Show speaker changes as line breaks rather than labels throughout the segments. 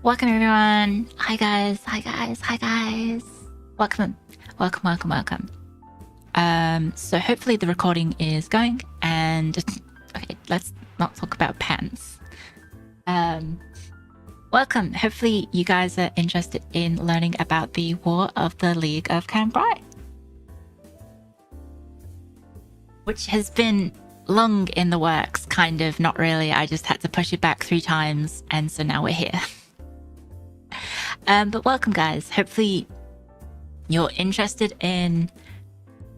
Welcome everyone. Hi guys. Welcome. So hopefully the recording is going and okay, let's not talk about pants. Welcome. Hopefully you guys are interested in learning about the War of the League of Cambrai, which has been long in the works, kind of, not really. I just had to push it back 3 times and so now we're here. But welcome guys. Hopefully you're interested in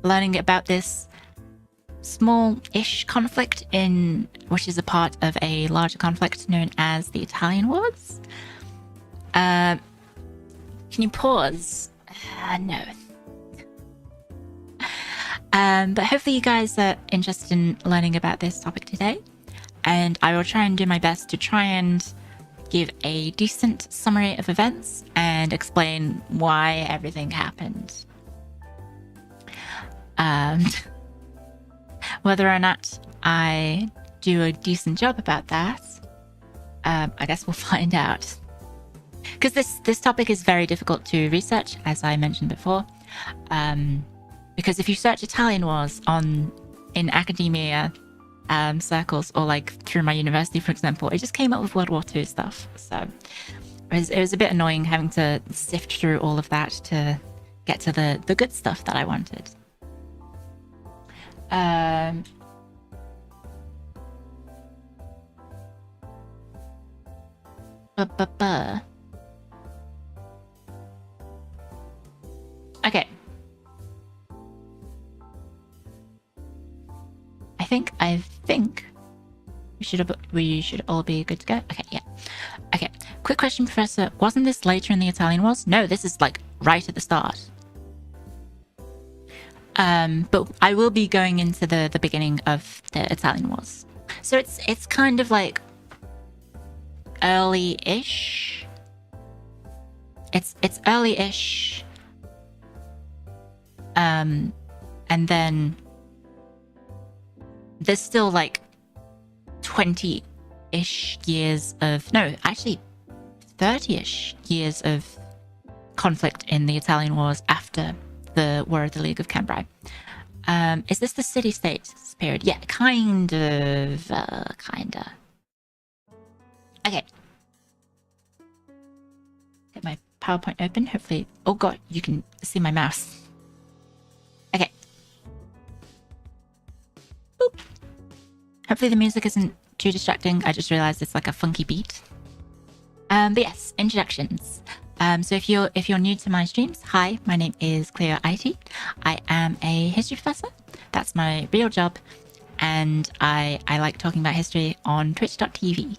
learning about this small-ish conflict which is a part of a larger conflict known as the Italian Wars. Can you pause? No. But hopefully you guys are interested in learning about this topic today, and I will try and do my best to try and give a decent summary of events and explain why everything happened. Whether or not I do a decent job about that, I guess we'll find out. Because this topic is very difficult to research, as I mentioned before. Because if you search Italian Wars in academia circles, or like through my university, for example, it just came up with World War II stuff. So it was a bit annoying having to sift through all of that to get to the good stuff that I wanted. Okay. I think we should all be good to go. Okay, yeah. Okay. Quick question, Professor. Wasn't this later in the Italian Wars? No, this is like right at the start. But I will be going into the beginning of the Italian Wars. So it's kind of like early-ish. It's early-ish. And then there's still like 20-ish years of, no, actually 30-ish years of conflict in the Italian Wars after the War of the League of Cambrai. Is this the city-state period? Yeah, kinda. Okay. Get my PowerPoint open, hopefully. Oh god, you can see my mouse. Okay. Boop. Hopefully the music isn't too distracting. I just realized it's like a funky beat. But yes, introductions. So if you're new to my streams, hi, my name is Cleo IT. I am a history professor. That's my real job, and I like talking about history on twitch.tv.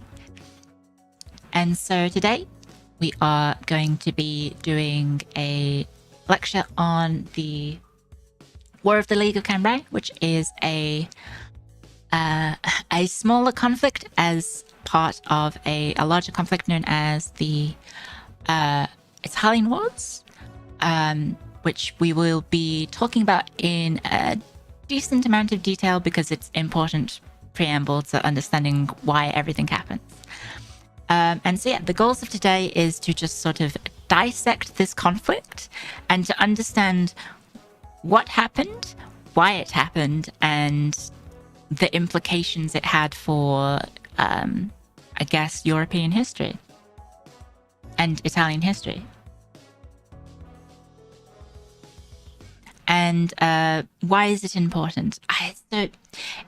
And so today we are going to be doing a lecture on the War of the League of Cambrai, which is a smaller conflict as part of a larger conflict known as the Italian Wars, which we will be talking about in a decent amount of detail because it's important preamble to understanding why everything happens. And so yeah, the goals of today is to just sort of dissect this conflict and to understand what happened, why it happened, and the implications it had for, I guess, European history and Italian history. And why is it important? So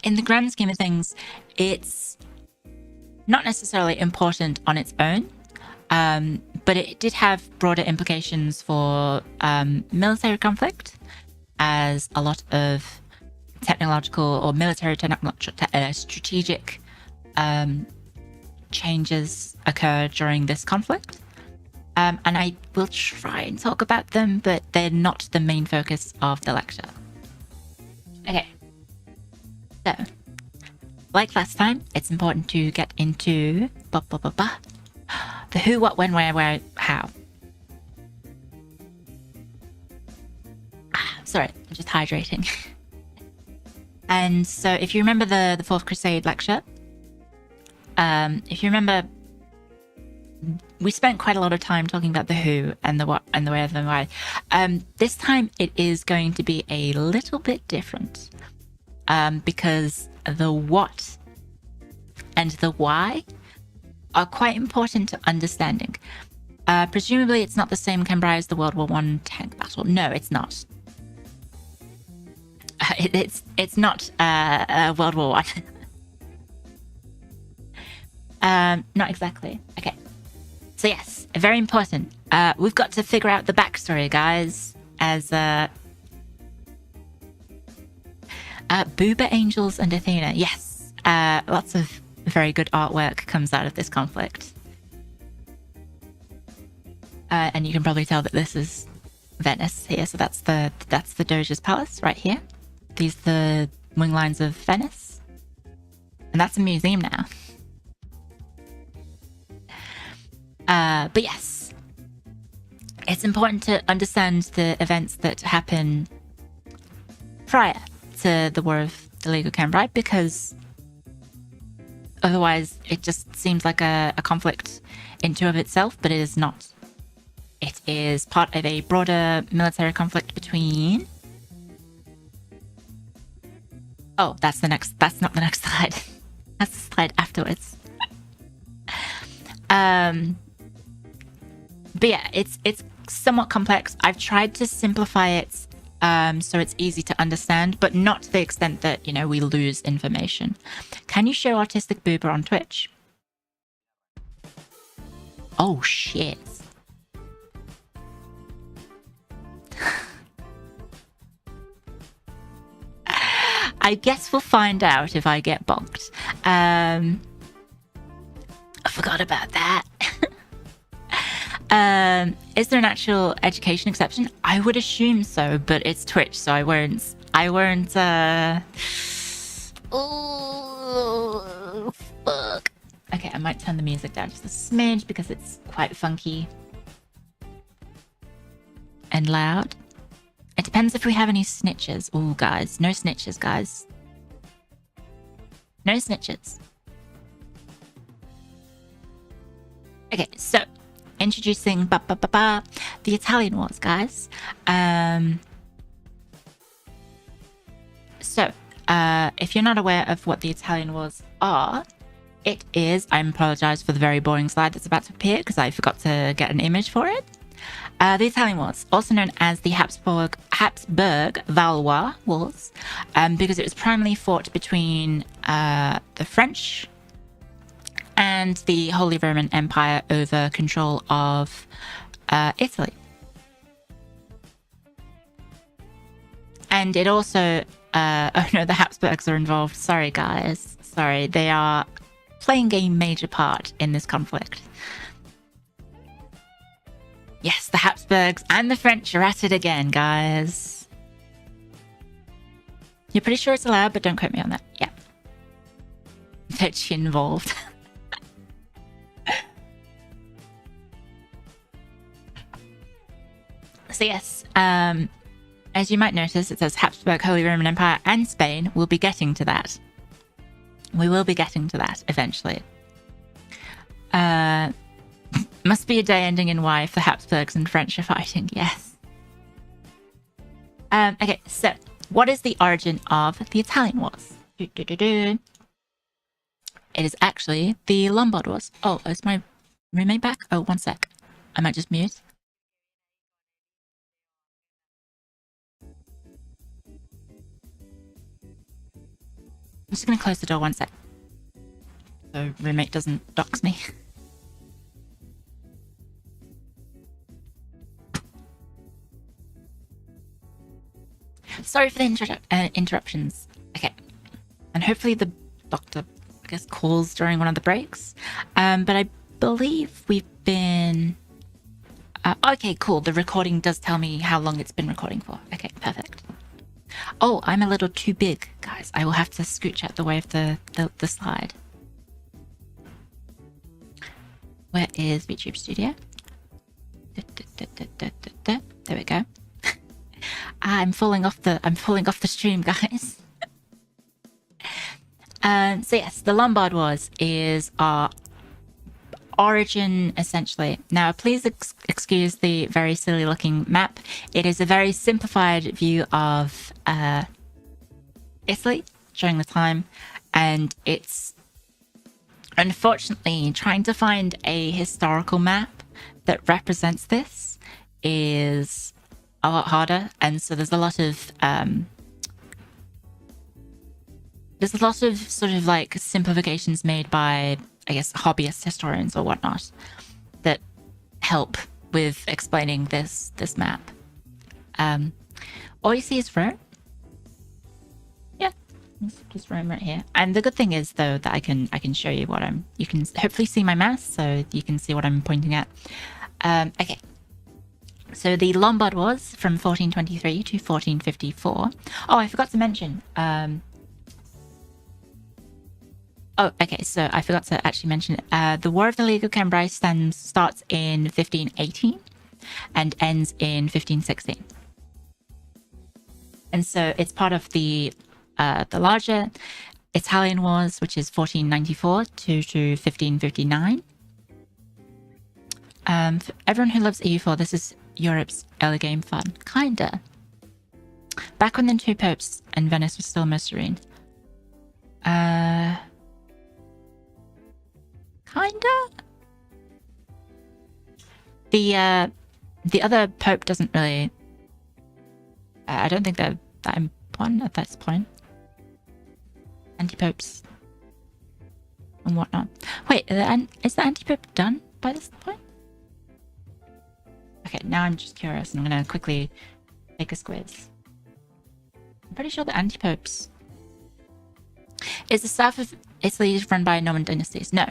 in the grand scheme of things, it's not necessarily important on its own, but it did have broader implications for military conflict, as a lot of technological or military strategic changes occur during this conflict. And I will try and talk about them, but they're not the main focus of the lecture. Okay. So, like last time, it's important to get into the who, what, when, where, how. Sorry, I'm just hydrating. And so if you remember the Fourth Crusade lecture, if you remember we spent quite a lot of time talking about the who and the what and the where and the why. This time it is going to be a little bit different, because the what and the why are quite important to understanding. Presumably it's not the same Cambrai as the World War I tank battle. No, it's not. It's not World War I. Not exactly. Okay. So yes, very important. We've got to figure out the backstory, guys, as Boober Angels and Athena. Yes, lots of very good artwork comes out of this conflict. And you can probably tell that this is Venice here. So that's the Doge's palace right here. These are the wing lines of Venice. And that's a museum now. But yes, it's important to understand the events that happen prior to the War of the League of Cambrai, because otherwise it just seems like a conflict in two of itself, but it is not. It is part of a broader military conflict between... Oh, that's not the next slide. That's the slide afterwards. But yeah, it's somewhat complex. I've tried to simplify it so it's easy to understand, but not to the extent that, you know, we lose information. Can you show Artistic Boober on Twitch? Oh, shit. I guess we'll find out if I get bonked. I forgot about that. Is there an actual education exception? I would assume so, but it's Twitch, so I won't, oh, fuck. Okay, I might turn the music down just a smidge because it's quite funky and loud. It depends if we have any snitches. Oh, guys, no snitches, guys. No snitches. Okay, so introducing the Italian Wars, guys. So, if you're not aware of what the Italian Wars are, it is, I apologize for the very boring slide that's about to appear because I forgot to get an image for it. The Italian Wars, also known as the Habsburg-Valois Wars, because it was primarily fought between the French and the Holy Roman Empire over control of Italy. And it also... oh no, the Habsburgs are involved. Sorry, guys. Sorry, they are playing a major part in this conflict. Yes, the Habsburgs and the French are at it again, guys. You're pretty sure it's allowed, but don't quote me on that. Yeah. They're involved. So yes, as you might notice, it says Habsburg, Holy Roman Empire, and Spain. We'll be getting to that. We will be getting to that eventually. Must be a day ending in Y if the Habsburgs and French are fighting. Yes. Okay, so what is the origin of the Italian Wars? It is actually the Lombard Wars. Oh, is my roommate back? Oh, one sec. I might just mute. I'm just going to close the door one sec, so roommate doesn't dox me. Sorry for the interruptions. Okay. And hopefully the doctor, I guess, calls during one of the breaks. But I believe we've been... okay, cool. The recording does tell me how long it's been recording for. Okay, perfect. Oh, I'm a little too big, guys. I will have to scooch out the way of the slide. Where is VTube Studio? There we go. I'm falling off the stream, guys. So yes, the Lombard Wars is our origin, essentially. Now, please excuse the very silly looking map. It is a very simplified view of Italy during the time, and it's unfortunately trying to find a historical map that represents this is a lot harder, and so there's a lot of sort of like simplifications made by, I guess, hobbyist historians or whatnot that help with explaining this map. All you see is Rome. Yeah, it's just Rome right here. And the good thing is, though, that I can show you what you can hopefully see my mouse, so you can see what I'm pointing at. Okay. So the Lombard Wars from 1423 to 1454. Oh, I forgot to mention. Oh, okay, so I forgot to actually mention it. The War of the League of Cambrai starts in 1518 and ends in 1516. And so it's part of the larger Italian Wars, which is 1494 to 1559. For everyone who loves EU4, this is Europe's early game fun. Kinda. Back when the two popes and Venice was still more serene. Kinda? The other pope doesn't really... I don't think they're that important at this point. Anti-popes and whatnot. Wait, is the anti-pope done by this point? Okay, now I'm just curious and I'm going to quickly take a quiz. I'm pretty sure the anti-popes... Is the south of Italy run by Norman dynasties? No.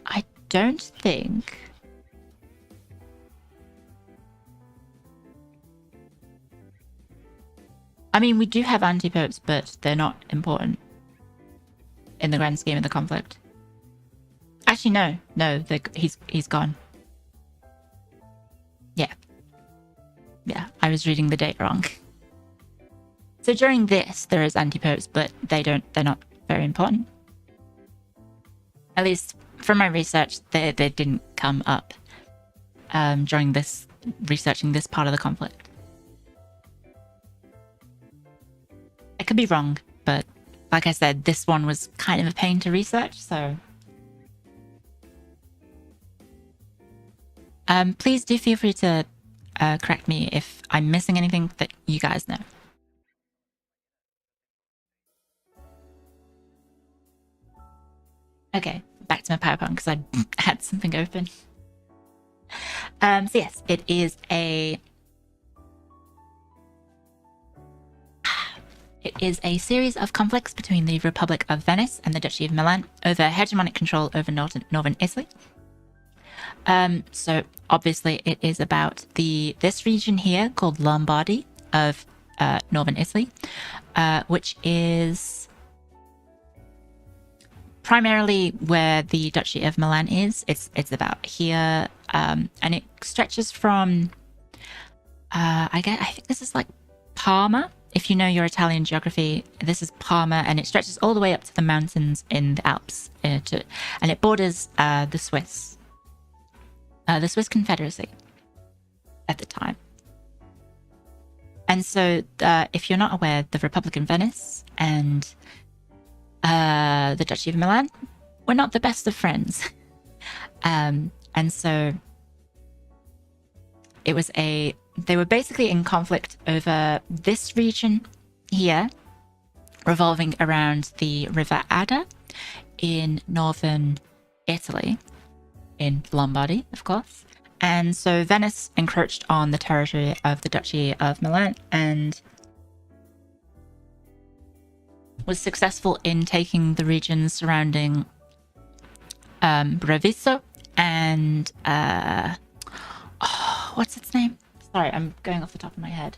I don't think... I mean, we do have anti-popes, but they're not important in the grand scheme of the conflict. Actually, no, he's gone. Yeah, I was reading the date wrong. So during this, there is anti-popes, but they're not very important. At least from my research, they didn't come up during this researching this part of the conflict. I could be wrong, but like I said, this one was kind of a pain to research, so... please do feel free to correct me if I'm missing anything that you guys know. Okay, back to my PowerPoint because I had something open. So yes, it is a series of conflicts between the Republic of Venice and the Duchy of Milan over hegemonic control over northern Italy. So obviously it is about this region here called Lombardy of northern Italy, which is primarily where the Duchy of Milan is. It's about here, and it stretches from I think this is like Parma. If you know your Italian geography, this is Parma, and it stretches all the way up to the mountains in the Alps, and it borders the Swiss Confederacy at the time. And so, if you're not aware, the Republic of Venice and the Duchy of Milan were not the best of friends. And so they were basically in conflict over this region here, revolving around the River Adda in northern Italy, in Lombardy, of course. And so Venice encroached on the territory of the Duchy of Milan and was successful in taking the regions surrounding Breviso and what's its name? Sorry, I'm going off the top of my head.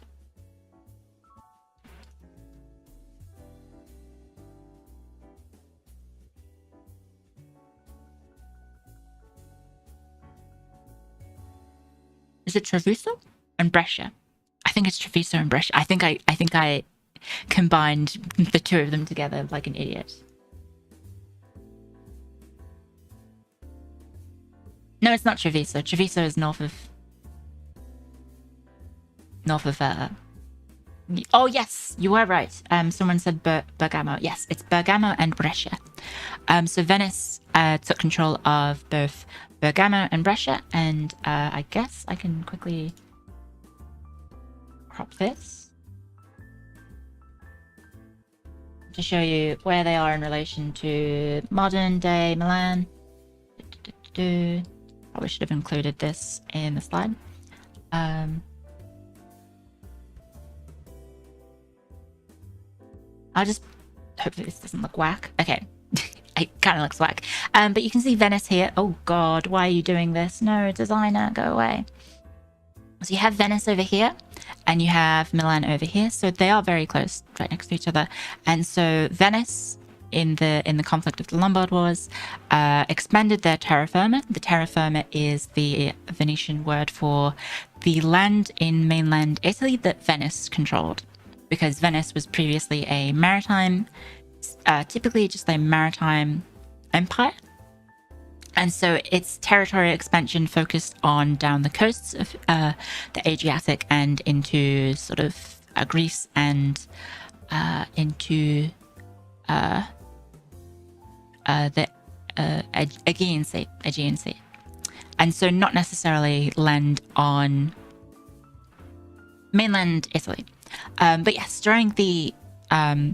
Is it Treviso and Brescia? I think it's Treviso and Brescia. I think I combined the two of them together like an idiot. No, it's not Treviso. Treviso is north of oh yes, you were right. Someone said Bergamo. Yes, it's Bergamo and Brescia. So Venice took control of both Bergamo and Brescia, and I guess I can quickly crop this to show you where they are in relation to modern day Milan. Probably should have included this in the slide. I'll just hopefully this doesn't look whack. Okay, it kind of looks whack. But you can see Venice here. Oh God, why are you doing this? No, designer, go away. So you have Venice over here, and you have Milan over here. So they are very close, right next to each other. And so Venice, in the conflict of the Lombard Wars, expanded their terra firma. The terra firma is the Venetian word for the land in mainland Italy that Venice controlled, because Venice was previously a maritime, typically just a maritime empire. And so its territory expansion focused on down the coasts of the Adriatic and into sort of Greece and into the Aegean Sea. And so not necessarily land on mainland Italy. But yes, during the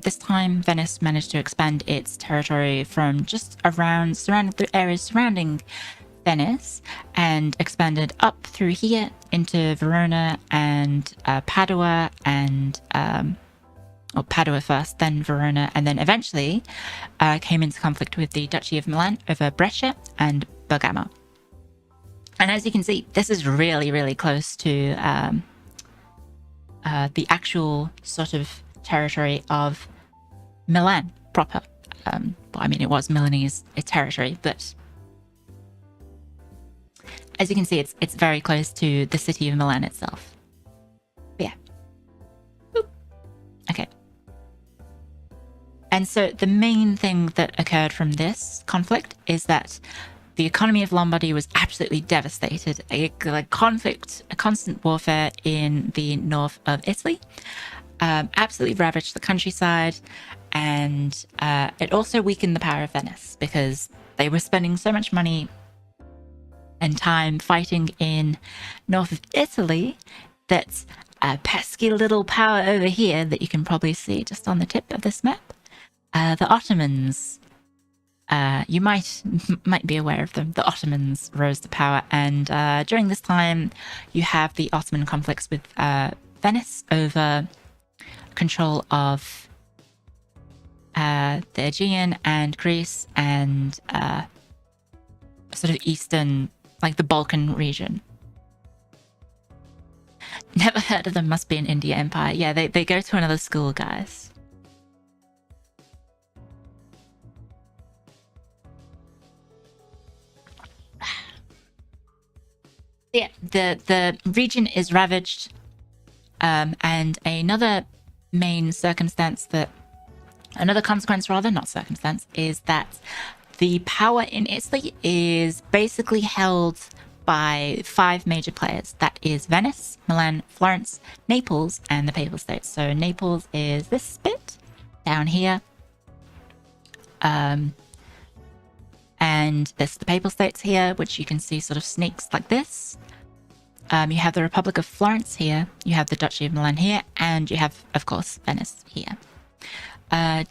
this time, Venice managed to expand its territory from just around the areas surrounding Venice, and expanded up through here into Verona and Padua, and or Padua first, then Verona, and then eventually came into conflict with the Duchy of Milan over Brescia and Bergamo. And as you can see, this is really, really close to the actual sort of territory of Milan proper. Well, I mean, it was Milanese territory, but as you can see, it's very close to the city of Milan itself. But yeah. Boop. Okay. And so the main thing that occurred from this conflict is that the economy of Lombardy was absolutely devastated. A constant warfare in the north of Italy absolutely ravaged the countryside, and it also weakened the power of Venice, because they were spending so much money and time fighting in north of Italy that a pesky little power over here that you can probably see just on the tip of this map, the Ottomans, you might be aware of them. The Ottomans rose to power, and during this time you have the Ottoman conflicts with Venice over control of the Aegean and Greece and sort of eastern, like the Balkan region. Never heard of them. Must be an India empire. Yeah, they go to another school, guys. Yeah, the region is ravaged, and another consequence, not circumstance, is that the power in Italy is basically held by 5 major players. That is Venice, Milan, Florence, Naples, and the Papal States. So Naples is this bit down here. And there's the Papal States here, which you can see sort of sneaks like this. You have the Republic of Florence here, you have the Duchy of Milan here, and you have, of course, Venice here.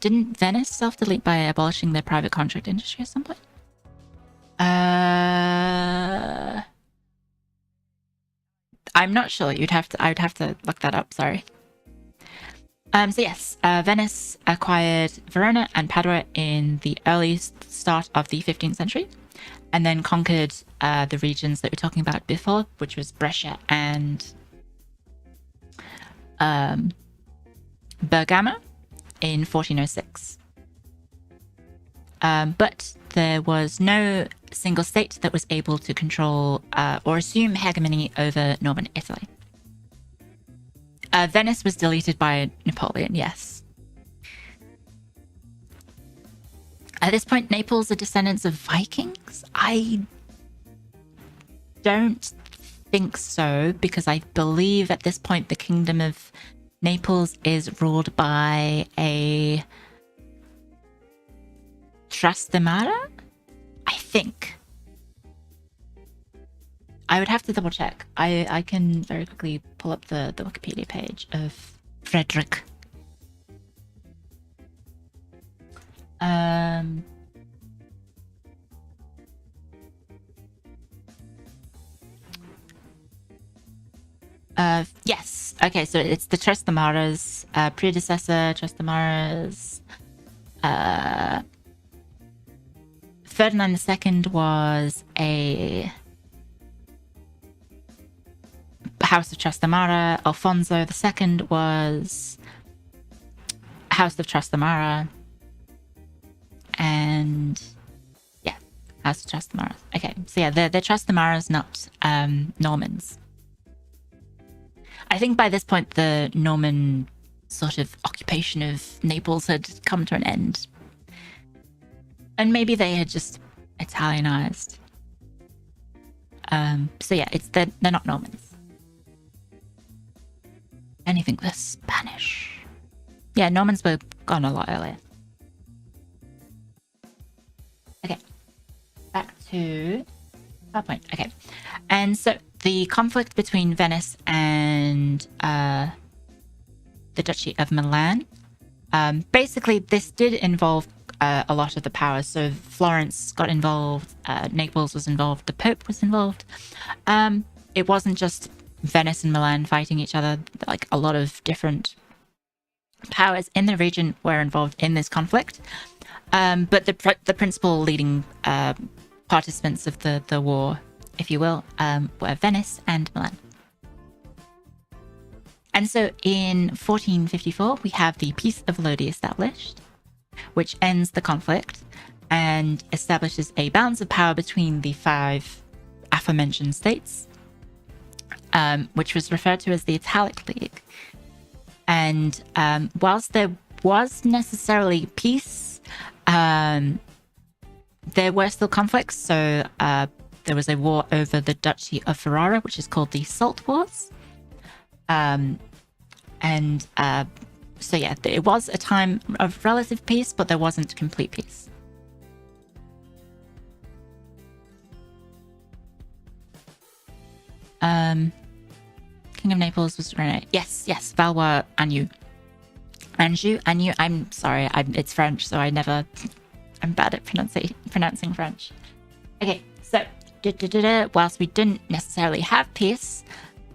Didn't Venice self-delete by abolishing their private contract industry at some point? I'm not sure. I would have to look that up, sorry. So yes, Venice acquired Verona and Padua in the early start of the 15th century, and then conquered the regions that we were talking about before, which was Brescia and Bergamo in 1406. But there was no single state that was able to control or assume hegemony over northern Italy. Venice was deleted by Napoleon, yes. At this point, Naples are descendants of Vikings? I don't think so, because I believe at this point the Kingdom of Naples is ruled by a Trastamara? I think. I would have to double check. I can very quickly pull up the Wikipedia page of Frederick. Yes. Okay, so it's the Trastamaras, predecessor Trastamaras. Ferdinand II was a House of Trastamara. Alfonso II was House of Trastamara. And yeah, House of Trastamara. Okay, so yeah, they're Trastamaras, not Normans. I think by this point the Norman sort of occupation of Naples had come to an end. And maybe they had just Italianized. So yeah, they're not Normans. Anything but Spanish. Yeah, Normans were gone a lot earlier. Okay, back to PowerPoint. Okay, and so the conflict between Venice and the Duchy of Milan. Basically, this did involve a lot of the powers. So Florence got involved, Naples was involved, the Pope was involved. It wasn't just Venice and Milan fighting each other. Like, a lot of different powers in the region were involved in this conflict. But the principal leading participants of the war, if you will, were Venice and Milan. And so in 1454, we have the Peace of Lodi established, which ends the conflict and establishes a balance of power between the 5 aforementioned states, which was referred to as the Italic League. And whilst there was necessarily peace, there were still conflicts. So there was a war over the Duchy of Ferrara, which is called the Salt Wars. So yeah, it was a time of relative peace, but there wasn't complete peace. King of Naples was Rene. Yes, Valois Anjou. I'm sorry, it's French, so I'm bad at pronouncing French. Okay, so whilst we didn't necessarily have peace,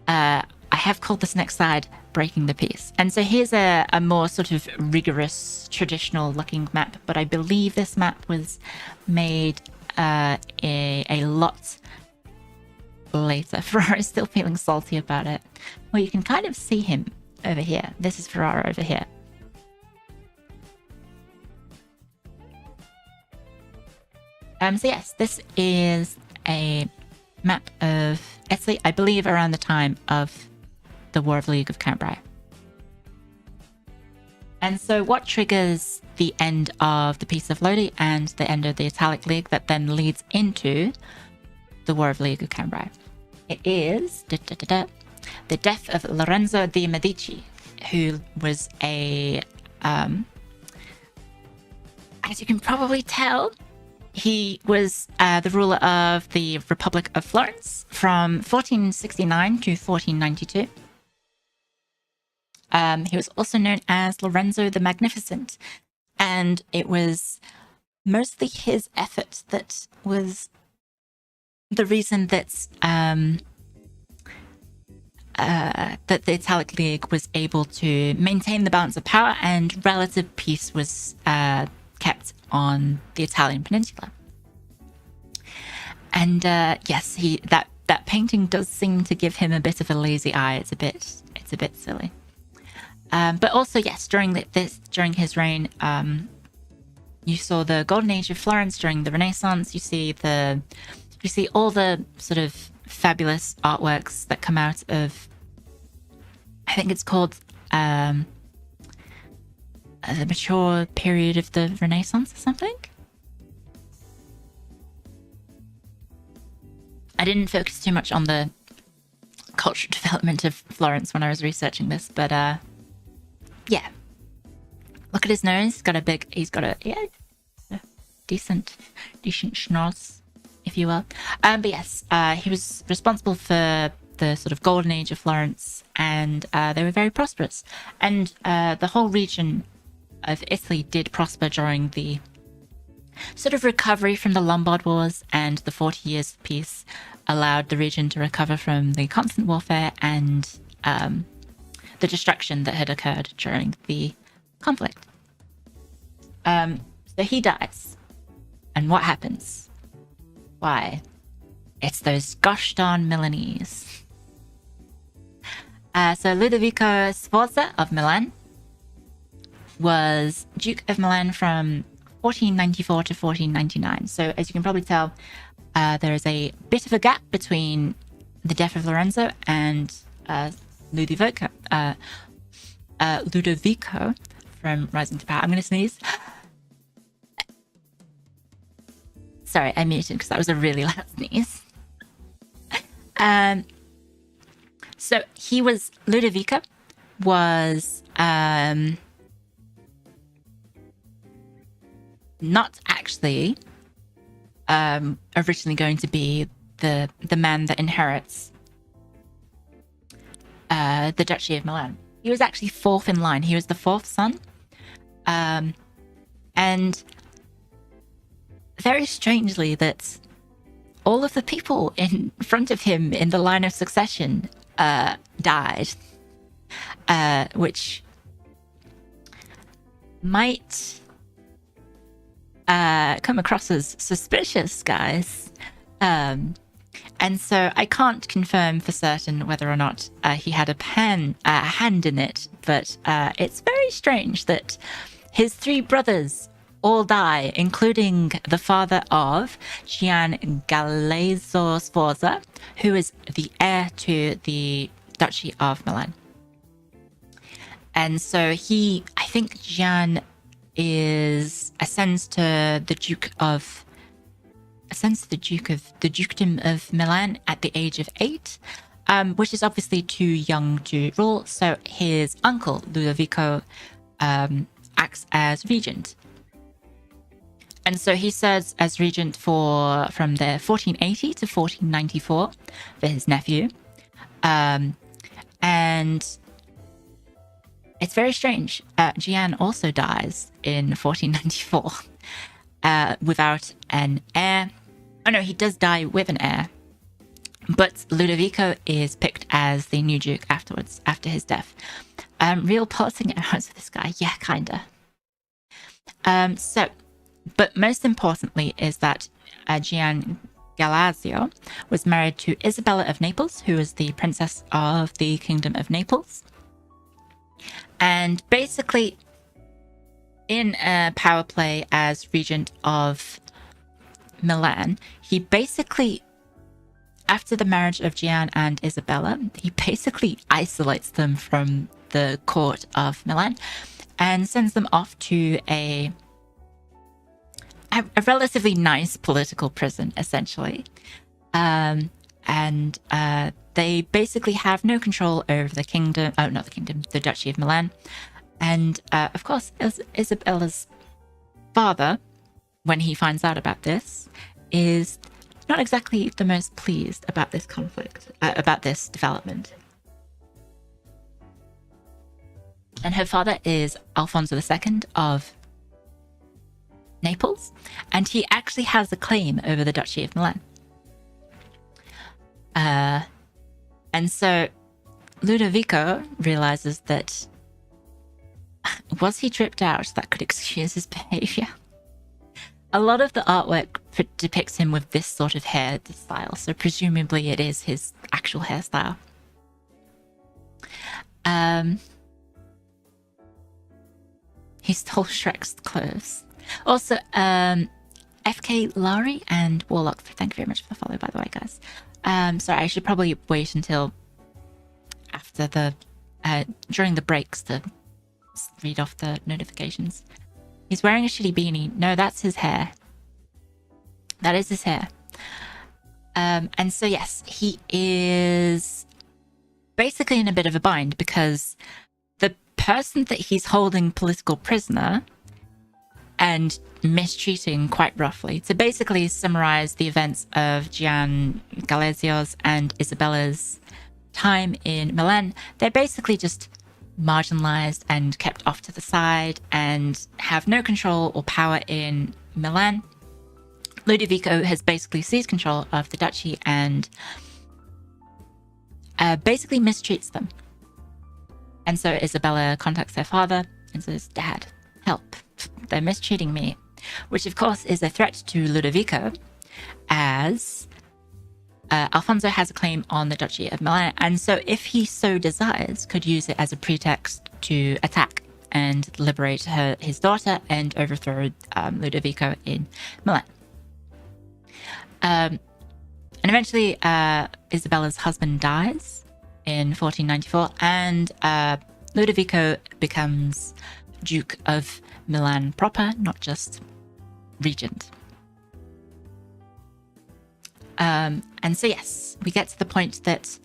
I have called this next slide Breaking the Peace. And so here's a more sort of rigorous, traditional looking map, but I believe this map was made a lot later. Ferrara is still feeling salty about it. Well, you can kind of see him over here. This is Ferrara over here. So yes, this is a map of Italy, I believe around the time of the War of the League of Cambrai. And so what triggers the end of the Peace of Lodi and the end of the Italic League that then leads into the War of the League of Cambrai? It is the death of Lorenzo de' Medici, who was as you can probably tell, he was the ruler of the Republic of Florence from 1469 to 1492. He was also known as Lorenzo the Magnificent, and it was mostly his effort that was the reason that that the Italic League was able to maintain the balance of power and relative peace was kept on the Italian peninsula. And yes, that painting does seem to give him a bit of a lazy eye. It's a bit silly. But also, yes, during his reign, you saw the golden age of Florence during the Renaissance. You see all the sort of fabulous artworks that come out of I think it's called the mature period of the Renaissance or something. I didn't focus too much on the cultural development of Florence when I was researching this, but yeah. Look at his nose. He's got a decent schnoz, if you will. But yes, he was responsible for the sort of golden age of Florence, and they were very prosperous. And the whole region of Italy did prosper during the sort of recovery from the Lombard Wars, and the 40 Years of Peace allowed the region to recover from the constant warfare and the destruction that had occurred during the conflict. So he dies. And what happens? Why? It's those gosh darn Milanese. So Ludovico Sforza of Milan was Duke of Milan from 1494 to 1499. So as you can probably tell, there is a bit of a gap between the death of Lorenzo and Ludovico from rising to power. I'm going to sneeze. Sorry, I muted because that was a really loud sneeze. So Ludovico was not actually originally going to be the man that inherits the Duchy of Milan. He was actually fourth in line. He was the fourth son. And very strangely, that all of the people in front of him in the line of succession died, which might come across as suspicious, guys. And so I can't confirm for certain whether or not he had a hand in it, but it's very strange that his three brothers all die, including the father of Gian Galeazzo Sforza, who is the heir to the Duchy of Milan. And so I think Gian ascends to the Dukedom of Milan at the age of 8, which is obviously too young to rule. So his uncle Ludovico acts as regent. And so he serves as regent from the 1480 to 1494 for his nephew. And it's very strange. Gian also dies in 1494 without an heir. Oh no, he does die with an heir. But Ludovico is picked as the new duke afterwards, after his death. Real politicking errors for this guy. Yeah, kinda. But most importantly is that Gian Galeazzo was married to Isabella of Naples, who was the princess of the Kingdom of Naples. And basically, in a power play as regent of Milan, he basically, after the marriage of Gian and Isabella, he basically isolates them from the court of Milan and sends them off to a relatively nice political prison, essentially. And they basically have no control over the Duchy of Milan. And of course, Isabella's father, when he finds out about this, is not exactly the most pleased about this conflict, about this development. And her father is Alfonso II of Naples, and he actually has a claim over the Duchy of Milan. And so Ludovico realizes that was he tripped out that could excuse his behavior? A lot of the artwork depicts him with this sort of hairstyle, so presumably it is his actual hairstyle. He stole Shrek's clothes. Also, FK Lowry and Warlock, thank you very much for the follow, by the way, guys. Sorry, I should probably wait until after the during the breaks to read off the notifications. He's wearing a shitty beanie. No, that's his hair. That is his hair. And so, yes, he is basically in a bit of a bind because the person that he's holding political prisoner and mistreating quite roughly. To basically summarize the events of Gian Galeazzo's and Isabella's time in Milan, they're basically just marginalized and kept off to the side and have no control or power in Milan. Ludovico has basically seized control of the duchy and basically mistreats them. And so Isabella contacts their father and says, "Dad, help. They're mistreating me." Which, of course, is a threat to Ludovico, as Alfonso has a claim on the Duchy of Milan, and so if he so desires, could use it as a pretext to attack and liberate his daughter and overthrow Ludovico in Milan. And eventually, Isabella's husband dies in 1494, and Ludovico becomes Duke of Milan proper, not just regent. And so, yes, we get to the point that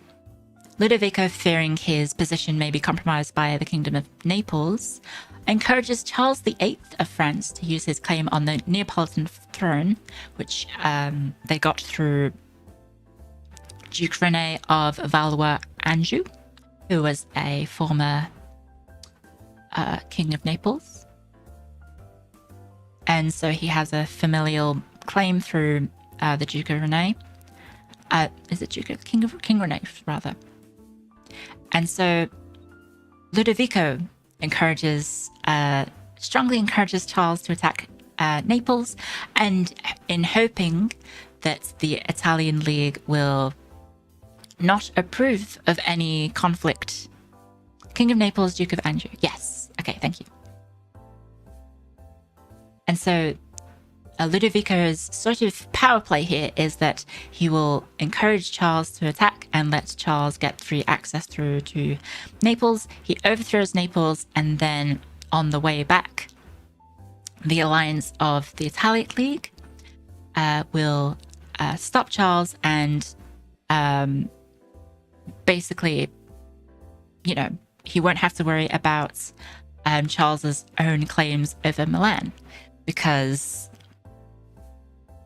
Ludovico, fearing his position may be compromised by the Kingdom of Naples, encourages Charles VIII of France to use his claim on the Neapolitan throne, which they got through Duke René of Valois-Anjou, who was a former King of Naples. And so he has a familial claim through the Duke of René. Is it King René, rather? And so Ludovico strongly encourages Charles to attack Naples, and in hoping that the Italian League will not approve of any conflict. King of Naples, Duke of Anjou. Yes. Okay, thank you. And so Ludovico's sort of power play here is that he will encourage Charles to attack and let Charles get free access through to Naples. He overthrows Naples, and then on the way back, the alliance of the Italian League will stop Charles and basically, he won't have to worry about Charles's own claims over Milan, because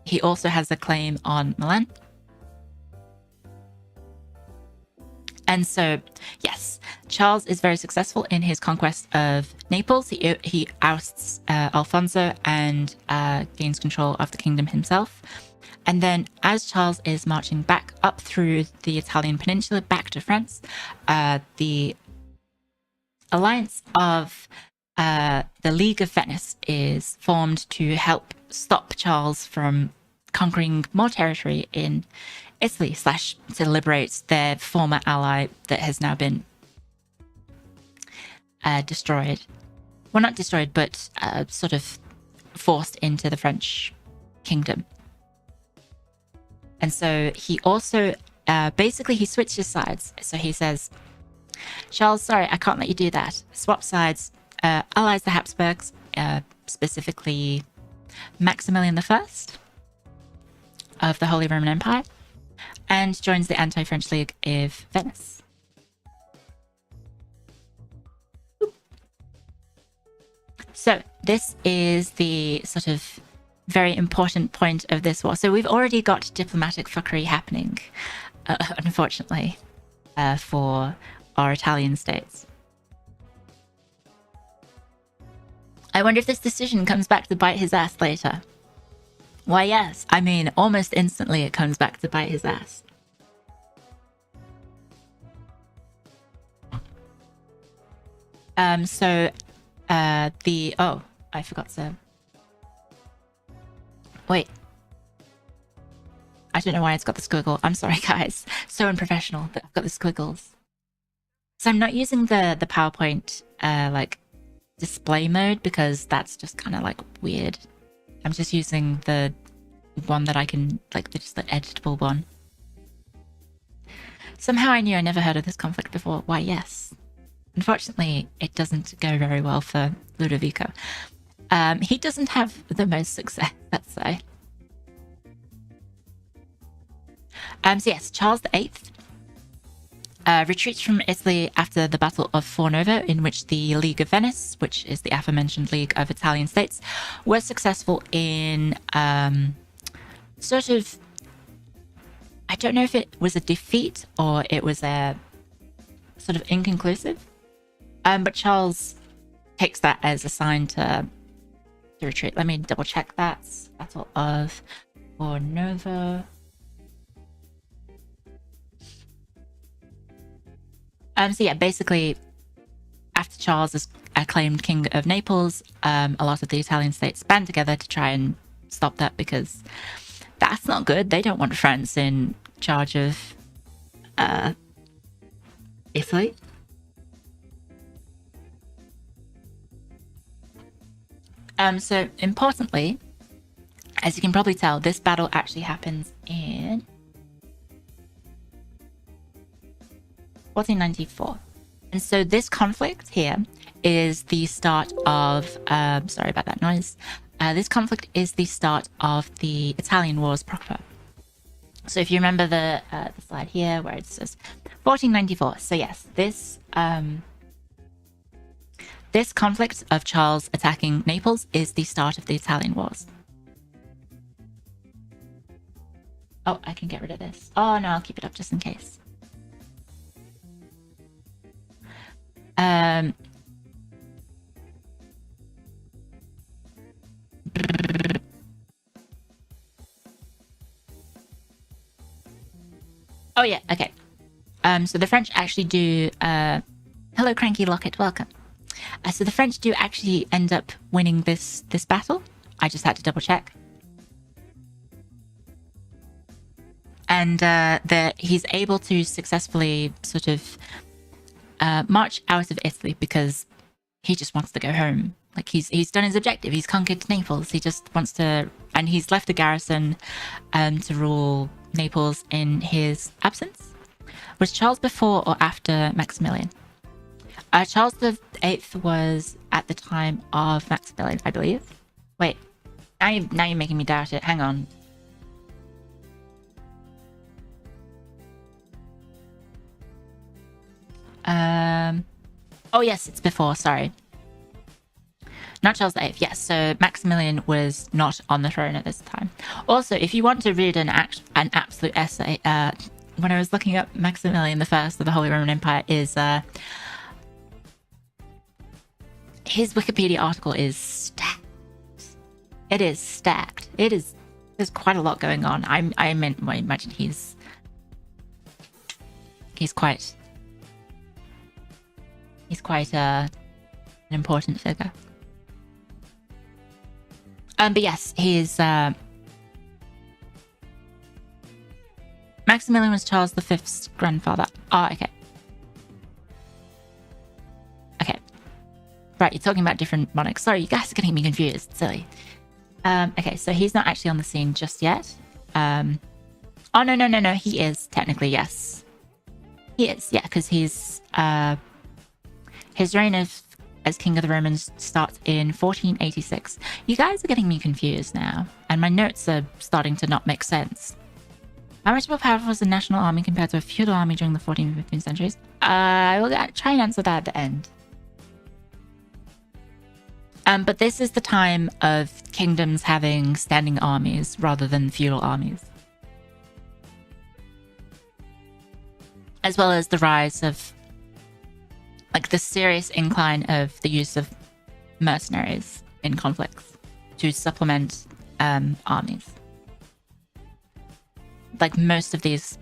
he also has a claim on Milan. And so, yes, Charles is very successful in his conquest of Naples. He ousts Alfonso and gains control of the kingdom himself. And then as Charles is marching back up through the Italian peninsula back to France, the alliance of the League of Venice is formed to help stop Charles from conquering more territory in Italy / to liberate their former ally that has now been destroyed. Well, not destroyed, but sort of forced into the French kingdom. And so he also basically he switches sides. So he says, "Charles, sorry, I can't let you do that. Swap sides, allies the Habsburgs, specifically Maximilian I of the Holy Roman Empire, and joins the Anti-French League of Venice." So this is the sort of very important point of this war. So we've already got diplomatic fuckery happening, unfortunately, for our Italian states. I wonder if this decision comes back to bite his ass later. Why, yes. I mean, almost instantly it comes back to bite his ass. Oh, I forgot to... Wait. I don't know why it's got the squiggle. I'm sorry, guys. So unprofessional that I've got the squiggles. So I'm not using the PowerPoint, display mode, because that's just kind of, weird. I'm just using the one that I can, just the editable one. Somehow I knew I never heard of this conflict before. Why, yes. unfortunately, it doesn't go very well for Ludovico. He doesn't have the most success, let's say. So yes, Charles VIII retreats from Italy after the Battle of Fornovo, in which the League of Venice, which is the aforementioned League of Italian States, was successful in sort of... I don't know if it was a defeat or it was a sort of inconclusive. But Charles takes that as a sign to retreat. Let me double check that. Battle of Fornovo. So yeah, basically, after Charles is acclaimed King of Naples, a lot of the Italian states band together to try and stop that, because that's not good. They don't want France in charge of Italy. So importantly, as you can probably tell, this battle actually happens in 1494. And so this conflict here is the start of, sorry about that noise. This conflict is the start of the Italian Wars proper. So if you remember the slide here where it says 1494. So yes, this conflict of Charles attacking Naples is the start of the Italian Wars. Oh, I can get rid of this. Oh no, I'll keep it up just in case. Oh yeah, okay. So the French actually do... hello, Cranky Locket, welcome. So the French do actually end up winning this battle. I just had to double check. And he's able to successfully sort of march out of Italy because he just wants to go home. Like he's done his objective. He's conquered Naples. He just wants to, and he's left a garrison to rule Naples in his absence. Was Charles before or after Maximilian? Charles VIII was at the time of Maximilian, I believe. Wait, now you're making me doubt it. Hang on. Oh yes, it's before, sorry. Not Charles VIII, yes. So Maximilian was not on the throne at this time. Also, if you want to read an absolute essay, when I was looking up Maximilian I of the Holy Roman Empire, is his Wikipedia article is stacked. It is stacked. There's quite a lot going on. I imagine he's quite an important figure. But yes, he's Maximilian was Charles V's grandfather. Oh, okay. Okay. Right, you're talking about different monarchs. Sorry, you guys are getting me confused. Silly. Okay, so he's not actually on the scene just yet. Oh, no. He is technically, yes. He is, yeah, because he's his reign as King of the Romans starts in 1486. You guys are getting me confused now, and my notes are starting to not make sense. How much more powerful was the national army compared to a feudal army during the 14th and 15th centuries? I will try and answer that at the end. But this is the time of kingdoms having standing armies rather than feudal armies. As well as the rise of, like, the serious incline of the use of mercenaries in conflicts to supplement armies. Like, most of these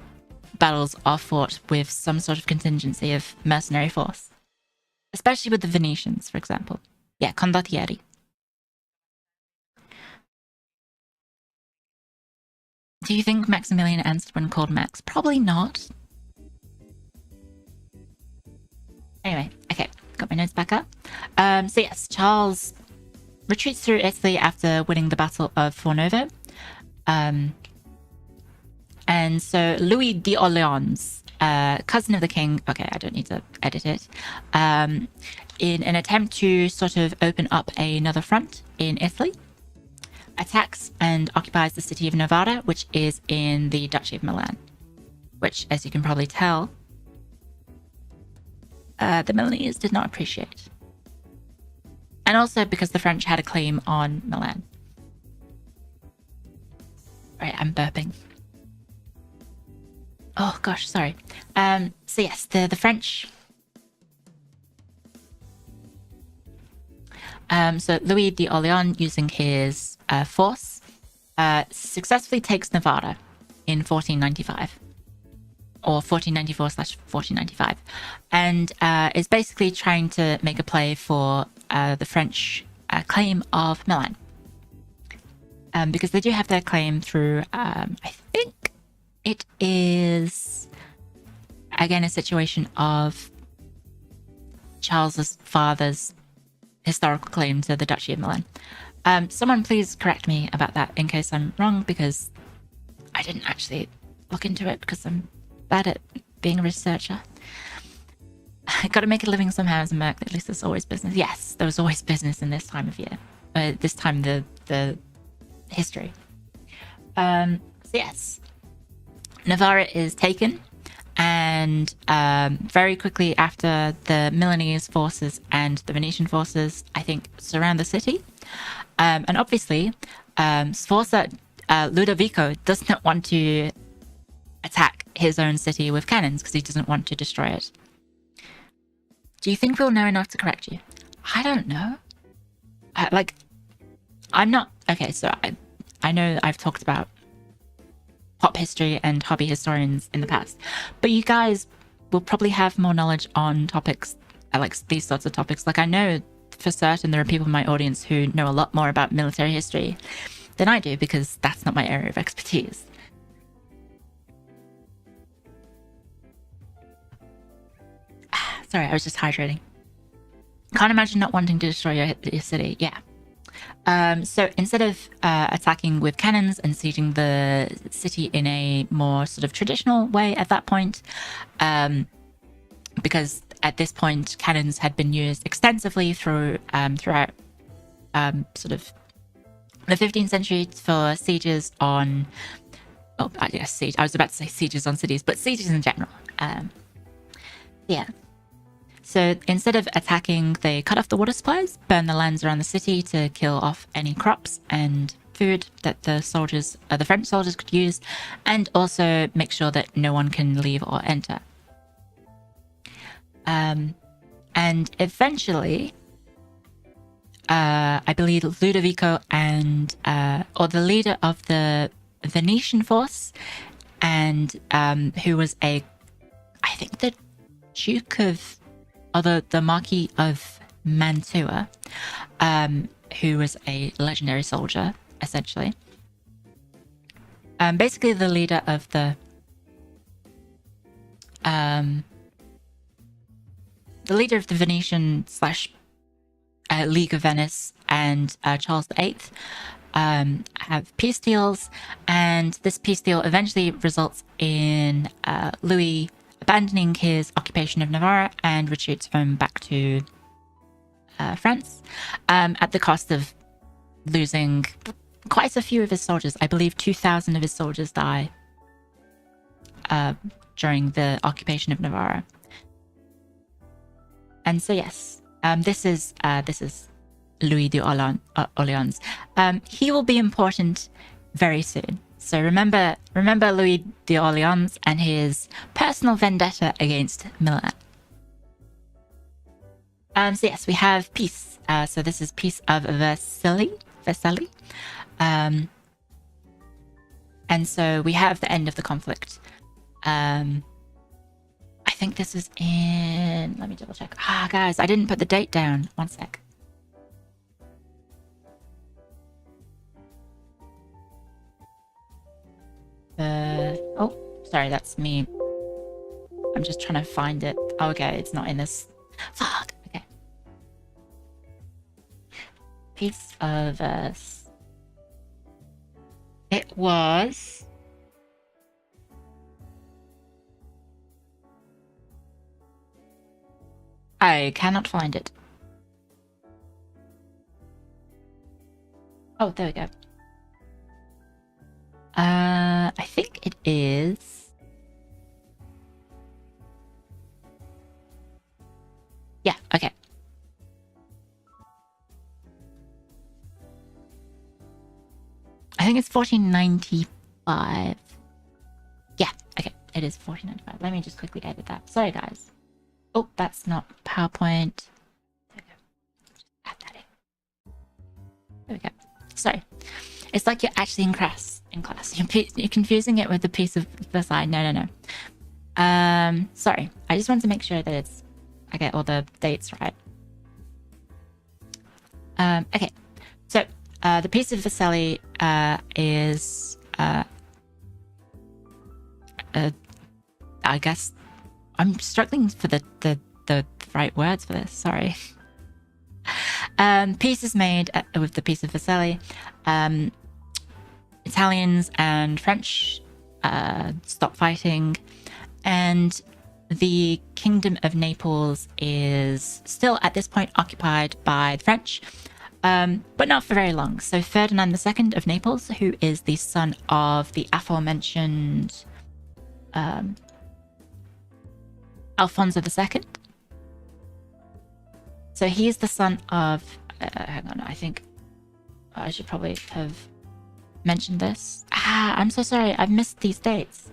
battles are fought with some sort of contingency of mercenary force. Especially with the Venetians, for example. Yeah, condottieri. Do you think Maximilian answered when called Max? Probably not. Anyway, okay, got my notes back up. So yes, Charles retreats through Italy after winning the Battle of Fornovo. And And so Louis d'Orléans, cousin of the king, okay, I don't need to edit it, in an attempt to sort of open up another front in Italy, attacks and occupies the city of Novara, which is in the Duchy of Milan, which, as you can probably tell, the Milanese did not appreciate. And also because the French had a claim on Milan. Right, I'm burping. Oh gosh, sorry. So yes, the French. So Louis d'Orléans, using his force, successfully takes Novara in 1495. Or 1494/1495, and is basically trying to make a play for the French claim of Milan. Because they do have their claim through, I think it is, again, a situation of Charles's father's historical claim to the Duchy of Milan. Someone please correct me about that in case I'm wrong, because I didn't actually look into it because I'm bad at being a researcher. I got to make a living somehow as a merc. At least there's always business. Yes, there was always business in this time of year. This time, the history. So yes, Novara is taken, and very quickly after, the Milanese forces and the Venetian forces, I think, surround the city. And obviously, Sforza Ludovico does not want to attack his own city with cannons because he doesn't want to destroy it. Do you think we'll know enough to correct you? I don't know. I'm not... Okay, so I know I've talked about pop history and hobby historians in the past, but you guys will probably have more knowledge on topics, like these sorts of topics. Like, I know for certain there are people in my audience who know a lot more about military history than I do, because that's not my area of expertise. Sorry, I was just hydrating. Can't imagine not wanting to destroy your city. Yeah. So instead of attacking with cannons and sieging the city in a more sort of traditional way at that point, because at this point cannons had been used extensively throughout sort of the 15th century for sieges on... Oh, I guess siege. I was about to say sieges on cities, but sieges in general. Yeah. So instead of attacking, they cut off the water supplies, burn the lands around the city to kill off any crops and food that the French soldiers could use, and also make sure that no one can leave or enter. And eventually, I believe Ludovico and, or the leader of the Venetian force, and who was I think the Duke of... or the Marquis of Mantua, who was a legendary soldier, essentially. Basically the leader of the Venetian / League of Venice and Charles VIII have peace deals, and this peace deal eventually results in Louis abandoning his occupation of Navarre and retreats home back to France, at the cost of losing quite a few of his soldiers. I believe 2,000 of his soldiers die during the occupation of Navarre. And so yes, this is Louis d'Orléans. He will be important very soon. So remember Louis d'Orléans and his personal vendetta against Milan. So yes, we have peace. So this is Peace of Versailles. And so we have the end of the conflict. I think this is in... Let me double check. Guys, I didn't put the date down. One sec. Oh, sorry, that's me. I'm just trying to find it. Oh, okay, it's not in this. Fuck. Okay. Peace of us. It was I cannot find it. Oh, there we go. I think it is. Yeah, okay. I think it's 1495. Yeah, okay. It is 1495. Let me just quickly edit that. Sorry, guys. Oh, that's not PowerPoint. There we go. Just add that in. There we go. Sorry. It's like you're actually in class. You're confusing it with the piece of the slide. No. Sorry. I just want to make sure that I get all the dates right. Okay. So, the piece of Vercelli is I guess I'm struggling for the right words for this. Sorry. Peace is made with the Peace of Vercelli. Italians and French stop fighting, and the Kingdom of Naples is still at this point occupied by the French, but not for very long. So Ferdinand II of Naples, who is the son of the aforementioned Alfonso II. So he's the son of, hang on, I think I should probably have mentioned this. I'm so sorry, I've missed these dates.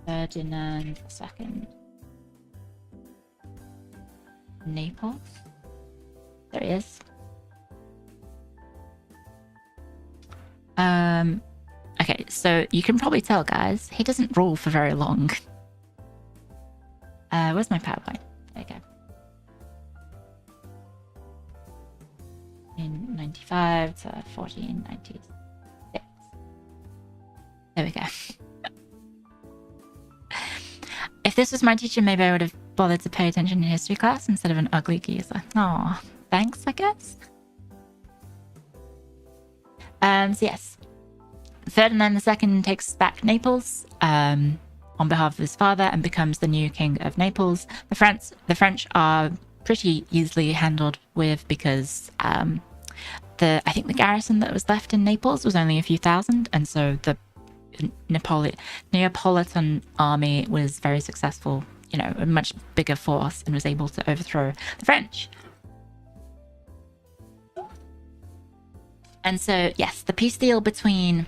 Ferdinand II. Naples. There he is. Okay, so you can probably tell, guys, he doesn't rule for very long. Where's my PowerPoint? There you go. In 95 to 1496. There we go. If this was my teacher, maybe I would have bothered to pay attention in history class instead of an ugly geezer. Aw, thanks, I guess. So yes, Ferdinand II takes back Naples on behalf of his father and becomes the new king of Naples. The French are pretty easily handled with, because I think the garrison that was left in Naples was only a few thousand, and so the Neapolitan army was very successful, you know, a much bigger force, and was able to overthrow the French. And so, yes, the peace deal between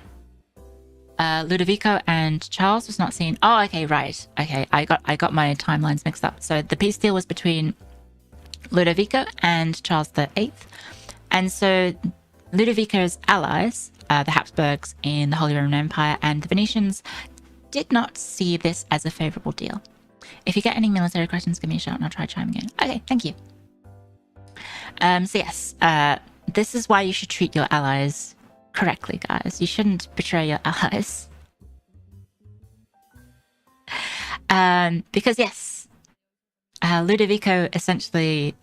Ludovico and Charles was not seen. Oh, okay, right. Okay, I got my timelines mixed up. So the peace deal was between Ludovico and Charles VIII. And so Ludovico's allies, the Habsburgs in the Holy Roman Empire and the Venetians, did not see this as a favorable deal. If you get any military questions, give me a shout and I'll try chiming in. Okay, thank you. So yes, this is why you should treat your allies correctly, guys. You shouldn't betray your allies. Because yes, Ludovico essentially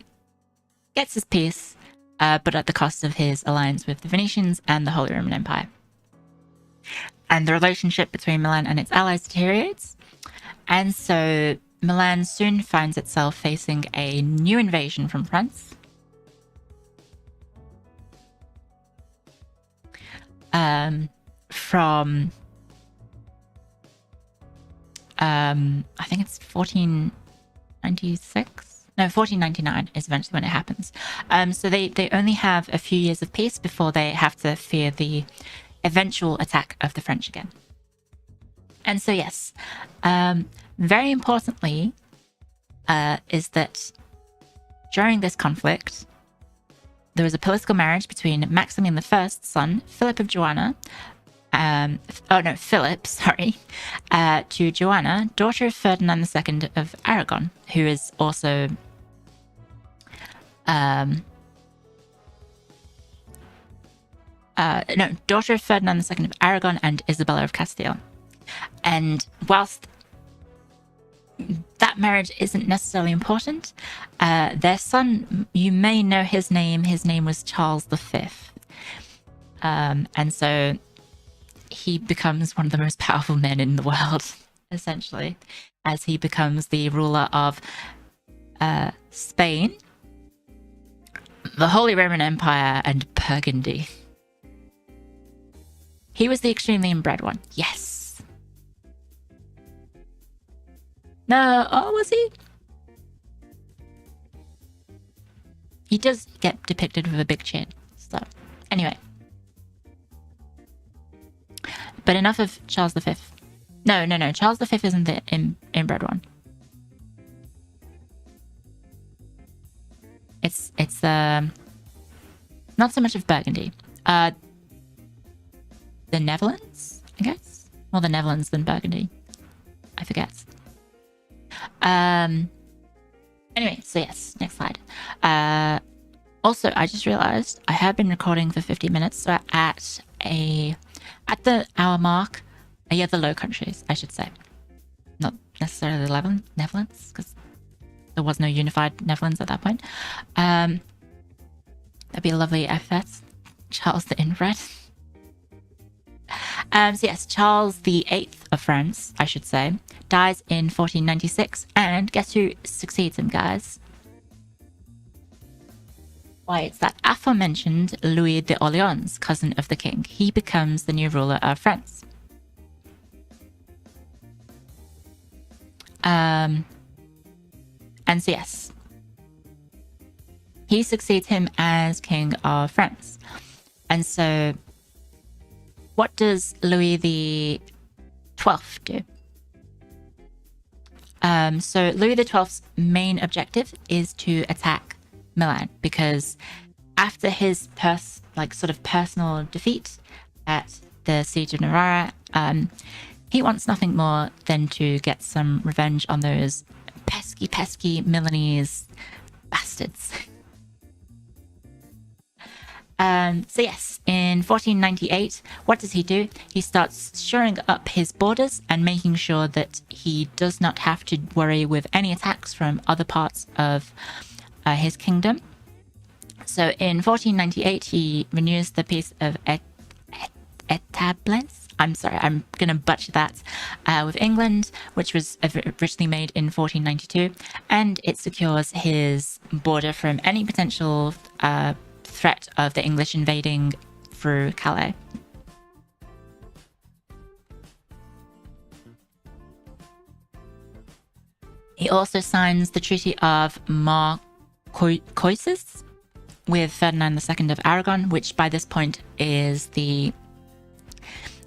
gets his peace, but at the cost of his alliance with the Venetians and the Holy Roman Empire. And the relationship between Milan and its allies deteriorates. And so Milan soon finds itself facing a new invasion from France. From I think it's 1496. No, 1499 is eventually when it happens. So they only have a few years of peace before they have to fear the eventual attack of the French again. And so yes, very importantly, is that during this conflict, there was a political marriage between Maximilian I's son, Philip of Joanna, Philip, to Joanna, daughter of Ferdinand II of Aragon, who is also daughter of Ferdinand II of Aragon and Isabella of Castile. And whilst that marriage isn't necessarily important, their son, you may know his name. His name was Charles V. And so he becomes one of the most powerful men in the world, essentially, as he becomes the ruler of Spain, the Holy Roman Empire, and Burgundy. He was the extremely inbred one. Yes. No, oh, was he? He does get depicted with a big chin. So, anyway. But enough of Charles V. No. Charles V isn't the inbred one. It's not so much of Burgundy. The Netherlands, I guess. More the Netherlands than Burgundy. I forget. Anyway, so yes, next slide. Also, I just realized I have been recording for 50 minutes, so at the hour mark, yeah, the Low Countries, I should say. Not necessarily the Netherlands, because there was no unified Netherlands at that point. That'd be a lovely epithet. Charles the Inbred. So yes, Charles the Eighth of France, I should say, dies in 1496, and guess who succeeds him, guys? Why, it's that aforementioned Louis d'Orléans, cousin of the king. He becomes the new ruler of France. And so yes, he succeeds him as king of France. And so what does Louis the 12th do? So Louis the 12th's main objective is to attack Milan, because after his personal defeat at the siege of Novara, he wants nothing more than to get some revenge on those pesky Milanese bastards. So yes, in 1498, what does he do? He starts shoring up his borders and making sure that he does not have to worry with any attacks from other parts of his kingdom. So in 1498, he renews the Peace of Etablens. I'm sorry, I'm going to butcher that, with England, which was originally made in 1492, and it secures his border from any potential threat of the English invading through Calais. He also signs the Treaty of Marcoussis with Ferdinand II of Aragon, which by this point is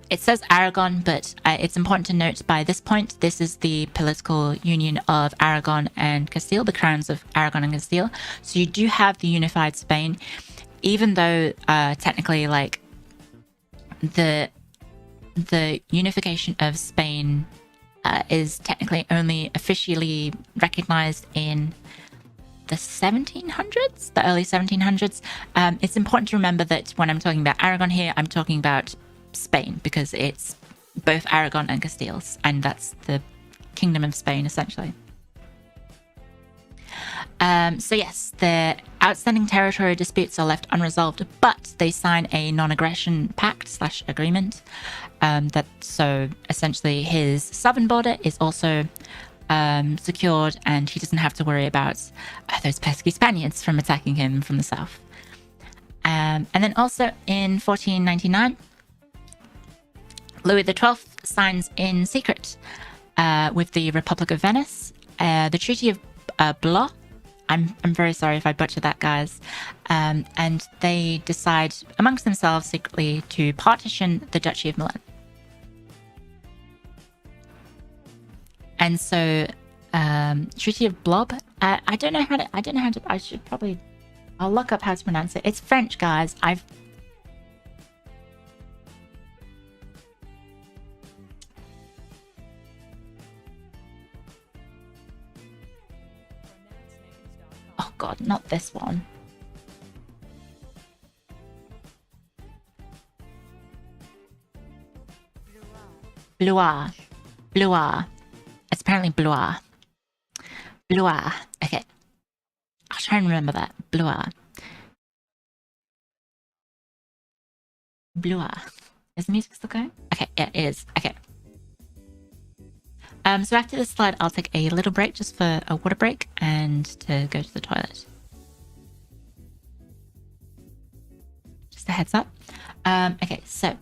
it says Aragon, but it's important to note by this point, this is the political union of Aragon and Castile, the crowns of Aragon and Castile. So you do have the unified Spain, even though technically, like, the unification of Spain is technically only officially recognized in the 1700s, the early 1700s. It's important to remember that when I'm talking about Aragon here, I'm talking about Spain, because it's both Aragon and Castiles, and that's the Kingdom of Spain, essentially. So yes, the outstanding territory disputes are left unresolved, but they sign a non-aggression pact / agreement. So essentially his southern border is also secured, and he doesn't have to worry about those pesky Spaniards from attacking him from the south. And then also in 1499, Louis XII signs in secret with the Republic of Venice the Treaty of Blois. I'm very sorry if I butcher that, guys. And they decide amongst themselves secretly to partition the Duchy of Milan. And so, Treaty of Blob. I don't know how to. I should probably. I'll look up how to pronounce it. It's French, guys. Oh God, not this one. Blois. It's apparently Blois. Okay. I'll try and remember that. Blois. Is the music still going? Okay, yeah, it is. Okay. So after this slide, I'll take a little break just for a water break and to go to the toilet. Just a heads up. Okay, so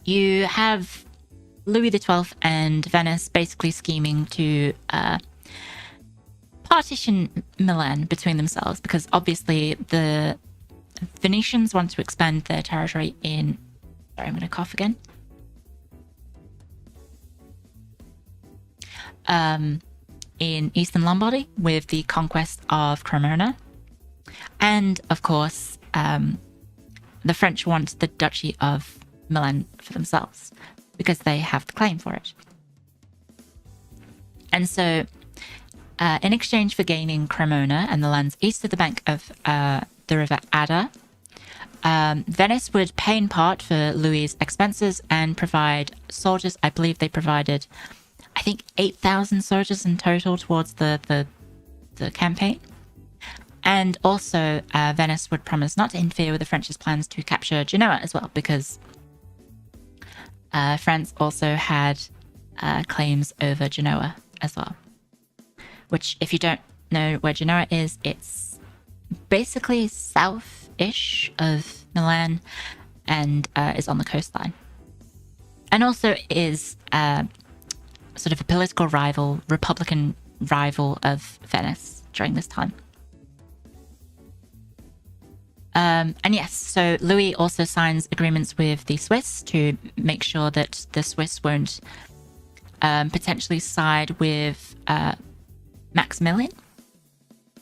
you have Louis XII and Venice basically scheming to partition Milan between themselves, because obviously the Venetians want to expand their territory in... Sorry, I'm going to cough again. In eastern Lombardy with the conquest of Cremona. And, of course, the French want the Duchy of Milan for themselves because they have the claim for it. And so, in exchange for gaining Cremona and the lands east of the bank of the river Adda, Venice would pay in part for Louis' expenses and provide soldiers. I believe they provided, I think, 8,000 soldiers in total towards the campaign. And also, Venice would promise not to interfere with the French's plans to capture Genoa as well, because France also had claims over Genoa as well. Which, if you don't know where Genoa is, it's basically south-ish of Milan and is on the coastline. And also is sort of a political rival, Republican rival of Venice during this time. And yes, so Louis also signs agreements with the Swiss to make sure that the Swiss won't potentially side with Maximilian,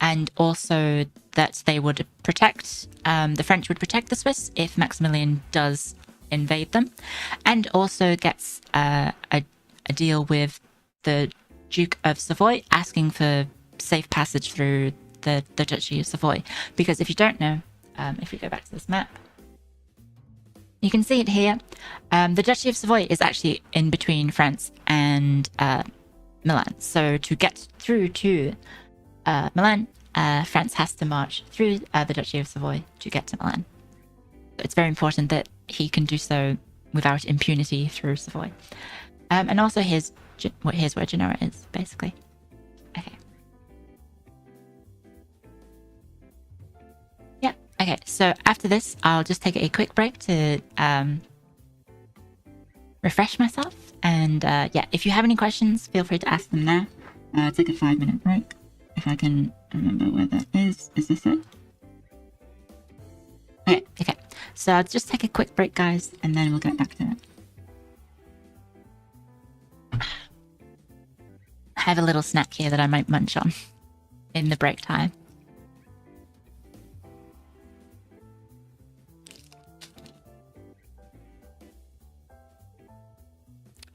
and also that they would protect, the French would protect the Swiss if Maximilian does invade them, and also gets a deal with the Duke of Savoy, asking for safe passage through the Duchy of Savoy. Because if you don't know, if we go back to this map, you can see it here. The Duchy of Savoy is actually in between France and Milan. So to get through to Milan, France has to march through the Duchy of Savoy to get to Milan. So it's very important that he can do so without impunity through Savoy. And also here's where Genoa is, basically. Okay. Yeah, okay. So after this, I'll just take a quick break to refresh myself. And yeah, if you have any questions, feel free to ask them now. Take a 5-minute break. If I can remember where that is. Is this it? Okay. So I'll just take a quick break, guys, and then we'll get back to it. I have a little snack here that I might munch on in the break time.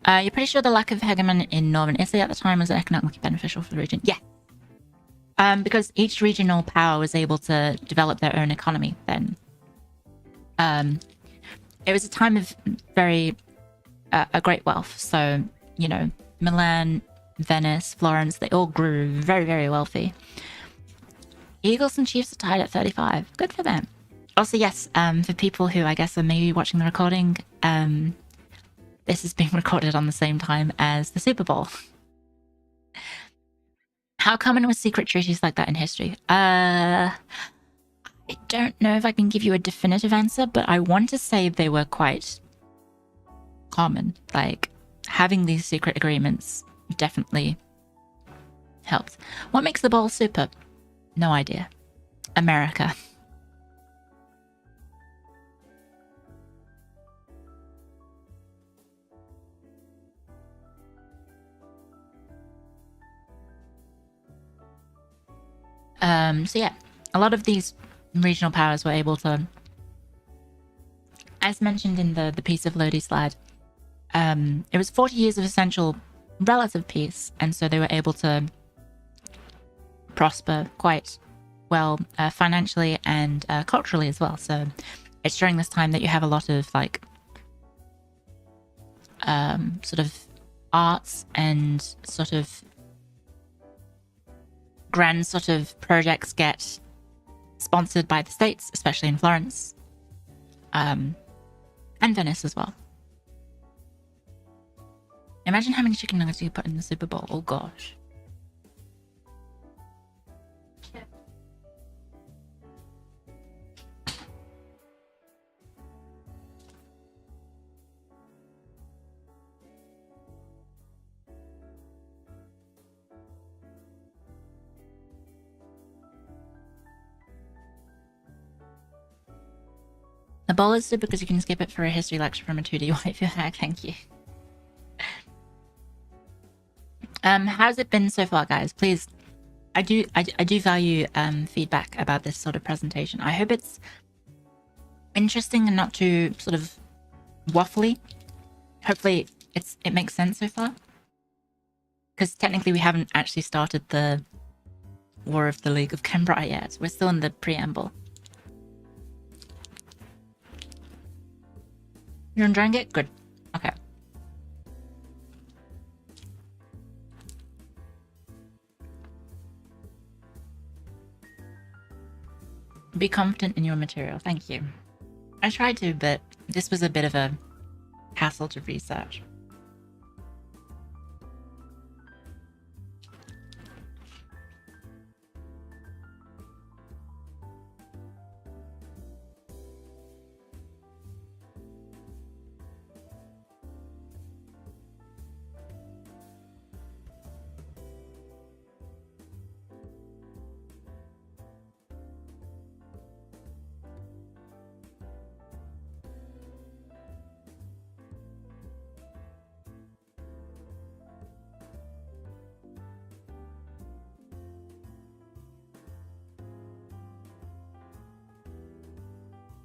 You're pretty sure the lack of hegemon in northern Italy at the time was economically beneficial for the region? Yeah. Because each regional power was able to develop their own economy then. It was a time of very, a great wealth. So, you know, Milan, Venice, Florence, they all grew very, very wealthy. Eagles and Chiefs are tied at 35. Good for them. Also, yes, for people who I guess are maybe watching the recording, this is being recorded on the same time as the Super Bowl. How common was secret treaties like that in history? I don't know if I can give you a definitive answer, but I want to say they were quite common. Like, having these secret agreements definitely helped. What makes the bowl super? No idea. America. So yeah, a lot of these regional powers were able to, as mentioned in the Peace of Lodi's Lad, it was 40 years of essential relative peace, and so they were able to prosper quite well financially and culturally as well. So it's during this time that you have a lot of like sort of arts and sort of grand sort of projects get sponsored by the states, especially in Florence, and Venice as well. Imagine how many chicken nuggets you put in the Super Bowl. Oh gosh. The bowl is super because you can skip it for a history lecture from a 2D waifu hack. Thank you. How's it been so far, guys? Please, I do value feedback about this sort of presentation. I hope it's interesting and not too sort of waffly. Hopefully, it makes sense so far. Because technically, we haven't actually started the War of the League of Cambrai yet. We're still in the preamble. You're enjoying it? Good. Okay. Be confident in your material. Thank you. I tried to, but this was a bit of a hassle to research.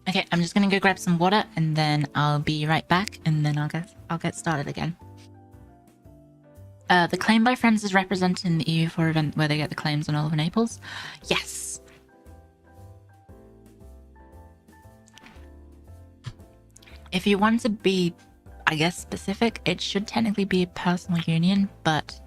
Okay, I'm just gonna go grab some water and then I'll be right back and then I'll get started again. The claim by friends is represented in the EU4 event where they get the claims on Oliver Naples. Yes. If you want to be, I guess, specific, it should technically be a personal union, but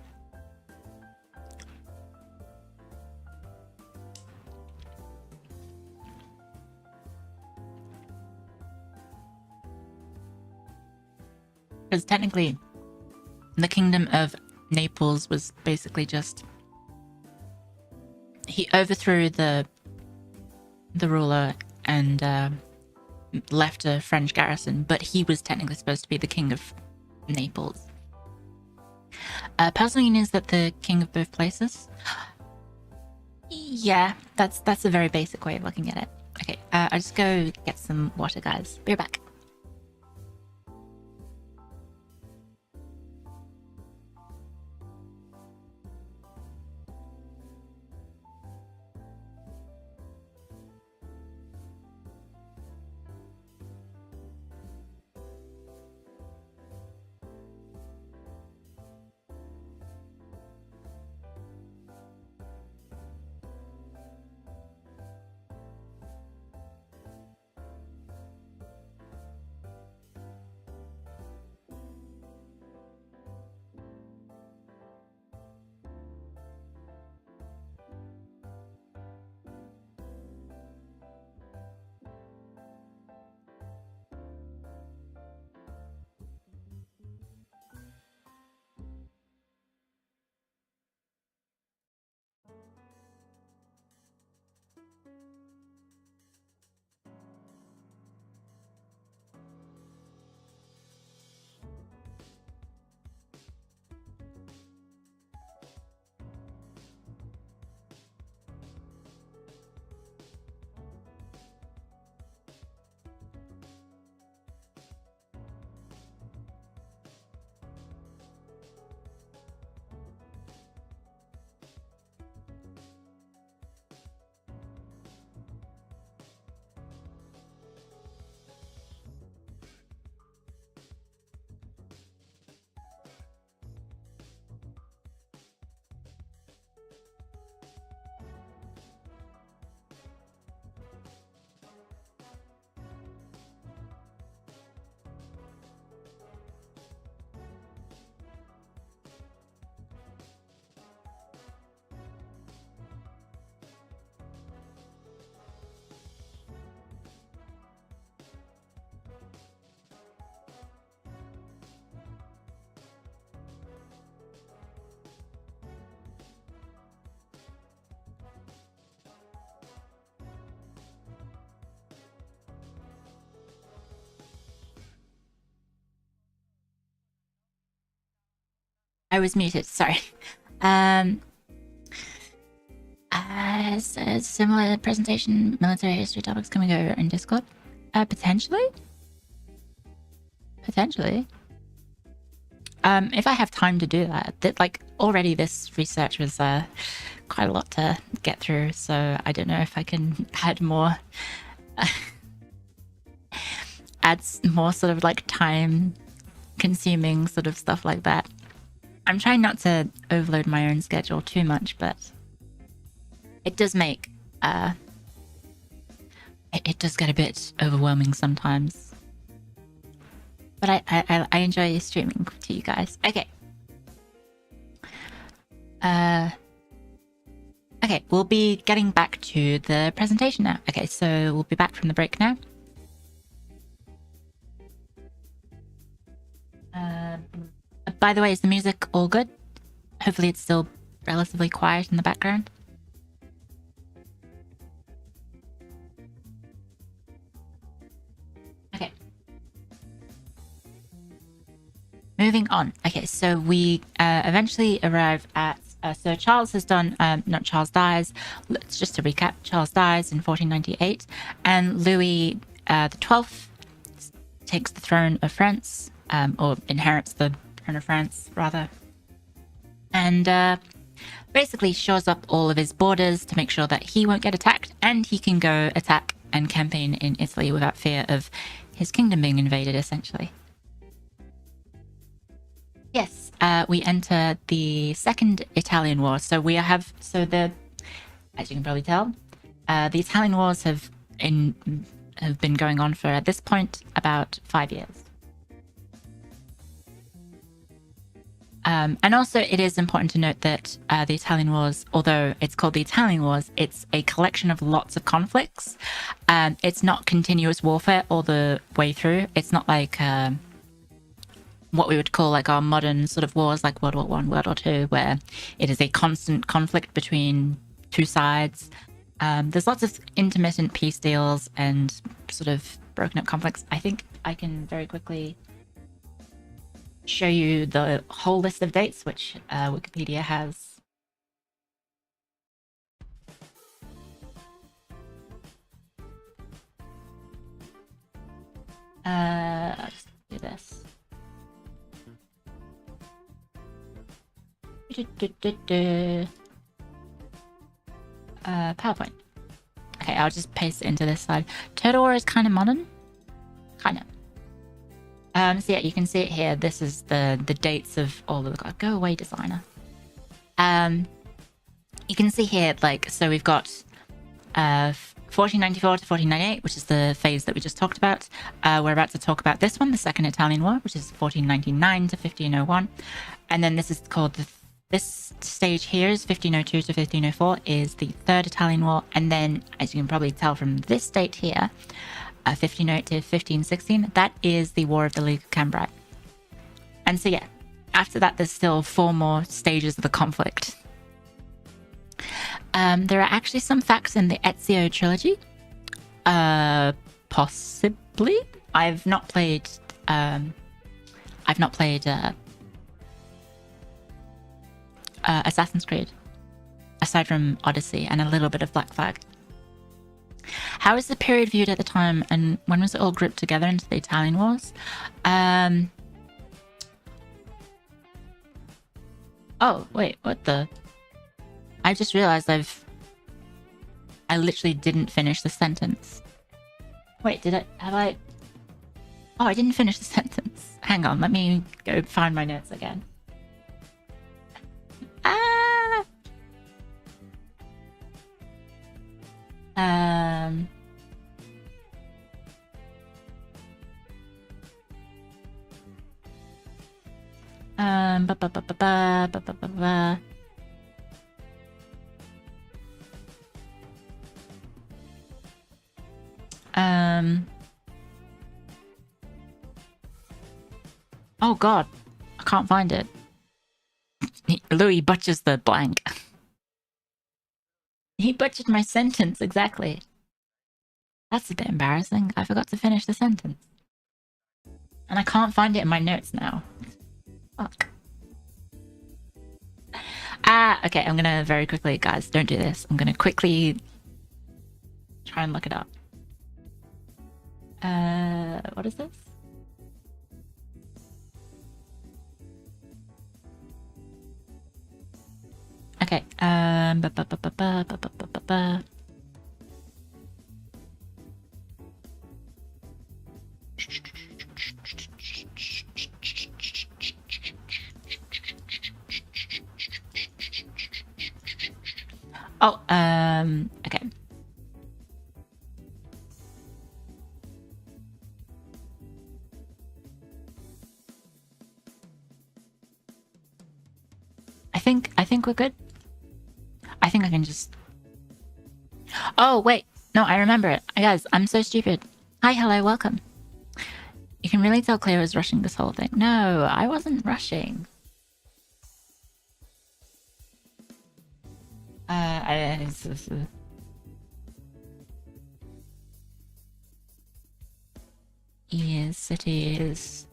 because technically the kingdom of Naples was basically just he overthrew the ruler and left a French garrison, but he was technically supposed to be the king of Naples. Personal union is that the king of both places. Yeah, that's a very basic way of looking at it. Okay, I'll just go get some water, guys. Be right back. I was muted. Sorry. Similar presentation, military history topics coming over in Discord. Potentially. Potentially. If I have time to do that. Like, already this research was quite a lot to get through, so I don't know if I can add more. Add more sort of like time consuming sort of stuff like that. I'm trying not to overload my own schedule too much, but it does make it does get a bit overwhelming sometimes. But I enjoy streaming to you guys. Okay. Okay, we'll be getting back to the presentation now. Okay, so we'll be back from the break now. By the way, is the music all good? Hopefully it's still relatively quiet in the background. Okay. Moving on. Okay, so we eventually arrive at... so Charles has done... not Charles dies. Just to recap, Charles dies in 1498. And Louis the 12th takes the throne of France. Or inherits the throne of France, rather. And basically shores up all of his borders to make sure that he won't get attacked. And he can go attack and campaign in Italy without fear of his kingdom being invaded, essentially. Yes, we enter the Second Italian War. So we have, as you can probably tell, the Italian Wars have been going on for, at this point, about 5 years. And also, it is important to note that the Italian Wars, although it's called the Italian Wars, it's a collection of lots of conflicts. It's not continuous warfare all the way through. It's not like what we would call like our modern sort of wars, like World War I, World War II, where it is a constant conflict between two sides. There's lots of intermittent peace deals and sort of broken up conflicts. I think I can very quickly show you the whole list of dates, which Wikipedia has. I'll just do this. PowerPoint. Okay, I'll just paste it into this slide. Total War is kind of modern. Kind of. So yeah, you can see it here. This is the dates of all of the... Go away, designer. You can see here, like, so we've got 1494 to 1498, which is the phase that we just talked about. We're about to talk about this one, the Second Italian War, which is 1499 to 1501. And then this is called... This stage here is 1502 to 1504 is the Third Italian War. And then, as you can probably tell from this date here, 1508 to 1516, that is the War of the League of Cambrai. And so yeah, after that there's still 4 more stages of the conflict. There are actually some facts in the Ezio trilogy. Possibly. I've not played Assassin's Creed, aside from Odyssey and a little bit of Black Flag. How was the period viewed at the time, and when was it all grouped together into the Italian Wars? Oh, wait, what the... I just realized I literally didn't finish the sentence. Wait, have I... Oh, I didn't finish the sentence. Hang on, let me go find my notes again. Oh god, I can't find it. Louis butchers the blank. He butchered my sentence, exactly. That's a bit embarrassing. I forgot to finish the sentence. And I can't find it in my notes now. Fuck. Okay, I'm gonna very quickly, guys, don't do this. I'm gonna quickly try and look it up. What is this? Okay, oh, okay. I think we're good. I think I can just... Oh, wait. No, I remember it. Guys, I'm so stupid. Hi, hello, welcome. You can really tell Claire was rushing this whole thing. No, I wasn't rushing. Yes, it is.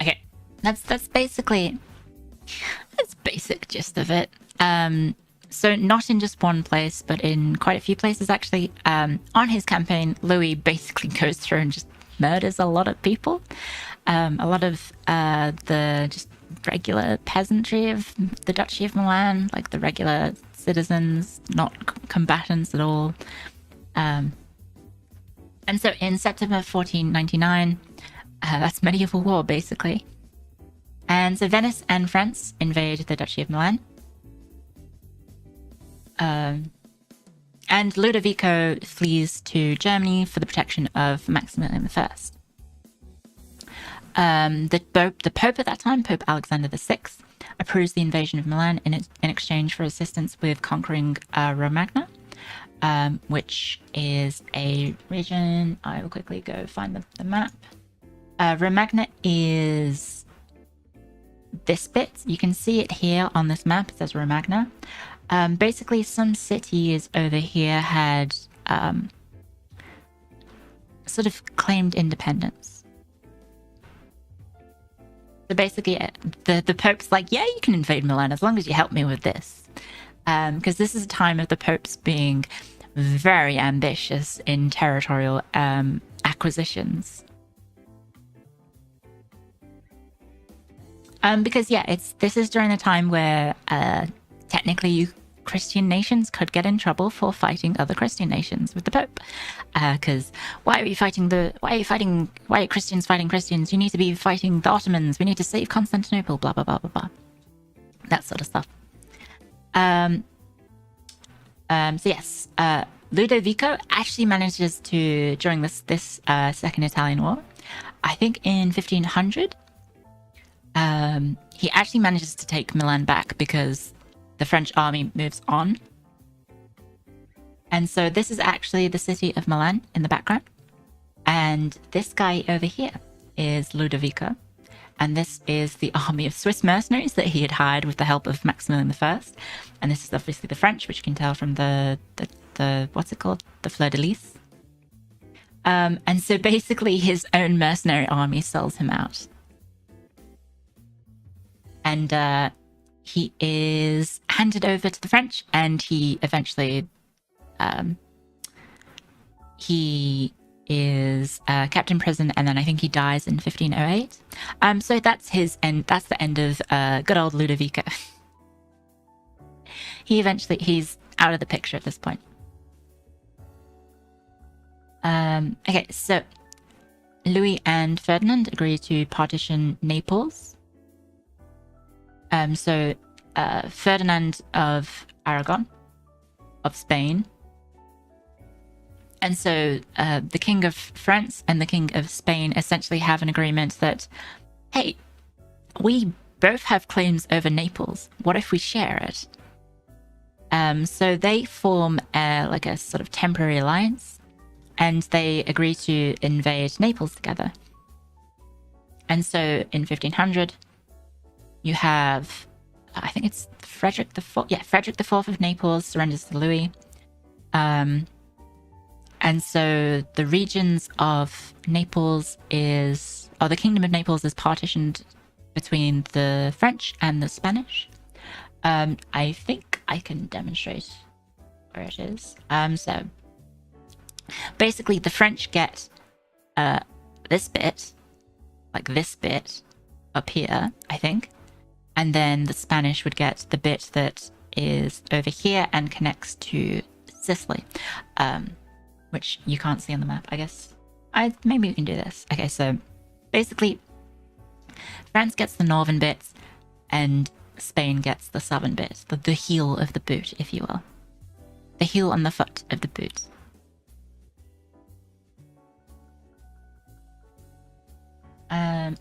Okay, that's basically... That's basic gist of it. So not in just one place, but in quite a few places, actually. On his campaign, Louis basically goes through and just murders a lot of people. A lot of the just regular peasantry of the Duchy of Milan, like the regular citizens, not combatants at all. And so in September 1499, that's medieval war, basically. And so Venice and France invade the Duchy of Milan. And Ludovico flees to Germany for the protection of Maximilian I. The Pope at that time, Pope Alexander VI, approves the invasion of Milan in exchange for assistance with conquering Romagna, which is a region. I will quickly go find the map. Romagna is this bit. You can see it here on this map. It says Romagna. Basically, some cities over here had sort of claimed independence. So basically, the Pope's like, yeah, you can invade Milan as long as you help me with this. Because this is a time of the Popes being very ambitious in territorial acquisitions. Because yeah, this is during the time where technically Christian nations could get in trouble for fighting other Christian nations with the Pope. Because why are Christians fighting Christians? You need to be fighting the Ottomans. We need to save Constantinople. Blah blah blah blah blah. That sort of stuff. So yes, Ludovico actually manages to, during this Second Italian War, I think in 1500. He actually manages to take Milan back because the French army moves on. And so this is actually the city of Milan in the background. And this guy over here is Ludovico. And this is the army of Swiss mercenaries that he had hired with the help of Maximilian I. And this is obviously the French, which you can tell from the what's it called? The fleur-de-lis. And so basically his own mercenary army sells him out. And he is handed over to the French, and he eventually he is kept in prison, and then I think he dies in 1508. So that's his end. That's the end of good old Ludovico. He's out of the picture at this point. Okay, so Louis and Ferdinand agree to partition Naples. So Ferdinand of Aragon, of Spain. And so the King of France and the King of Spain essentially have an agreement that, hey, we both have claims over Naples. What if we share it? So they form like a sort of temporary alliance, and they agree to invade Naples together. And so in 1500... you have, I think it's Frederick IV. Yeah, Frederick IV of Naples surrenders to Louis. And so the regions of Naples the Kingdom of Naples is partitioned between the French and the Spanish. I think I can demonstrate where it is. So basically the French get this bit, like this bit up here, I think. And then the Spanish would get the bit that is over here and connects to Sicily, which you can't see on the map, I guess. Maybe we can do this. Okay, so basically France gets the northern bits and Spain gets the southern bit, the heel of the boot, if you will. The heel on the foot of the boot.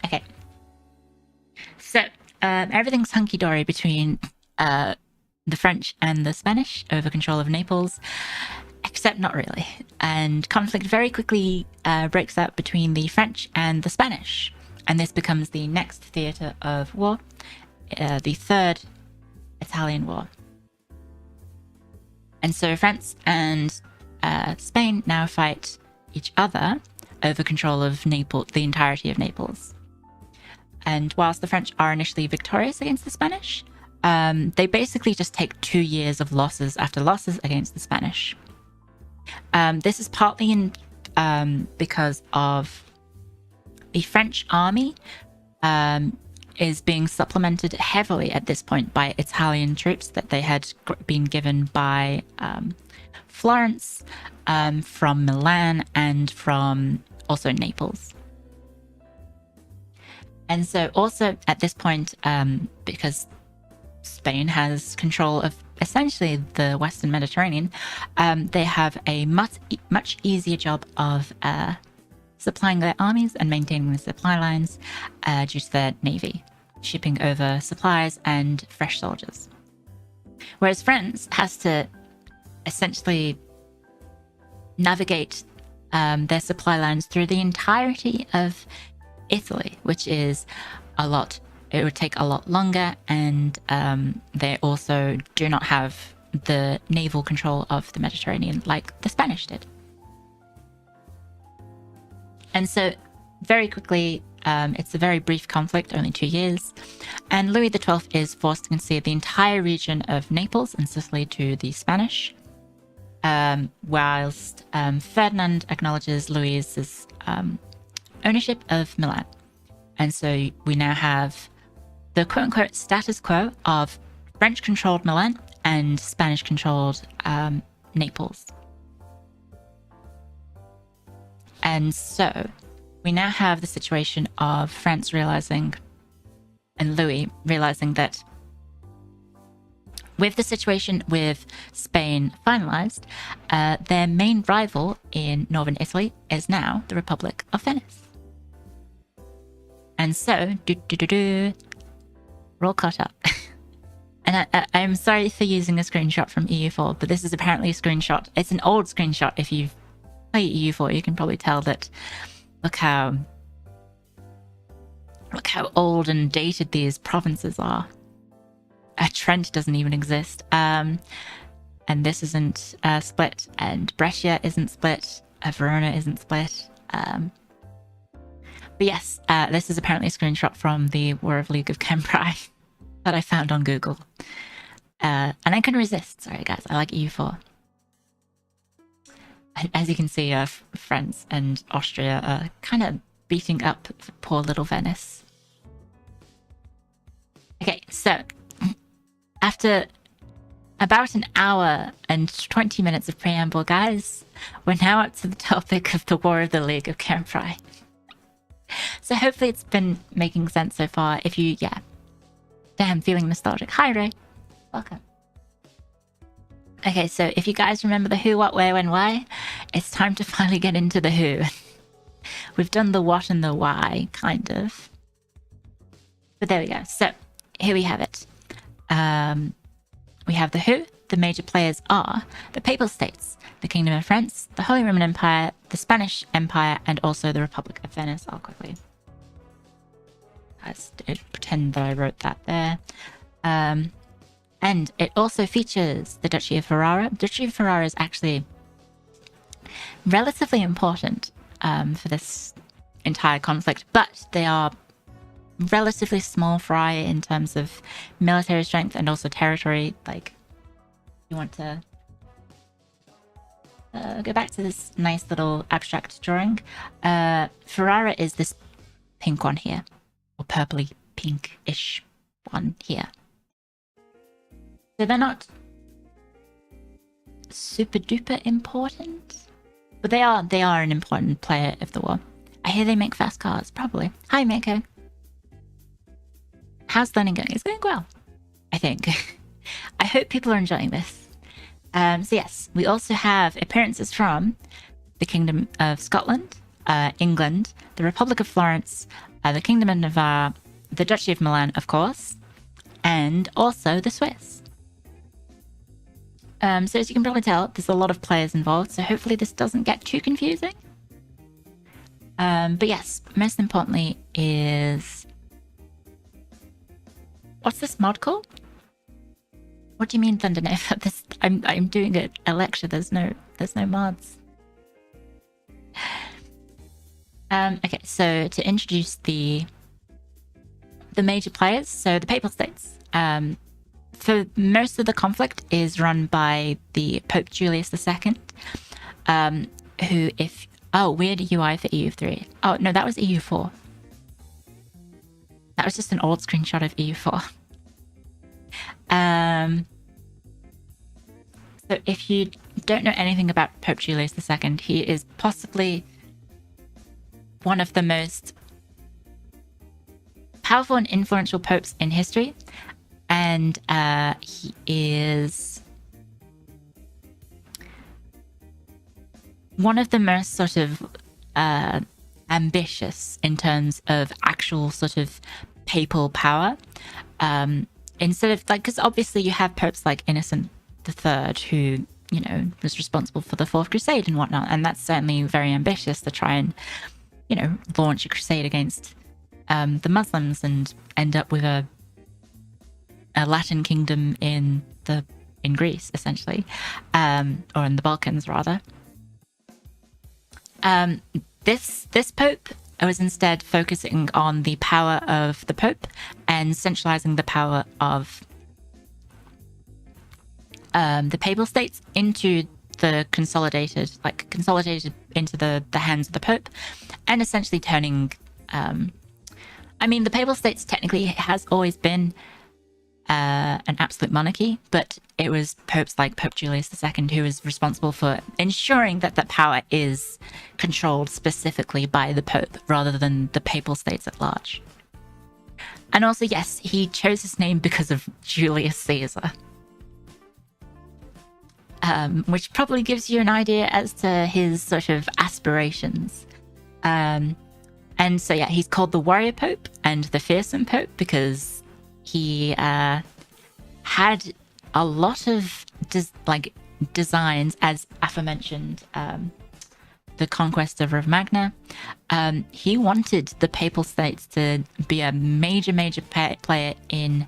Okay. So, everything's hunky-dory between the French and the Spanish over control of Naples, except not really. And conflict very quickly breaks out between the French and the Spanish. And this becomes the next theatre of war, the Third Italian War. And so France and Spain now fight each other over control of Naples, the entirety of Naples. And whilst the French are initially victorious against the Spanish, they basically just take 2 years of losses after losses against the Spanish. This is partly because of the French army is being supplemented heavily at this point by Italian troops that they had been given by Florence, from Milan, and from also Naples. And so also at this point, because Spain has control of essentially the Western Mediterranean, they have a much easier job of supplying their armies and maintaining the supply lines due to their navy, shipping over supplies and fresh soldiers. Whereas France has to essentially navigate their supply lines through the entirety of Italy, which is a lot. It would take a lot longer, and they also do not have the naval control of the Mediterranean like the Spanish did. And so very quickly, it's a very brief conflict, only 2 years, and Louis XII is forced to concede the entire region of Naples and Sicily to the Spanish, whilst Ferdinand acknowledges Louis's ownership of Milan. And so we now have the quote-unquote status quo of French-controlled Milan and Spanish-controlled Naples. And so we now have the situation of France realizing, and Louis realizing, that with the situation with Spain finalized, their main rival in northern Italy is now the Republic of Venice. And so, we're all caught up. And I'm sorry for using a screenshot from EU4, but this is apparently a screenshot. It's an old screenshot. If you play EU4, you can probably tell that. Look how old and dated these provinces are. Trent doesn't even exist. And this isn't split, and Brescia isn't split, Verona isn't split. But yes, this is apparently a screenshot from the War of League of Cambrai that I found on Google. And I couldn't resist. Sorry guys, I like EU4. And as you can see, France and Austria are kind of beating up poor little Venice. Okay, so after about an hour and 20 minutes of preamble, guys, we're now up to the topic of the War of the League of Cambrai. So hopefully it's been making sense so far. If you, damn, feeling nostalgic. Hi, Ray. Welcome. Okay, so if you guys remember the who, what, where, when, why, it's time to finally get into the who. We've done the what and the why, kind of. But there we go. So here we have it. We have the who. The major players are the Papal States, the Kingdom of France, the Holy Roman Empire, the Spanish Empire, and also the Republic of Venice. I'll quickly pretend that I wrote that there. And it also features the Duchy of Ferrara. The Duchy of Ferrara is actually relatively important for this entire conflict, but they are relatively small fry in terms of military strength and also territory. Like, you want to go back to this nice little abstract drawing. Ferrara is this pink one here, or purpley pinkish one here. So they're not super duper important, but they are an important player of the war. I hear they make fast cars, probably. Hi, Mako. How's learning going? It's going well, I think. I hope people are enjoying this. So yes, we also have appearances from the Kingdom of Scotland, England, the Republic of Florence, the Kingdom of Navarre, the Duchy of Milan, of course, and also the Swiss. So as you can probably tell, there's a lot of players involved, so hopefully this doesn't get too confusing. But yes, most importantly is... What's this mod called? What do you mean, Thunderknife? This I'm doing a lecture. There's no mods. Okay, so to introduce the major players, so the Papal States. So most of the conflict is run by the Pope Julius II, who weird UI for EU3. Oh no, that was EU4. That was just an old screenshot of EU4. So if you don't know anything about Pope Julius II, he is possibly one of the most powerful and influential popes in history. And he is one of the most sort of ambitious in terms of actual sort of papal power. Instead of, like, because obviously you have popes like Innocent III, who, you know, was responsible for the Fourth Crusade and whatnot, and that's certainly very ambitious to try and, you know, launch a crusade against the Muslims and end up with a Latin kingdom in Greece, essentially, or in the Balkans rather. This pope was instead focusing on the power of the Pope and centralizing the power of the Papal States into the consolidated into the hands of the Pope, and essentially turning. I mean, the Papal States technically has always been an absolute monarchy, but it was popes like Pope Julius II who was responsible for ensuring that that power is controlled specifically by the Pope rather than the Papal States at large. And also, yes, he chose his name because of Julius Caesar, which probably gives you an idea as to his sort of aspirations. And so, yeah, he's called the Warrior Pope and the Fearsome Pope because he had a lot of designs, as aforementioned, the conquest of Romagna. He wanted the Papal States to be a major player in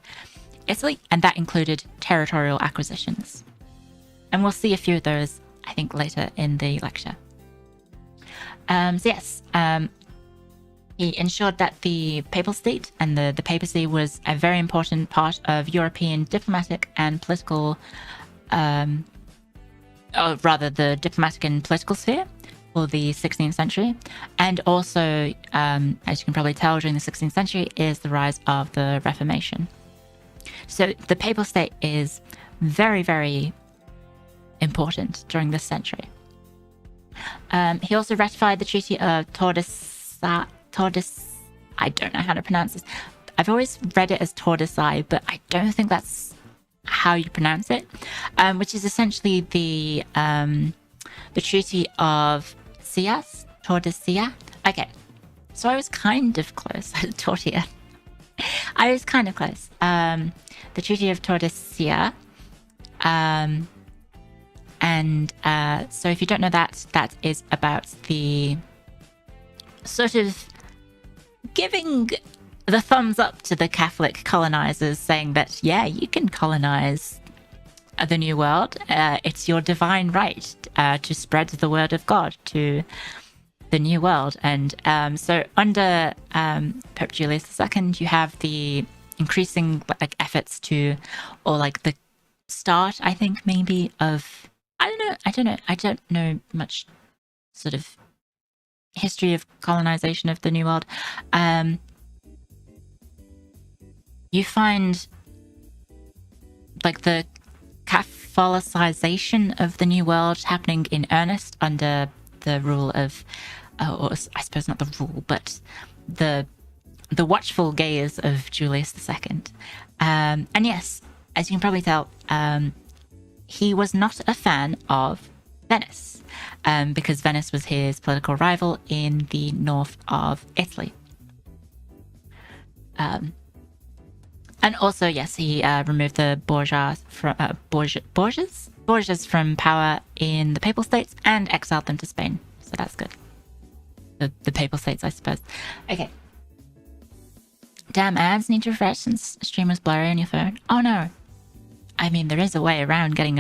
Italy, and that included territorial acquisitions. And we'll see a few of those, I think, later in the lecture. So yes, he ensured that the Papal State and the papacy was a very important part of European diplomatic and political, or rather the diplomatic and political sphere for the 16th century. And also, as you can probably tell, during the 16th century is the rise of the Reformation. So the Papal State is very, very important during this century. He also ratified the Treaty of Tordesillas. I don't know how to pronounce this. I've always read it as Tordesillas, but I don't think that's how you pronounce it. Which is essentially the Treaty of Tordesillas. Okay, so I was kind of close. Tortilla. I was kind of close. The Treaty of Tordesillas. So if you don't know that is about the sort of giving the thumbs up to the Catholic colonizers, saying that, yeah, you can colonize the New World. It's your divine right to spread the word of God to the New World. And so under Pope Julius II, you have the increasing like efforts to, or like the start, I think maybe of, I don't know much sort of history of colonization of the New World. You find like the Catholicization of the New World happening in earnest under the rule of, or I suppose not the rule, but the watchful gaze of Julius II. And yes, as you can probably tell, he was not a fan of Venice, because Venice was his political rival in the north of Italy. And also, yes, he removed the Borgias from power in the Papal States and exiled them to Spain. So that's good. The Papal States, I suppose. Okay. Damn, ads need to refresh since stream was blurry on your phone. Oh no. I mean, there is a way around getting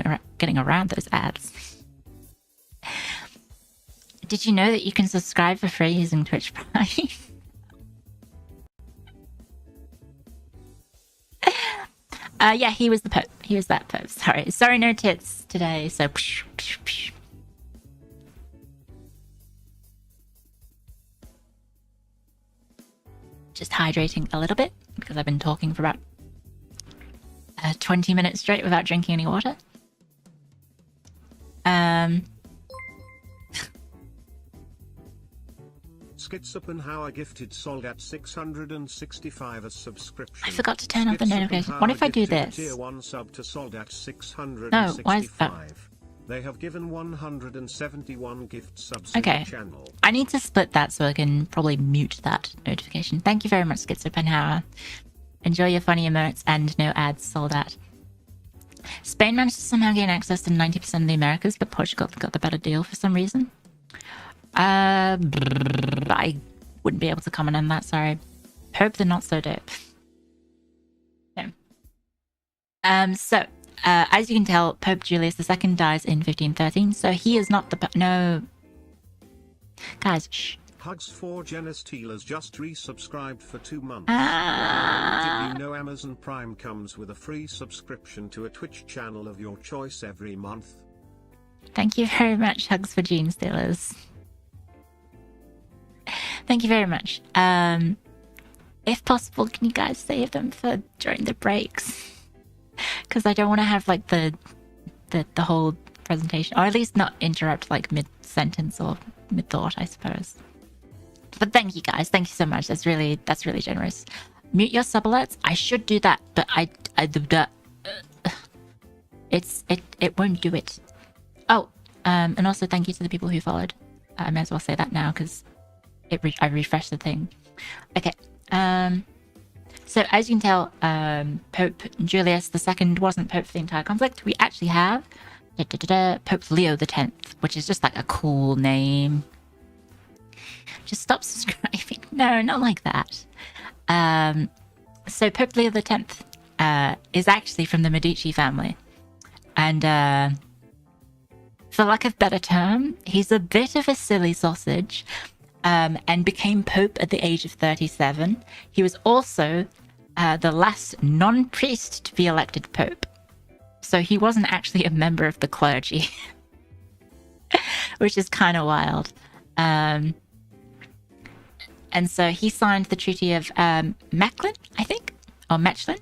around those ads. Did you know that you can subscribe for free using Twitch Prime? Yeah, he was the Pope. He was that Pope. Sorry, no tits today. So, just hydrating a little bit because I've been talking for about 20 minutes straight without drinking any water.
Skitsupenhauer gifted sold at 665 as subscription.
I forgot to turn off the notification. What if I do this?
Tier 1 sub to sold at 665.
No, why is that?
They have given 171 gift subs
okay.
in the channel.
I need to split that so I can probably mute that notification. Thank you very much, Skitsupenhauer. Enjoy your funny emotes and no ads sold out. Spain managed to somehow gain access to 90% of the Americas, but Portugal got the better deal for some reason. I wouldn't be able to comment on that, sorry. Hope they're not so dope. No. So, as you can tell, Pope Julius II dies in 1513, so he is not the no. Guys, shh.
Hugs for Janice Tealers just resubscribed for 2 months. Did you know Amazon Prime comes with a free subscription to a Twitch channel of your choice every month?
Thank you very much, Hugs for Gene Stealers. Thank you very much. If possible, can you guys save them for during the breaks? Because I don't want to have like the whole presentation, or at least not interrupt like mid-sentence or mid-thought, I suppose. But thank you guys, thank you so much. That's really generous. Mute your sub alerts. I should do that, but it won't do it. Oh, and also thank you to the people who followed. I may as well say that now because I refreshed the thing. Okay. So as you can tell, Pope Julius II wasn't Pope for the entire conflict. We actually have Pope Leo X, which is just like a cool name. Just stop subscribing. No, not like that. So Pope Leo X is actually from the Medici family. And for lack of a better term, he's a bit of a silly sausage. And became Pope at the age of 37. He was also the last non-priest to be elected Pope. So he wasn't actually a member of the clergy. Which is kind of wild. And so he signed the Treaty of Mechlin, I think, or Mechlin,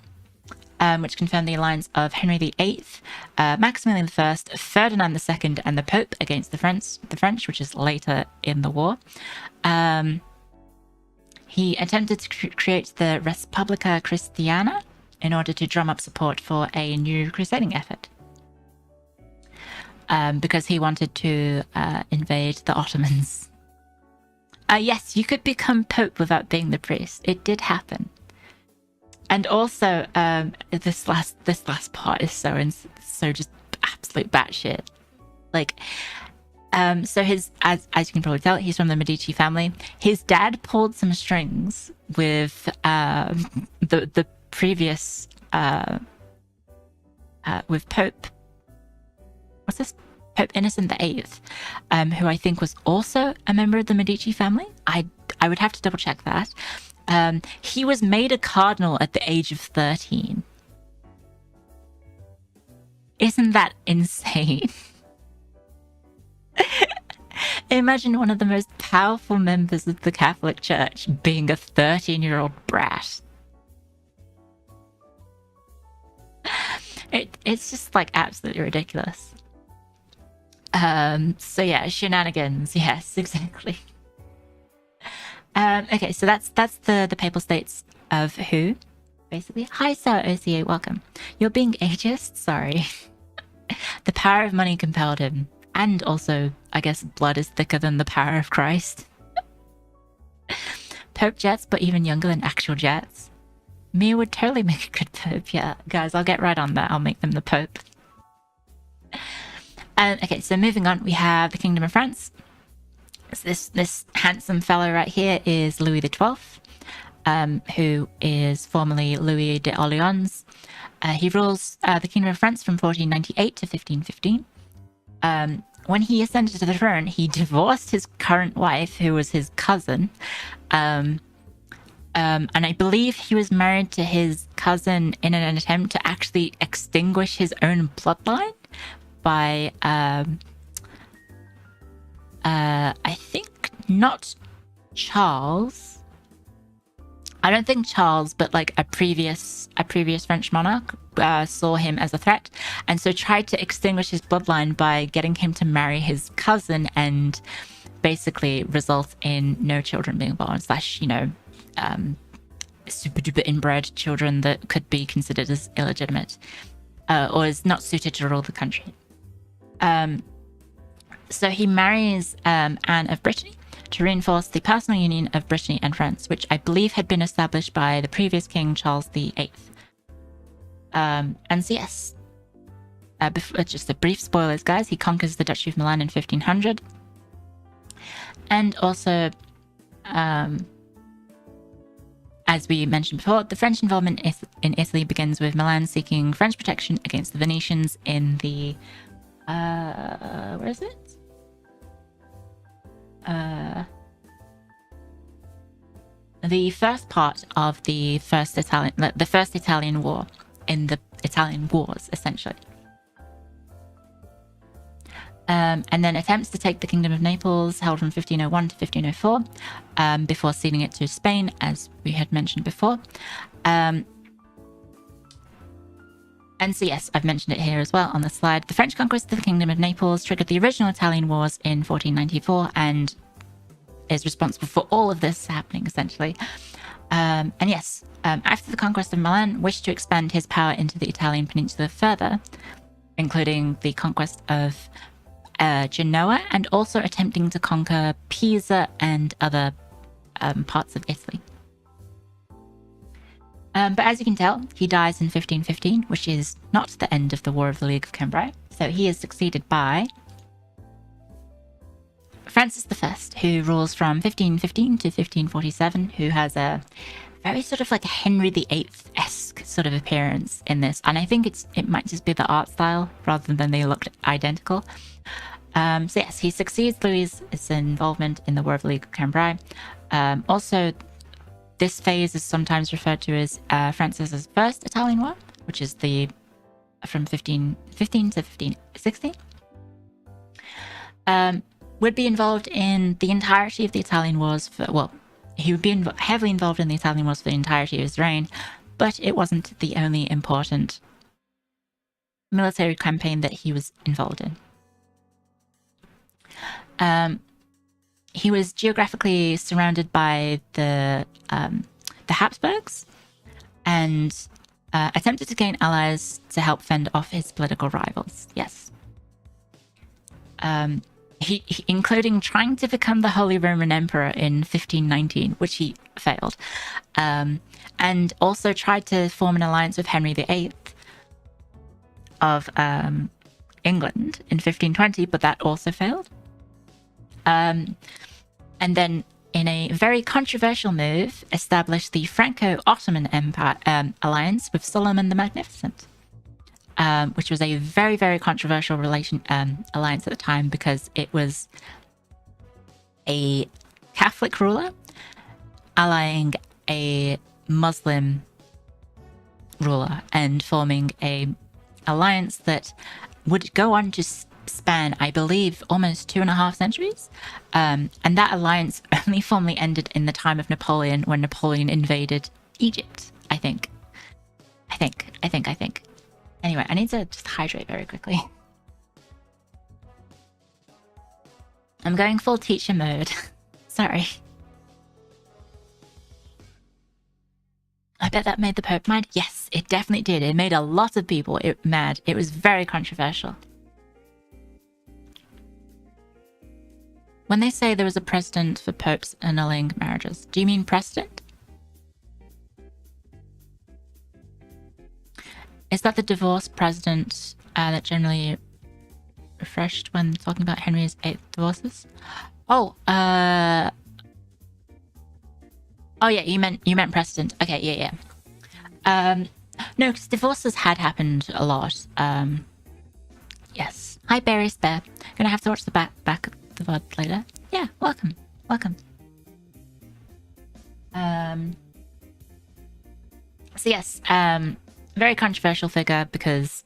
which confirmed the alliance of Henry VIII, Maximilian I, Ferdinand II, and the Pope against the French, which is later in the war. He attempted to create the Respublica Christiana in order to drum up support for a new crusading effort. Because he wanted to invade the Ottomans. Yes, you could become Pope without being the priest. It did happen. And also, this last part is so just absolute batshit. Like, so as you can probably tell, he's from the Medici family. His dad pulled some strings with the previous with Pope. What's this? Pope Innocent VIII, who I think was also a member of the Medici family. I would have to double check that. He was made a cardinal at the age of 13. Isn't that insane? Imagine one of the most powerful members of the Catholic Church being a 13-year-old brat. It's just like absolutely ridiculous. So yeah, shenanigans. Yes, exactly. Okay, so that's the Papal States of who, basically. Hi, Sarah OCA, welcome. You're being ageist? Sorry. The power of money compelled him. And also, I guess blood is thicker than the power of Christ. Pope Jets, but even younger than actual Jets. Mia would totally make a good Pope. Yeah, guys, I'll get right on that. I'll make them the Pope. Okay, so moving on, we have the Kingdom of France. This handsome fellow right here is Louis XII, who is formerly Louis de Orleans. He rules the Kingdom of France from 1498 to 1515. When he ascended to the throne, he divorced his current wife, who was his cousin. And I believe he was married to his cousin in an attempt to actually extinguish his own bloodline by, I think not Charles. I don't think Charles, but like a previous French monarch saw him as a threat, and so tried to extinguish his bloodline by getting him to marry his cousin, and basically result in no children being born, slash, you know, super duper inbred children that could be considered as illegitimate, or is not suited to rule the country. So he marries Anne of Brittany to reinforce the personal union of Brittany and France, which I believe had been established by the previous king, Charles VIII. And so yes, just a brief spoilers, guys. He conquers the Duchy of Milan in 1500. And also, as we mentioned before, the French involvement in Italy begins with Milan seeking French protection against the Venetians in the... where is it? The first part of the first Italian war, in the Italian Wars, essentially. And then attempts to take the Kingdom of Naples, held from 1501 to 1504, before ceding it to Spain, as we had mentioned before. And so yes, I've mentioned it here as well on the slide. The French conquest of the Kingdom of Naples triggered the original Italian Wars in 1494 and is responsible for all of this happening, essentially. And yes, after the conquest of Milan, wished to expand his power into the Italian peninsula further, including the conquest of Genoa, and also attempting to conquer Pisa and other parts of Italy. But as you can tell, he dies in 1515, which is not the end of the War of the League of Cambrai. So he is succeeded by Francis I, who rules from 1515 to 1547, who has a very sort of like Henry VIII-esque sort of appearance in this. And I think it might just be the art style rather than they looked identical. So yes, he succeeds Louis's involvement in the War of the League of Cambrai. Also, this phase is sometimes referred to as Francis's First Italian War, which is the from 1515 to 1516. Would be involved in the entirety of the Italian Wars he would be heavily involved in the Italian Wars for the entirety of his reign, but it wasn't the only important military campaign that he was involved in. He was geographically surrounded by the Habsburgs and attempted to gain allies to help fend off his political rivals. Yes. He including trying to become the Holy Roman Emperor in 1519, which he failed. And also tried to form an alliance with Henry VIII of England in 1520, but that also failed. And then, in a very controversial move, established the Franco-Ottoman Empire alliance with Solomon the Magnificent. which was a very, very controversial alliance at the time because it was a Catholic ruler allying a Muslim ruler and forming a alliance that would go on to span, I believe, almost 2.5 centuries. And that alliance only formally ended in the time of Napoleon, when Napoleon invaded Egypt, I think. Anyway, I need to just hydrate very quickly. I'm going full teacher mode. Sorry. I bet that made the Pope mad. Yes, it definitely did. It made a lot of people mad. It was very controversial. When they say there was a precedent for popes annulling marriages, do you mean precedent? Is that the divorce precedent that generally refreshed when talking about Henry's 8th divorces? Oh, yeah, you meant precedent. Okay, yeah. No, because divorces had happened a lot. Yes. Hi, Barry's there. Gonna have to watch the back of the VOD later. Yeah, welcome. So yes, very controversial figure because,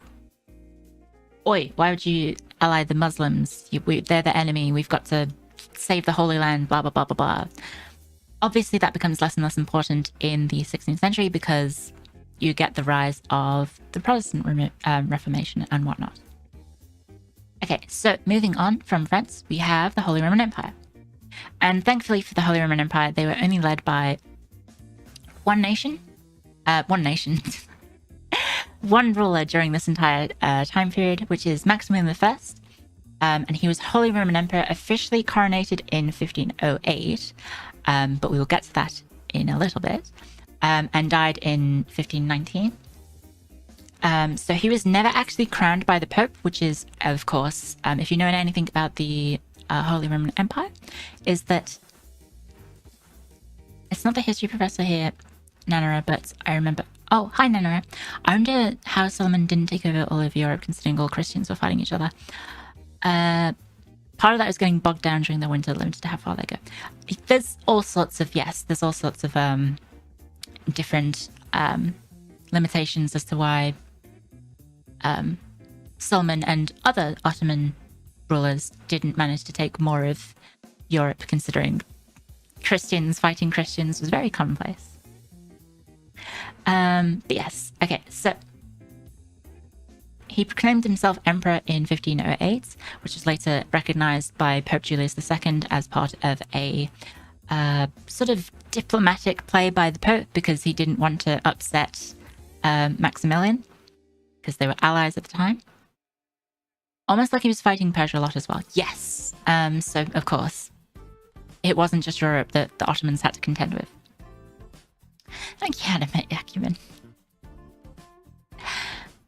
why would you ally the Muslims? They're the enemy. We've got to save the Holy Land. Blah blah blah blah blah. Obviously, that becomes less and less important in the 16th century because you get the rise of the Protestant Reformation and whatnot. Okay, so moving on from France, we have the Holy Roman Empire. And thankfully for the Holy Roman Empire, they were only led by one nation, one ruler during this entire time period, which is Maximilian I. And he was Holy Roman Emperor, officially coronated in 1508, but we will get to that in a little bit, and died in 1519. So he was never actually crowned by the Pope, which is, of course, if you know anything about the Holy Roman Empire, is that it's not the history professor here, Nanara, but I remember... Oh, hi, Nanara. I wonder how Solomon didn't take over all of Europe, considering all Christians were fighting each other. Part of that was getting bogged down during the winter, limited to how far they go. There's all sorts of different limitations as to why Solomon and other Ottoman rulers didn't manage to take more of Europe, considering Christians fighting Christians was very commonplace. But yes, okay, so he proclaimed himself emperor in 1508, which was later recognized by Pope Julius II as part of a sort of diplomatic play by the Pope, because he didn't want to upset Maximilian, because they were allies at the time. Almost like he was fighting Persia a lot as well. Yes. So, of course, it wasn't just Europe that the Ottomans had to contend with. Thank you, Anime Acumen.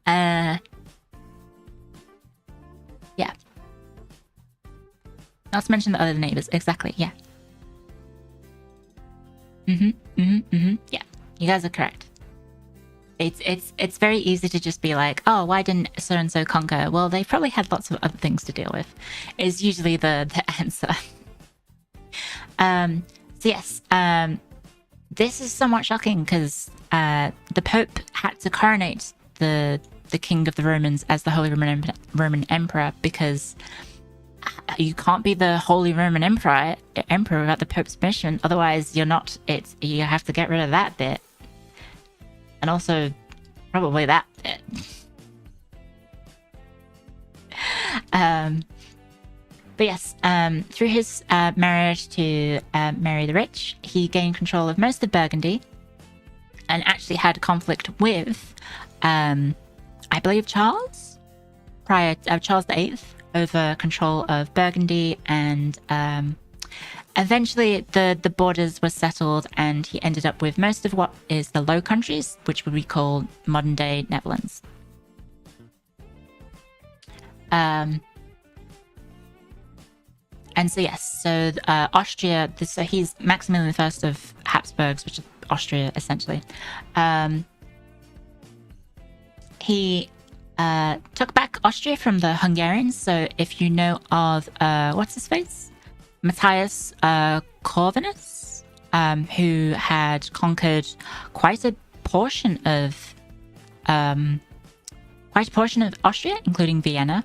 Yeah. Not to mention the other neighbors. Exactly, yeah. Yeah, you guys are correct. It's very easy to just be like, oh, why didn't so-and-so conquer? Well, they probably had lots of other things to deal with, is usually the answer. So yes, this is somewhat shocking because the Pope had to coronate the King of the Romans as the Holy Roman Emperor, because you can't be the Holy Roman Emperor without the Pope's permission. Otherwise, you're not. You have to get rid of that bit. And also, probably that bit. But yes, through his marriage to Mary the Rich, he gained control of most of Burgundy, and actually had conflict with, I believe, Charles VIII, over control of Burgundy, and eventually the borders were settled, and he ended up with most of what is the Low Countries, which would be called modern-day Netherlands. And so yes, so Austria, so he's Maximilian I of Habsburgs, which is Austria essentially. He took back Austria from the Hungarians. So if you know of, what's his face? Matthias Corvinus, who had conquered quite a portion of Austria, including Vienna.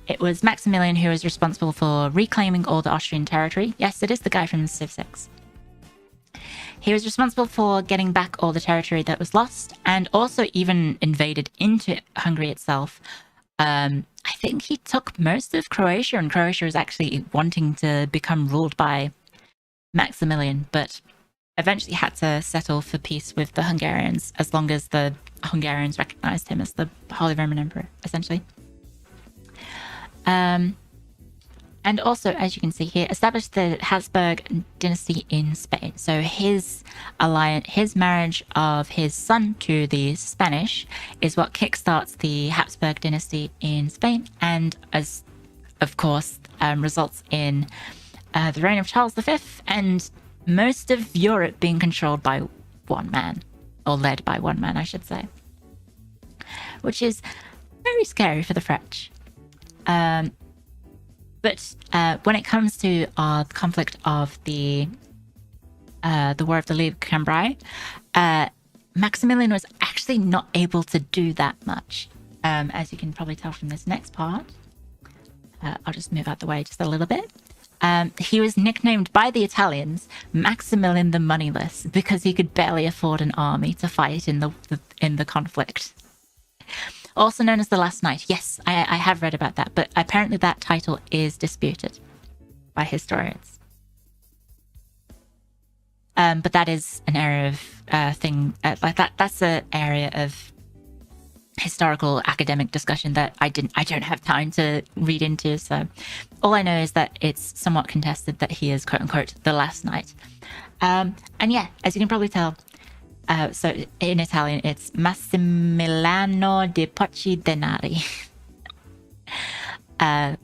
It was Maximilian who was responsible for reclaiming all the Austrian territory. Yes, it is the guy from Civ 6. He was responsible for getting back all the territory that was lost, and also even invaded into Hungary itself. I think he took most of Croatia, and Croatia was actually wanting to become ruled by Maximilian, but eventually had to settle for peace with the Hungarians, as long as the Hungarians recognized him as the Holy Roman Emperor, essentially. And also, as you can see here, established the Habsburg dynasty in Spain. So his marriage of his son to the Spanish is what kickstarts the Habsburg dynasty in Spain, and as of course results in the reign of Charles V and most of Europe being controlled by one man, or led by one man, I should say, which is very scary for the French. But when it comes to the conflict of the War of the League of Cambrai, Maximilian was actually not able to do that much, as you can probably tell from this next part. I'll just move out the way just a little bit. He was nicknamed by the Italians Maximilian the Moneyless because he could barely afford an army to fight in the conflict. Also known as the Last Knight. Yes, I have read about that, but apparently that title is disputed by historians. But that is an area of that's an area of historical academic discussion that I don't have time to read into. So all I know is that it's somewhat contested that he is quote unquote the Last Knight. And yeah, as you can probably tell, so in Italian, it's Massimiliano de Pochi Denari,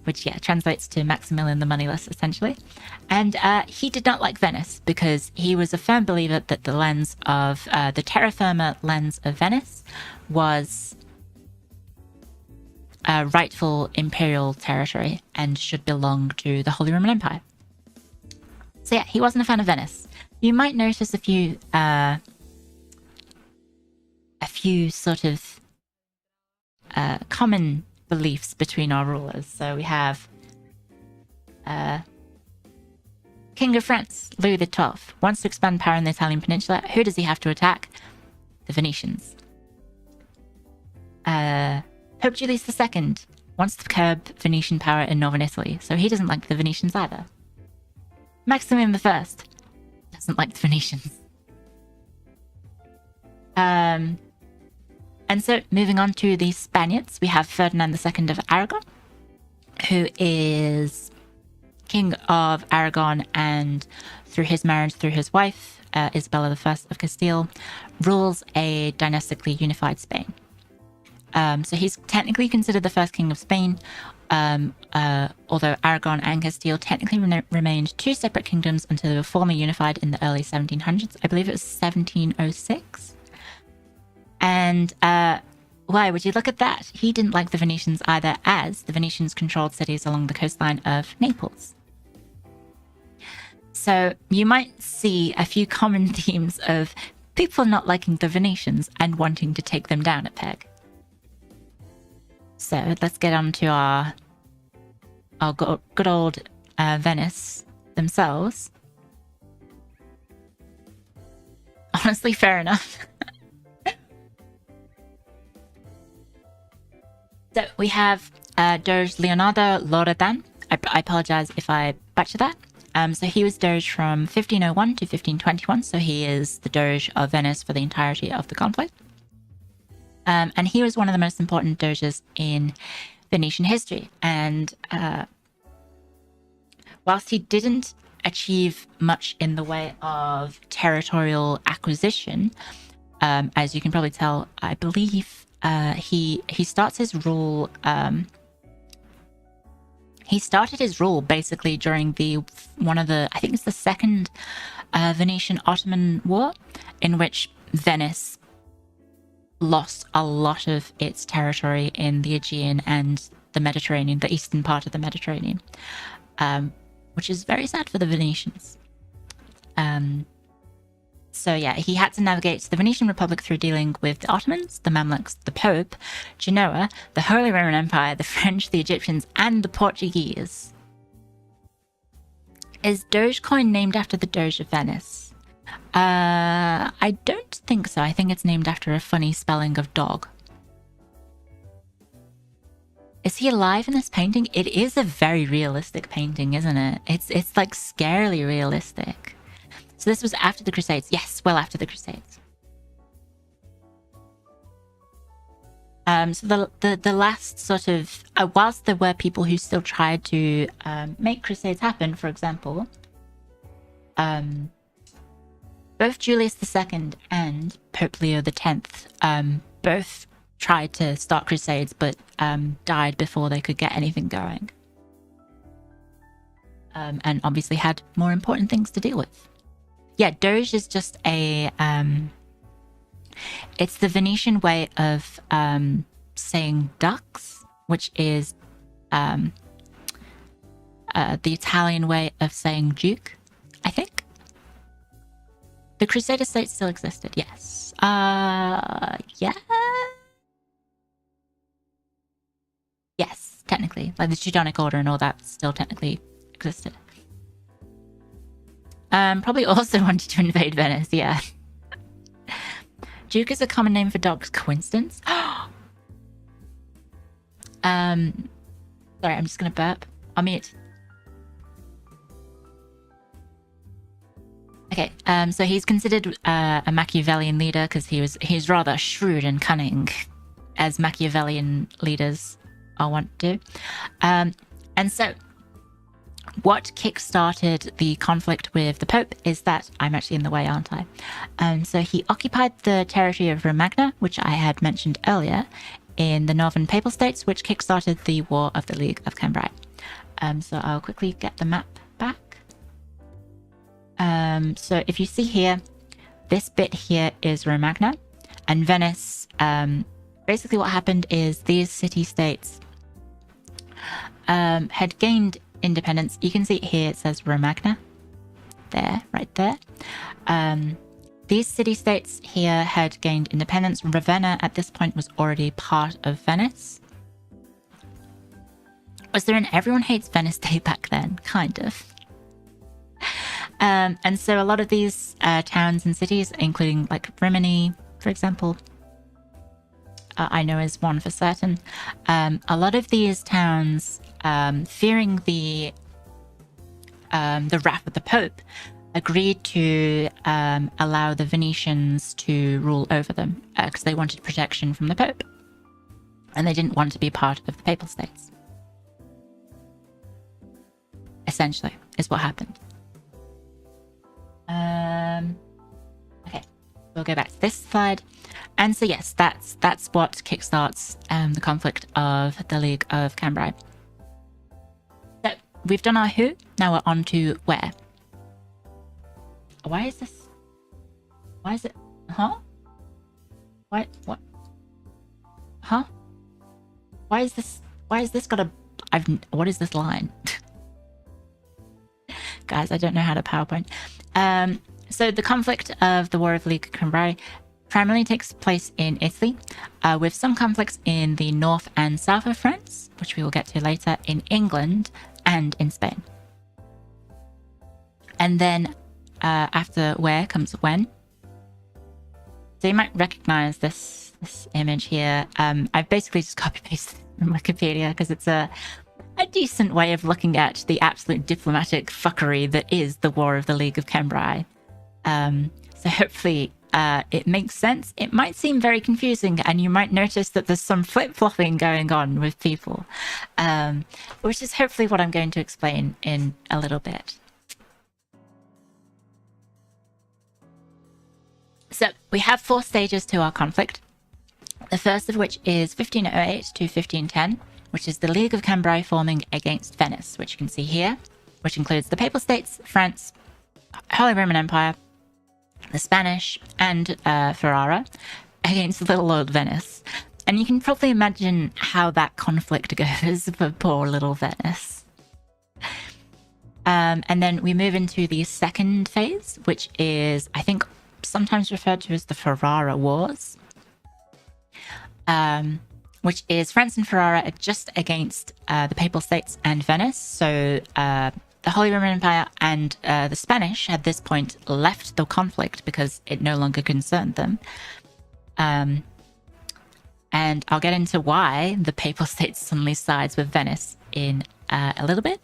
which translates to Maximilian the Moneyless, essentially. And he did not like Venice because he was a firm believer that the lens of the terra firma lens of Venice was rightful imperial territory and should belong to the Holy Roman Empire. So yeah, he wasn't a fan of Venice. You might notice a few sort of common beliefs between our rulers. So we have King of France, Louis XII, wants to expand power in the Italian peninsula. Who does he have to attack? The Venetians. Pope Julius II wants to curb Venetian power in northern Italy, so he doesn't like the Venetians either. Maximilian I doesn't like the Venetians. And so, moving on to the Spaniards, we have Ferdinand II of Aragon, who is King of Aragon, and through his marriage, through his wife, Isabella I of Castile, rules a dynastically unified Spain. So he's technically considered the first king of Spain, although Aragon and Castile technically remained two separate kingdoms until they were formally unified in the early 1700s. I believe it was 1706. And why would you look at that? He didn't like the Venetians either, as the Venetians controlled cities along the coastline of Naples. So you might see a few common themes of people not liking the Venetians and wanting to take them down a peg. So let's get on to our good old Venice themselves. Honestly, fair enough. So we have Doge Leonardo Loredan. I apologize if I butcher that. So he was Doge from 1501 to 1521. So he is the Doge of Venice for the entirety of the conflict. And he was one of the most important Doges in Venetian history. And whilst he didn't achieve much in the way of territorial acquisition, as you can probably tell, I believe he starts his rule. He started his rule basically during I think it's the second Venetian Ottoman War, in which Venice lost a lot of its territory in the Aegean and the Mediterranean, the eastern part of the Mediterranean, which is very sad for the Venetians. So yeah, he had to navigate the Venetian Republic through dealing with the Ottomans, the Mamluks, the Pope, Genoa, the Holy Roman Empire, the French, the Egyptians, and the Portuguese. Is Dogecoin named after the Doge of Venice? I don't think so. I think it's named after a funny spelling of dog. Is he alive in this painting? It is a very realistic painting, isn't it? It's like scarily realistic. So this was after the Crusades. Yes, well after the Crusades. So the last sort of... whilst there were people who still tried to make Crusades happen, for example, both Julius II and Pope Leo X both tried to start Crusades, but died before they could get anything going. And obviously had more important things to deal with. Yeah, Doge is just a... it's the Venetian way of saying ducks, which is the Italian way of saying duke, I think. The Crusader state still existed, yes. Yeah? Yes, technically. Like the Teutonic Order and all that still technically existed. Probably also wanted to invade Venice, yeah. Duke is a common name for dogs. Coincidence? Sorry, I'm just gonna burp. I'll mute. Okay, so he's considered a Machiavellian leader because he's rather shrewd and cunning, as Machiavellian leaders are wont to do. And so what kick-started the conflict with the Pope is that... I'm actually in the way, aren't I? So he occupied the territory of Romagna, which I had mentioned earlier, in the northern Papal States, which kick-started the War of the League of Cambrai. So I'll quickly get the map back. So if you see here, this bit here is Romagna, and Venice. Basically what happened is these city-states had gained independence. You can see it here, it says Romagna there, right there. These city-states here had gained independence. Ravenna at this point was already part of Venice. Was there an Everyone Hates Venice Day back then? Kind of. And so a lot of these towns and cities, including like Rimini, for example, I know is one for certain. A lot of these towns, fearing the wrath of the Pope, agreed to allow the Venetians to rule over them because they wanted protection from the Pope, and they didn't want to be part of the Papal States. Essentially, is what happened. Okay, we'll go back to this slide. And so yes, that's what kickstarts the conflict of the League of Cambrai. So we've done our who, now we're on to where. Why is this? Why is it? Huh? Why? What? Huh? Why is this? Why is this got a? What is this line? Guys, I don't know how to PowerPoint. So the conflict of the War of the League of Cambrai primarily takes place in Italy, with some conflicts in the north and south of France, which we will get to later, in England, and in Spain. And then after where comes when. So you might recognize this image here. I've basically just copy-pasted from Wikipedia because it's a decent way of looking at the absolute diplomatic fuckery that is the War of the League of Cambrai. So hopefully it makes sense. It might seem very confusing, and you might notice that there's some flip-flopping going on with people, which is hopefully what I'm going to explain in a little bit. So we have 4 stages to our conflict. The first of which is 1508 to 1510, which is the League of Cambrai forming against Venice, which you can see here, which includes the Papal States, France, Holy Roman Empire, the Spanish, and Ferrara, against little old Venice. And you can probably imagine how that conflict goes for poor little Venice. And then we move into the second phase, which is, I think, sometimes referred to as the Ferrara Wars, which is France and Ferrara are just against the Papal States and Venice. So the Holy Roman Empire and the Spanish at this point left the conflict because it no longer concerned them. And I'll get into why the Papal States suddenly sides with Venice in a little bit.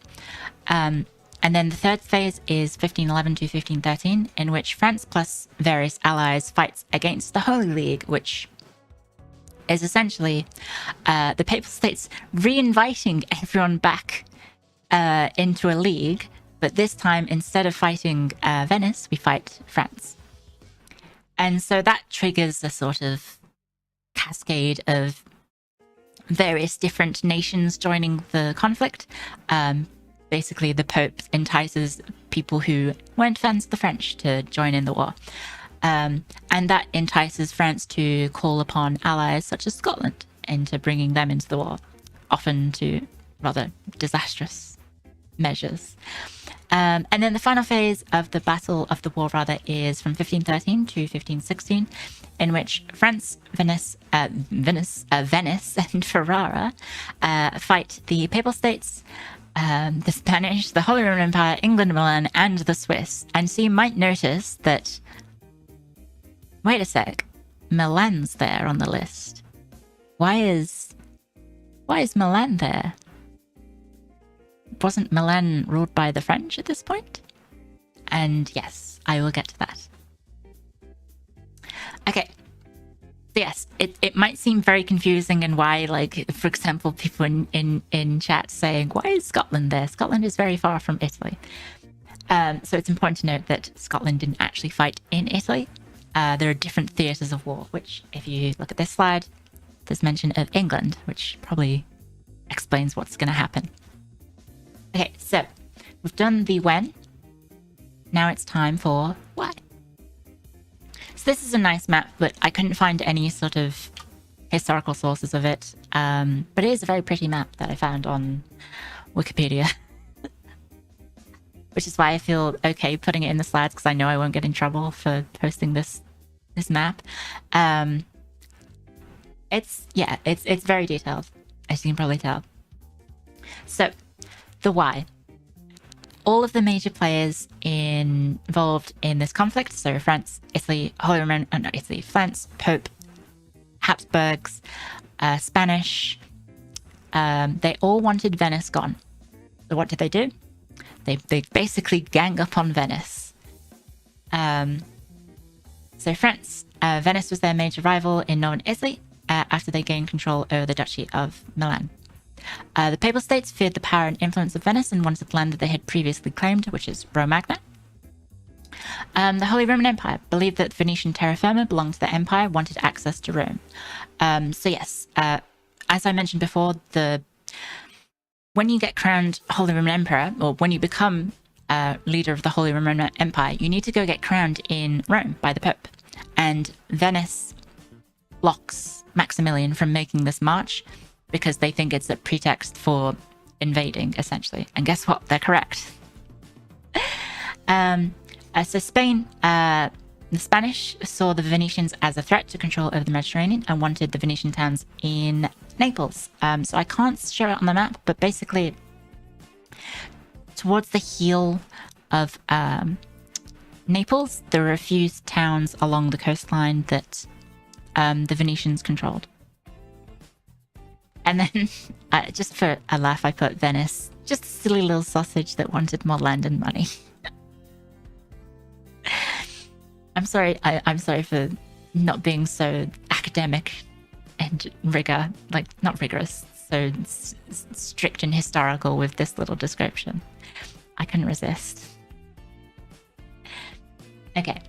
And then the third phase is 1511 to 1513, in which France plus various allies fights against the Holy League, which is essentially the Papal States re-inviting everyone back into a league, but this time instead of fighting Venice, we fight France. And so that triggers a sort of cascade of various different nations joining the conflict. Basically, the Pope entices people who weren't fans of the French to join in the war. And that entices France to call upon allies such as Scotland into bringing them into the war, often to rather disastrous measures. And then the final phase of the battle of the war, is from 1513 to 1516, in which France, Venice, and Ferrara fight the Papal States, the Spanish, the Holy Roman Empire, England, Milan, and the Swiss. And so you might notice that, wait a sec, Milan's there on the list. Why is Milan there? Wasn't Milan ruled by the French at this point? And yes, I will get to that. Okay. Yes, it might seem very confusing, and why, like, for example, people in chat saying, why is Scotland there? Scotland is very far from Italy. So it's important to note that Scotland didn't actually fight in Italy. There are different theatres of war, which, if you look at this slide, there's mention of England, which probably explains what's going to happen. Okay, so we've done the when. Now it's time for why. So this is a nice map, but I couldn't find any sort of historical sources of it. But it is a very pretty map that I found on Wikipedia. Which is why I feel okay putting it in the slides, because I know I won't get in trouble for posting this map. It's very detailed, as you can probably tell. So, the why. All of the major players involved in this conflict, so France, Italy, France, Pope, Habsburgs, Spanish, they all wanted Venice gone. So what did they do? They basically gang up on Venice. So France, Venice was their major rival in northern Italy after they gained control over the Duchy of Milan. The Papal States feared the power and influence of Venice and wanted the land that they had previously claimed, which is Romagna. The Holy Roman Empire believed that Venetian terra firma belonged to the empire, wanted access to Rome. So yes, as I mentioned before, when you get crowned Holy Roman Emperor, or when you become leader of the Holy Roman Empire, you need to go get crowned in Rome by the Pope. And Venice blocks Maximilian from making this march because they think it's a pretext for invading, essentially. And guess what? They're correct. So Spain, the Spanish saw the Venetians as a threat to control over the Mediterranean and wanted the Venetian towns in Naples. So I can't show it on the map, but basically towards the heel of Naples, there were a few towns along the coastline that the Venetians controlled. And then, just for a laugh, I put Venice, just a silly little sausage that wanted more land and money. I'm sorry for not being so academic and not rigorous, so strict and historical with this little description. I couldn't resist. Okay.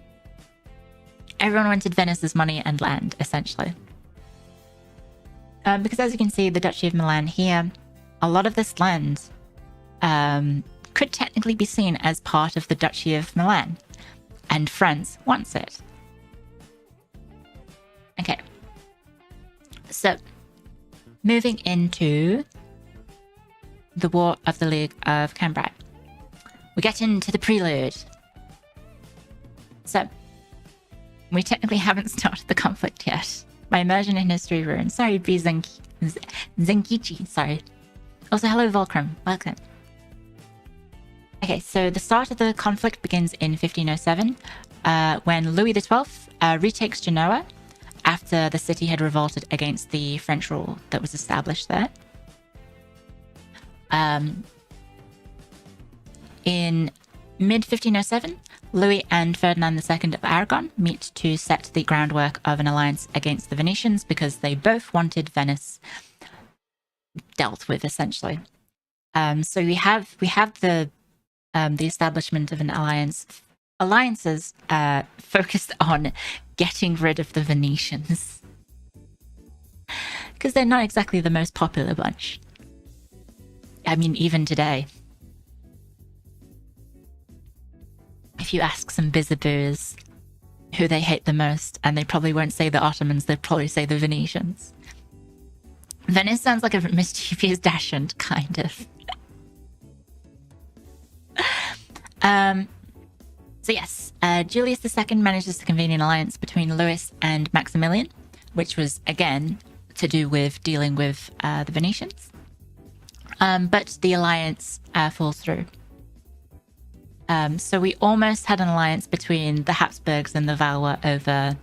Everyone wanted Venice's money and land, essentially. Because as you can see, the Duchy of Milan here, a lot of this land could technically be seen as part of the Duchy of Milan, and France wants it. Okay. So, moving into the War of the League of Cambrai. We get into the prelude. So, we technically haven't started the conflict yet. My immersion in history ruined. Sorry, B. Zenkichi, sorry. Also, hello, Volcrum. Welcome. Okay, so the start of the conflict begins in 1507, when Louis XII retakes Genoa after the city had revolted against the French rule that was established there. In mid-1507, Louis and Ferdinand II of Aragon meet to set the groundwork of an alliance against the Venetians because they both wanted Venice dealt with, essentially. So we have the establishment of an alliances focused on getting rid of the Venetians, because they're not exactly the most popular bunch. I mean, even today, if you ask some Bizaboos who they hate the most, and they probably won't say the Ottomans, they'd probably say the Venetians. Venice sounds like a mischievous dachshund, kind of. So yes, Julius II manages to convene an alliance between Louis and Maximilian, which was, again, to do with dealing with the Venetians. But the alliance falls through. So we almost had an alliance between the Habsburgs and the Valois over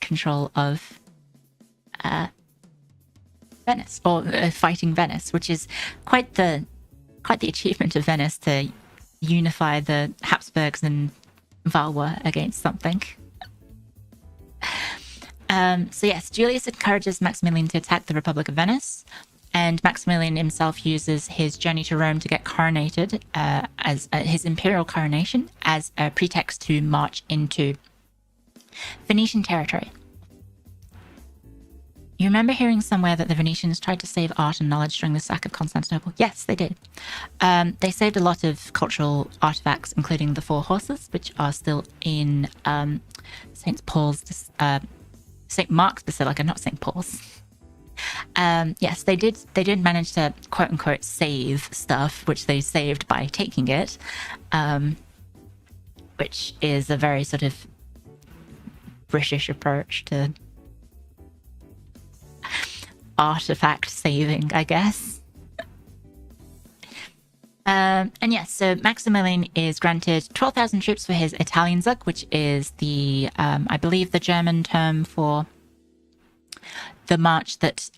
control of Venice, or fighting Venice, which is quite the achievement of Venice to unify the Habsburgs and Valois against something. So yes, Julius encourages Maximilian to attack the Republic of Venice, and Maximilian himself uses his journey to Rome to get coronated as his imperial coronation as a pretext to march into Venetian territory. You remember hearing somewhere that the Venetians tried to save art and knowledge during the sack of Constantinople? Yes, they did. They saved a lot of cultural artifacts, including the Four Horses, which are still in St. Mark's Basilica, not St. Paul's. Yes, they did manage to quote unquote save stuff, which they saved by taking it, which is a very sort of British approach to artifact saving, I guess. And yes, so Maximilian is granted 12,000 troops for his Italian Zug, which is the, I believe, the German term for the march that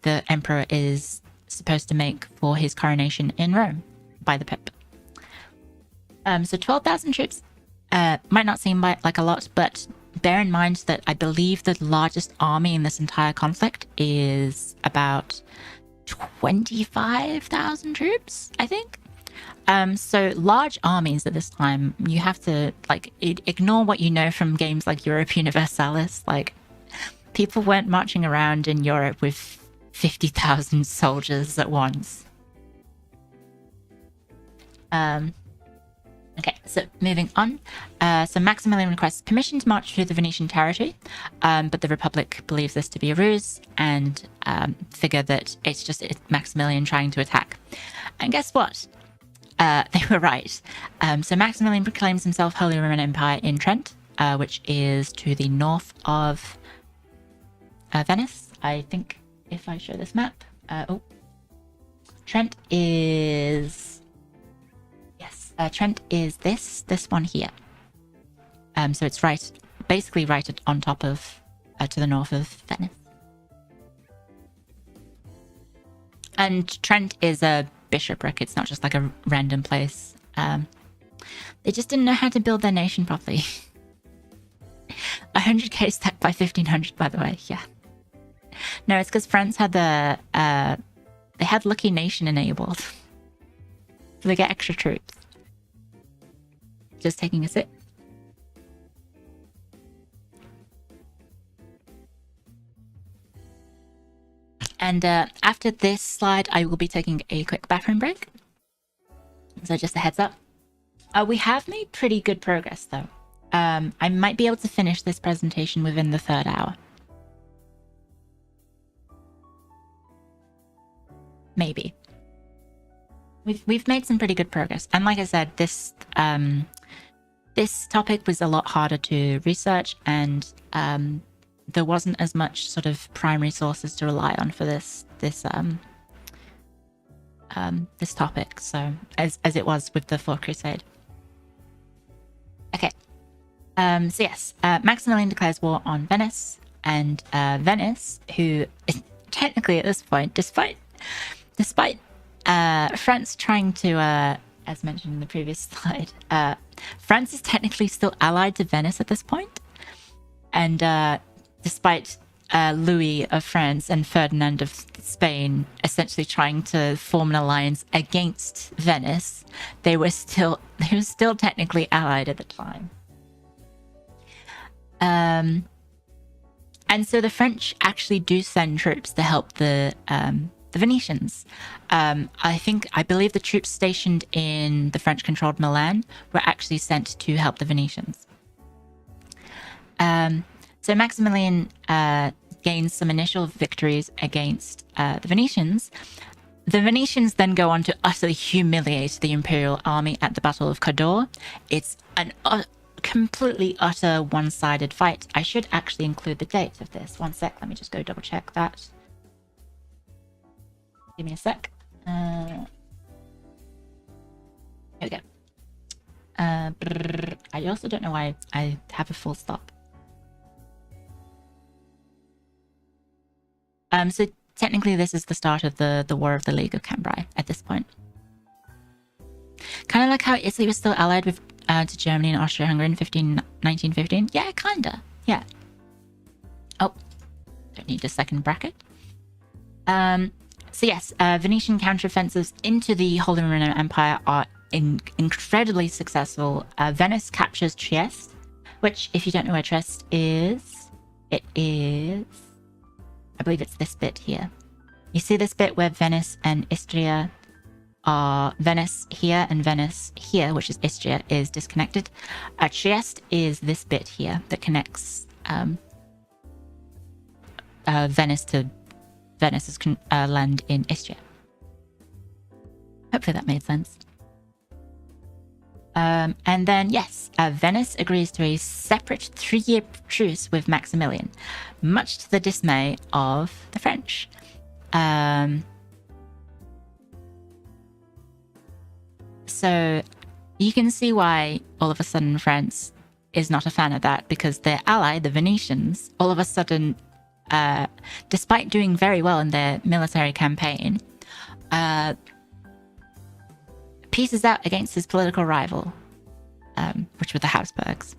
the emperor is supposed to make for his coronation in Rome by the Pope. So 12,000 troops might not seem like a lot, but bear in mind that I believe the largest army in this entire conflict is about 25,000 troops, I think. So large armies at this time, you have to ignore what you know from games like Europa Universalis. Like, people weren't marching around in Europe with 50,000 soldiers at once. Okay, so moving on. So Maximilian requests permission to march through the Venetian territory, but the Republic believes this to be a ruse and figure that it's Maximilian trying to attack. And guess what? They were right. So Maximilian proclaims himself Holy Roman Empire in Trent, which is to the north of Venice. I think if I show this map. Trent is... Trent is this one here. So it's basically right on top of, to the north of Venice. And Trent is a bishopric. It's not just like a random place. They just didn't know how to build their nation properly. 100k stacked by 1500, by the way. Yeah. No, it's because France had they had Lucky Nation enabled. So they get extra troops. Just taking a sip. And after this slide, I will be taking a quick bathroom break. So just a heads up. We have made pretty good progress, though. I might be able to finish this presentation within the 3rd hour. maybe. We've made some pretty good progress, and like I said, this topic was a lot harder to research, and there wasn't as much sort of primary sources to rely on for this topic, so as it was with the Fourth Crusade. Okay, so yes, Maximilian declares war on Venice, and Venice, who is technically at this point, despite France trying to, as mentioned in the previous slide, France is technically still allied to Venice at this point, and despite Louis of France and Ferdinand of Spain essentially trying to form an alliance against Venice, they were still technically allied at the time. And so the French actually do send troops to help the Venetians. I believe the troops stationed in the French-controlled Milan were actually sent to help the Venetians. So Maximilian gains some initial victories against the Venetians. The Venetians then go on to utterly humiliate the imperial army at the Battle of Cador. It's an completely utter one-sided fight. I should actually include the date of this. One sec, let me just go double check that. Give me a sec. Here we go. I also don't know why I have a full stop. So technically this is the start of the War of the League of Cambrai at this point. Kind of like how Italy was still allied with to Germany and Austria-Hungary in 1915. Yeah, kinda. Yeah. Oh, don't need a second bracket. So yes, Venetian counteroffensives into the Holy Roman Empire are incredibly successful. Venice captures Trieste, which, if you don't know where Trieste is, it is... I believe it's this bit here. You see this bit where Venice and Istria are... Venice here and Venice here, which is Istria, is disconnected. Trieste is this bit here that connects Venice to Venice's land in Istria. Hopefully that made sense. And then, yes, Venice agrees to a separate 3-year truce with Maximilian, much to the dismay of the French. So you can see why all of a sudden France is not a fan of that, because their ally, the Venetians, all of a sudden, despite doing very well in their military campaign, pieces out against his political rival, which were the Habsburgs.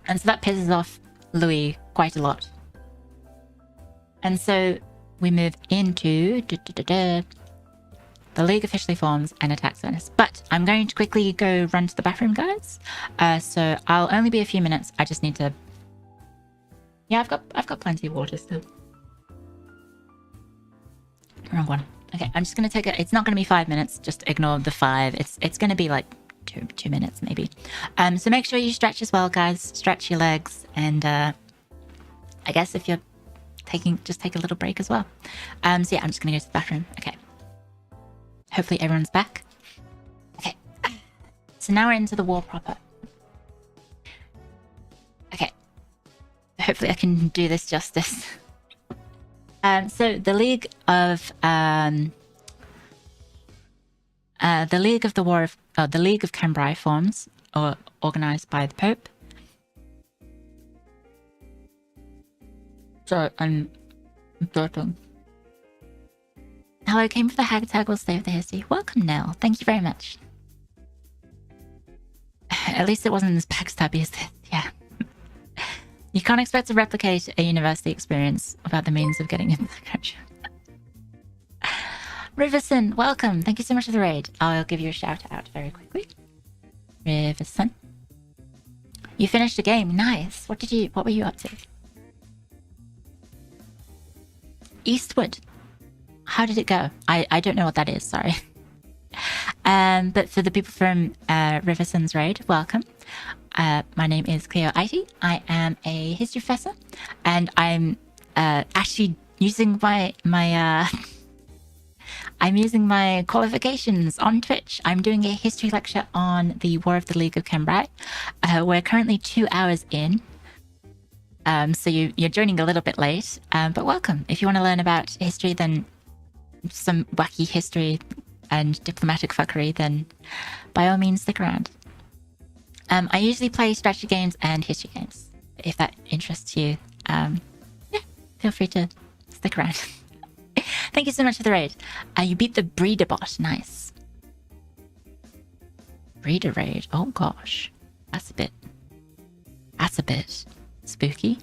And so that pisses off Louis quite a lot. And so we move into the League officially forms and attacks Venice. But I'm going to quickly go run to the bathroom, guys. So I'll only be a few minutes. I just need to... Yeah, I've got plenty of water still. Wrong one. Okay, I'm just going to take it. It's not going to be 5 minutes. Just ignore the 5. It's going to be like two minutes maybe. So make sure you stretch as well, guys. Stretch your legs. And I guess if you're just take a little break as well. So yeah, I'm just going to go to the bathroom. Okay. Hopefully everyone's back. Okay. So now we're into the war proper. Okay. Hopefully I can do this justice. So the League of the League of Cambrai forms, or organized by the Pope. So I'm joking. Hello, came for the hashtag. Will stay with the history. Welcome, Nell. Thank you very much. At least it wasn't as backstabby as this. Yeah. You can't expect to replicate a university experience without the means of getting into the country. Riverson, welcome. Thank you so much for the raid. I'll give you a shout out very quickly. Riverson. You finished a game. Nice. What were you up to? Eastwood. How did it go? I don't know what that is, sorry. But for the people from Riverson's raid, welcome. My name is Cleo Iti. I am a history professor, and I'm actually using my I'm using my qualifications on Twitch. I'm doing a history lecture on the War of the League of Cambrai. We're currently 2 hours in. So you're joining a little bit late, but welcome. If you want to learn about history, then some wacky history and diplomatic fuckery, then by all means stick around. I usually play strategy games and history games. If that interests you, yeah, feel free to stick around. Thank you so much for the raid. You beat the breeder bot. Nice. Breeder raid. Oh gosh, that's a bit spooky.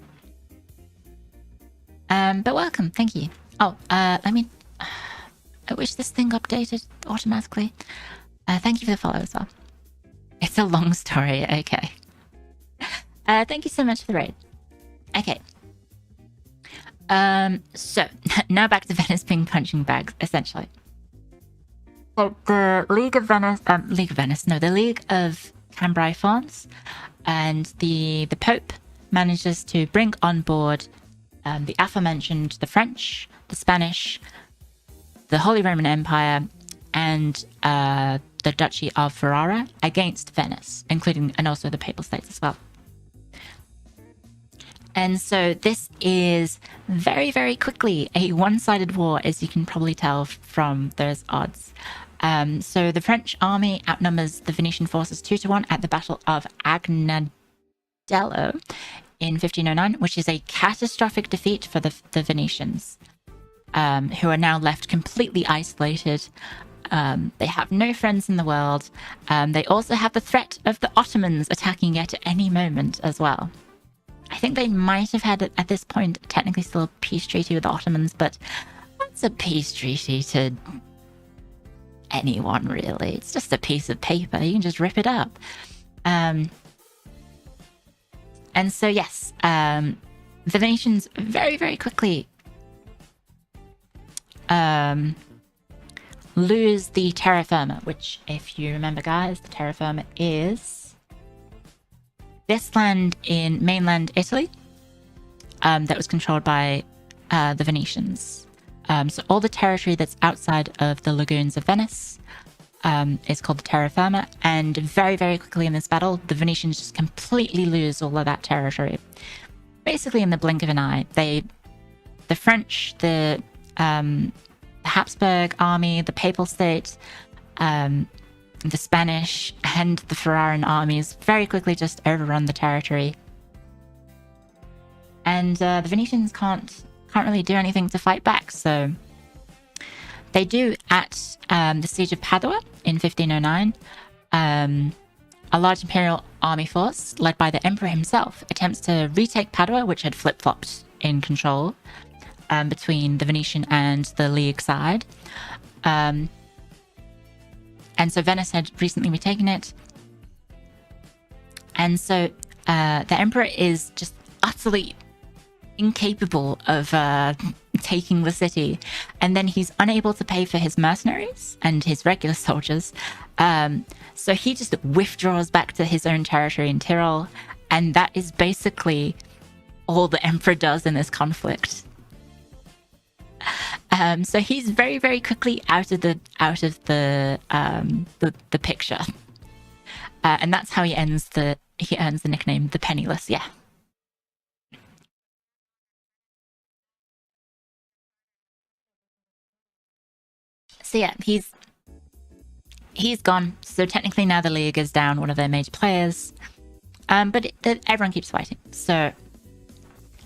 But welcome. Thank you. Oh, I wish this thing updated automatically. Thank you for the follow as well. It's a long story. Okay. Thank you so much for the raid. Okay. So now back to Venice being punching bags, essentially. So the League of Cambrai fawns, and the Pope manages to bring on board the aforementioned the French, the Spanish, the Holy Roman Empire, and the Duchy of Ferrara against Venice, and also the Papal States as well. And so this is very, very quickly a one-sided war, as you can probably tell from those odds. So the French army outnumbers the Venetian forces 2-1 at the Battle of Agnadello in 1509, which is a catastrophic defeat for the Venetians, who are now left completely isolated. They have no friends in the world. They also have the threat of the Ottomans attacking at any moment as well. I think they might have had, at this point, technically still a peace treaty with the Ottomans, but what's a peace treaty to anyone, really? It's just a piece of paper. You can just rip it up. And so, yes, the Venetians very, very quickly lose the terra firma, which, if you remember, guys, the terra firma is this land in mainland Italy that was controlled by the Venetians. So all the territory that's outside of the lagoons of Venice is called the terra firma, and very, very quickly in this battle, the Venetians just completely lose all of that territory. Basically in the blink of an eye. The French, the Habsburg army, the Papal State, the Spanish and the Ferraran armies very quickly just overrun the territory. And the Venetians can't really do anything to fight back, so they do at the Siege of Padua in 1509. A large imperial army force, led by the emperor himself, attempts to retake Padua, which had flip-flopped in control between the Venetian and the League side. And so Venice had recently retaken it. And so the emperor is just utterly incapable of taking the city. And then he's unable to pay for his mercenaries and his regular soldiers. So he just withdraws back to his own territory in Tyrol. And that is basically all the emperor does in this conflict. So he's very, very quickly out of the picture, and that's how he earns the nickname the Penniless. Yeah. So yeah, he's gone. So technically now the League is down one of their major players, but everyone keeps fighting. So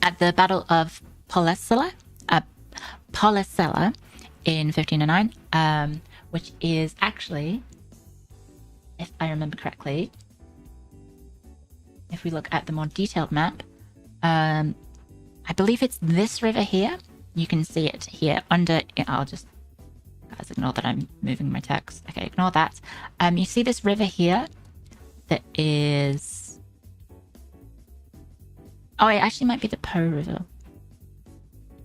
at the Battle of Polesella in 1509, which is actually, if I remember correctly, if we look at the more detailed map, I believe it's this river here. You can see it here under. Guys, ignore that I'm moving my text. Okay, ignore that. You see this river here that is. Oh, it actually might be the Po River.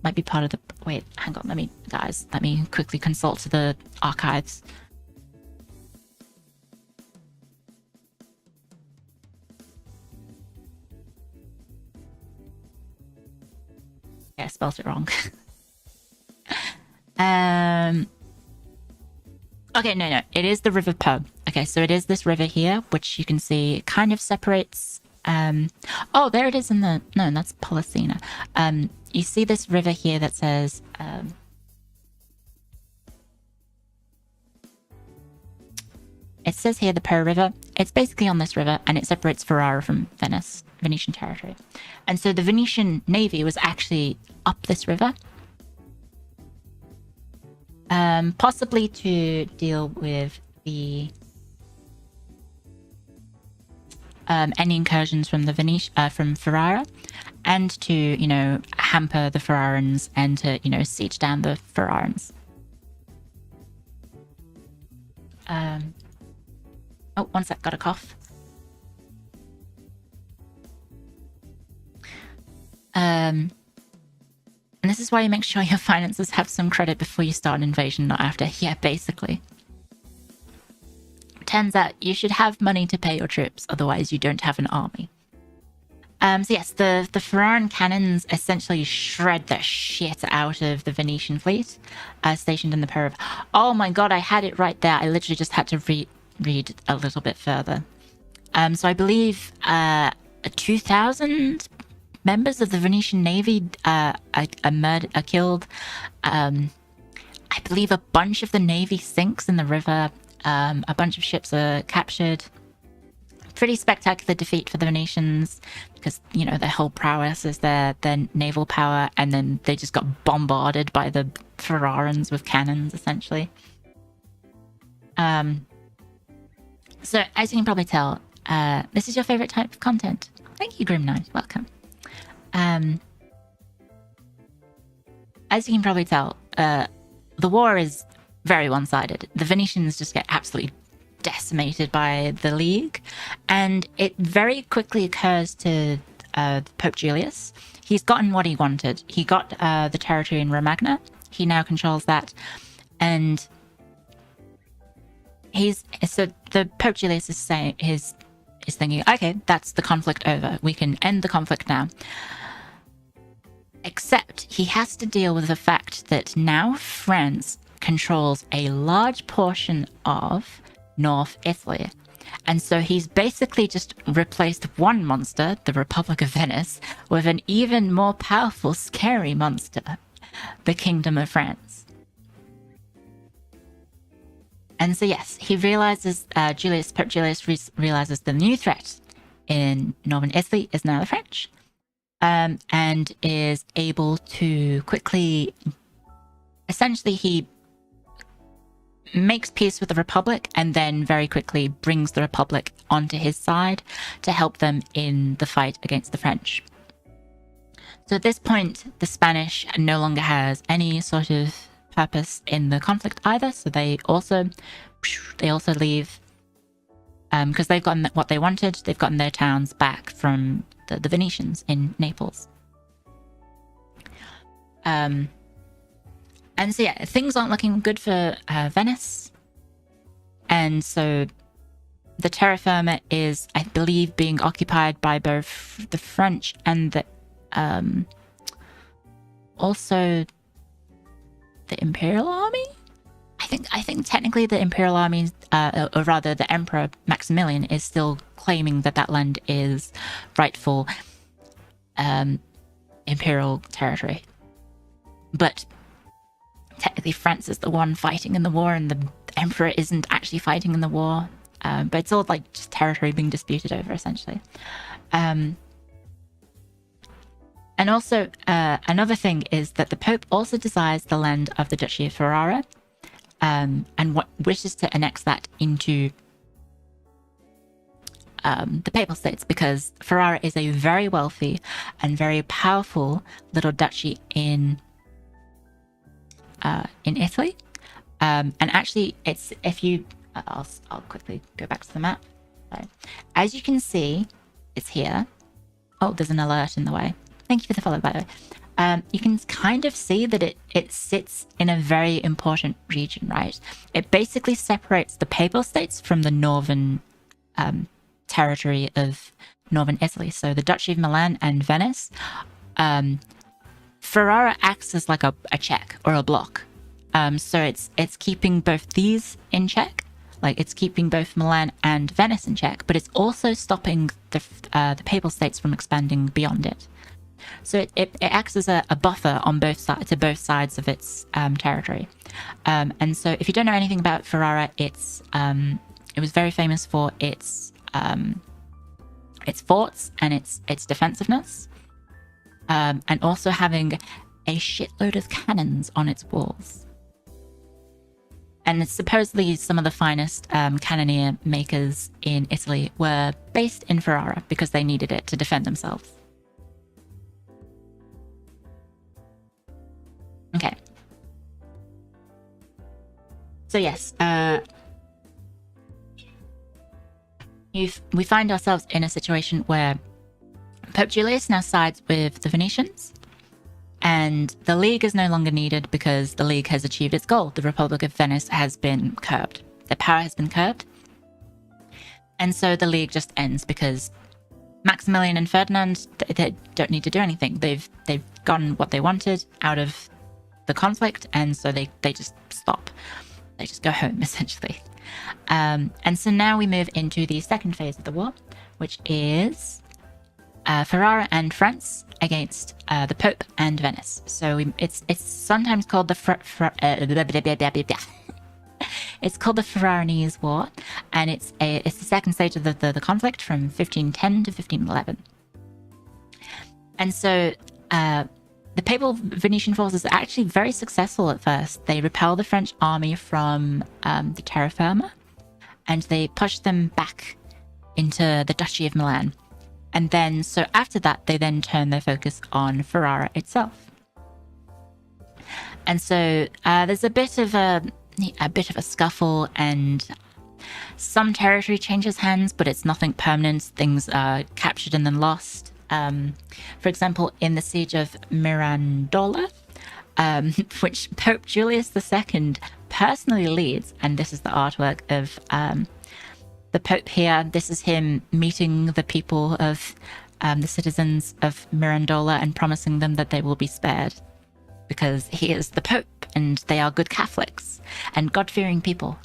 Might be part of the... Wait, hang on. Let me quickly consult the archives. Yeah, I spelled it wrong. Okay, no. It is the River Po. Okay, so it is this river here, which you can see kind of separates... oh, there it is in the... No, that's Policena. You see this river here that says... it says here the Po River. It's basically on this river, and it separates Ferrara from Venice, Venetian territory. And so the Venetian navy was actually up this river. Possibly to deal with the any incursions from the from Ferrara, and to, you know, hamper the Ferrarans and to, you know, siege down the Ferrarans. Oh, one sec, got a cough. And this is why you make sure your finances have some credit before you start an invasion, not after. Yeah, basically. Turns out you should have money to pay your troops, otherwise you don't have an army. So yes, the Ferraran cannons essentially shred the shit out of the Venetian fleet stationed in the Po River. Oh my god, I had it right there. I literally just had to read a little bit further. So I believe 2,000 members of the Venetian navy are killed. I believe a bunch of the navy sinks in the river. A bunch of ships are captured. Pretty spectacular defeat for the Venetians, because, you know, their whole prowess is their naval power, and then they just got bombarded by the Ferrarans with cannons, essentially. So, as you can probably tell, this is your favorite type of content. Thank you, Grim Knight. Welcome. As you can probably tell, the war is very one-sided. The Venetians just get absolutely decimated by the League, and it very quickly occurs to Pope Julius. He's gotten what he wanted. He got the territory in Romagna. He now controls that, and the Pope Julius is saying is thinking, okay, that's the conflict over. We can end the conflict now. Except he has to deal with the fact that now France controls a large portion of North Italy. And so he's basically just replaced one monster, the Republic of Venice, with an even more powerful, scary monster, the Kingdom of France. And so yes, he realizes, Pope Julius realizes the new threat in northern Italy is now the French, and is able to quickly, essentially he makes peace with the Republic, and then very quickly brings the Republic onto his side to help them in the fight against the French. So at this point, the Spanish no longer has any sort of purpose in the conflict either, so they also leave, because they've gotten what they wanted. They've gotten their towns back from the Venetians in Naples. And so yeah, things aren't looking good for Venice. And so the terra firma is, I believe, being occupied by both the French and the also the Imperial Army. I think technically the Imperial Army, or rather the Emperor Maximilian, is still claiming that land is rightful Imperial territory. But technically France is the one fighting in the war, and the Emperor isn't actually fighting in the war. But it's all like just territory being disputed over, essentially. And also, another thing is that the Pope also desires the land of the Duchy of Ferrara, and wishes to annex that into the Papal States, because Ferrara is a very wealthy and very powerful little duchy in Italy. And actually, it's, if you, I'll quickly go back to the map. So, as you can see, it's here. Oh, there's an alert in the way. Thank you for the follow, by the way. You can kind of see that it sits in a very important region, right? It basically separates the Papal States from the northern territory of northern Italy. So the Duchy of Milan and Venice. Ferrara acts as like a check or a block So it's keeping both these in check, like it's keeping both Milan and Venice in check, but it's also stopping the Papal States from expanding beyond it. So it acts as a buffer on both sides to both sides of its territory. And so if you don't know anything about Ferrara, it was very famous for its forts and its defensiveness, and also having a shitload of cannons on its walls. And it's supposedly some of the finest cannoneer makers in Italy were based in Ferrara because they needed it to defend themselves. Okay. So yes, we find ourselves in a situation where Pope Julius now sides with the Venetians, and the League is no longer needed because the League has achieved its goal. The Republic of Venice has been curbed. Their power has been curbed. And so the League just ends because Maximilian and Ferdinand, they don't need to do anything. They've gotten what they wanted out of the conflict, and so they just stop. They just go home, essentially. And so now we move into the second phase of the war, which is Ferrara and France against the Pope and Venice. So it's sometimes called the it's called the Ferraranese War, and it's the second stage of the conflict from 1510 to 1511. And so the Papal Venetian forces are actually very successful at first. They repel the French army from the terra firma, and they push them back into the Duchy of Milan. And then, so after that, they then turn their focus on Ferrara itself. And so there's a bit of a scuffle, and some territory changes hands, but it's nothing permanent. Things are captured and then lost. For example, in the siege of Mirandola, which Pope Julius II personally leads, and this is the artwork of the Pope here. This is him meeting the people of the citizens of Mirandola and promising them that they will be spared because he is the Pope and they are good Catholics and God-fearing people.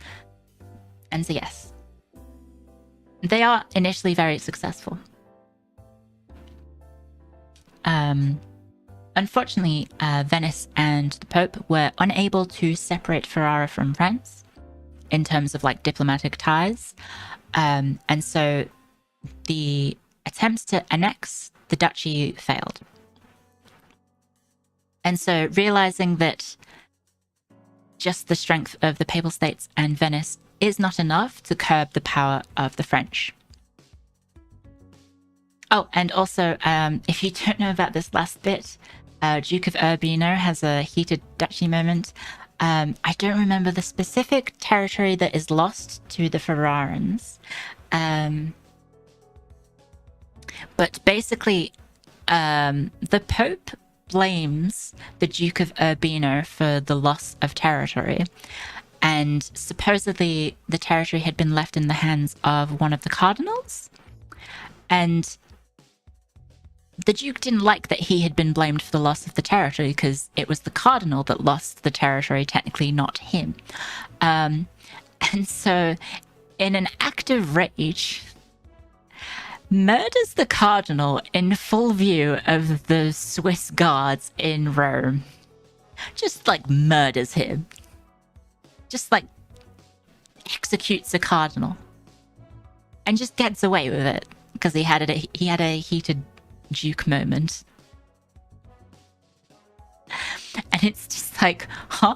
And so yes, they are initially very successful. Unfortunately, Venice and the Pope were unable to separate Ferrara from France in terms of like diplomatic ties. And so the attempts to annex the duchy failed. And so realizing that just the strength of the Papal States and Venice is not enough to curb the power of the French. Oh, and also, if you don't know about this last bit, Duke of Urbino has a heated duchy moment. I don't remember the specific territory that is lost to the Ferrarans. But basically, the Pope blames the Duke of Urbino for the loss of territory. And supposedly the territory had been left in the hands of one of the cardinals. And the Duke didn't like that he had been blamed for the loss of the territory because it was the cardinal that lost the territory, technically not him. And so, in an act of rage, murders the cardinal in full view of the Swiss guards in Rome. Just like murders him. Just like executes a cardinal. And just gets away with it because he had a heated Duke moment. And it's just like, huh?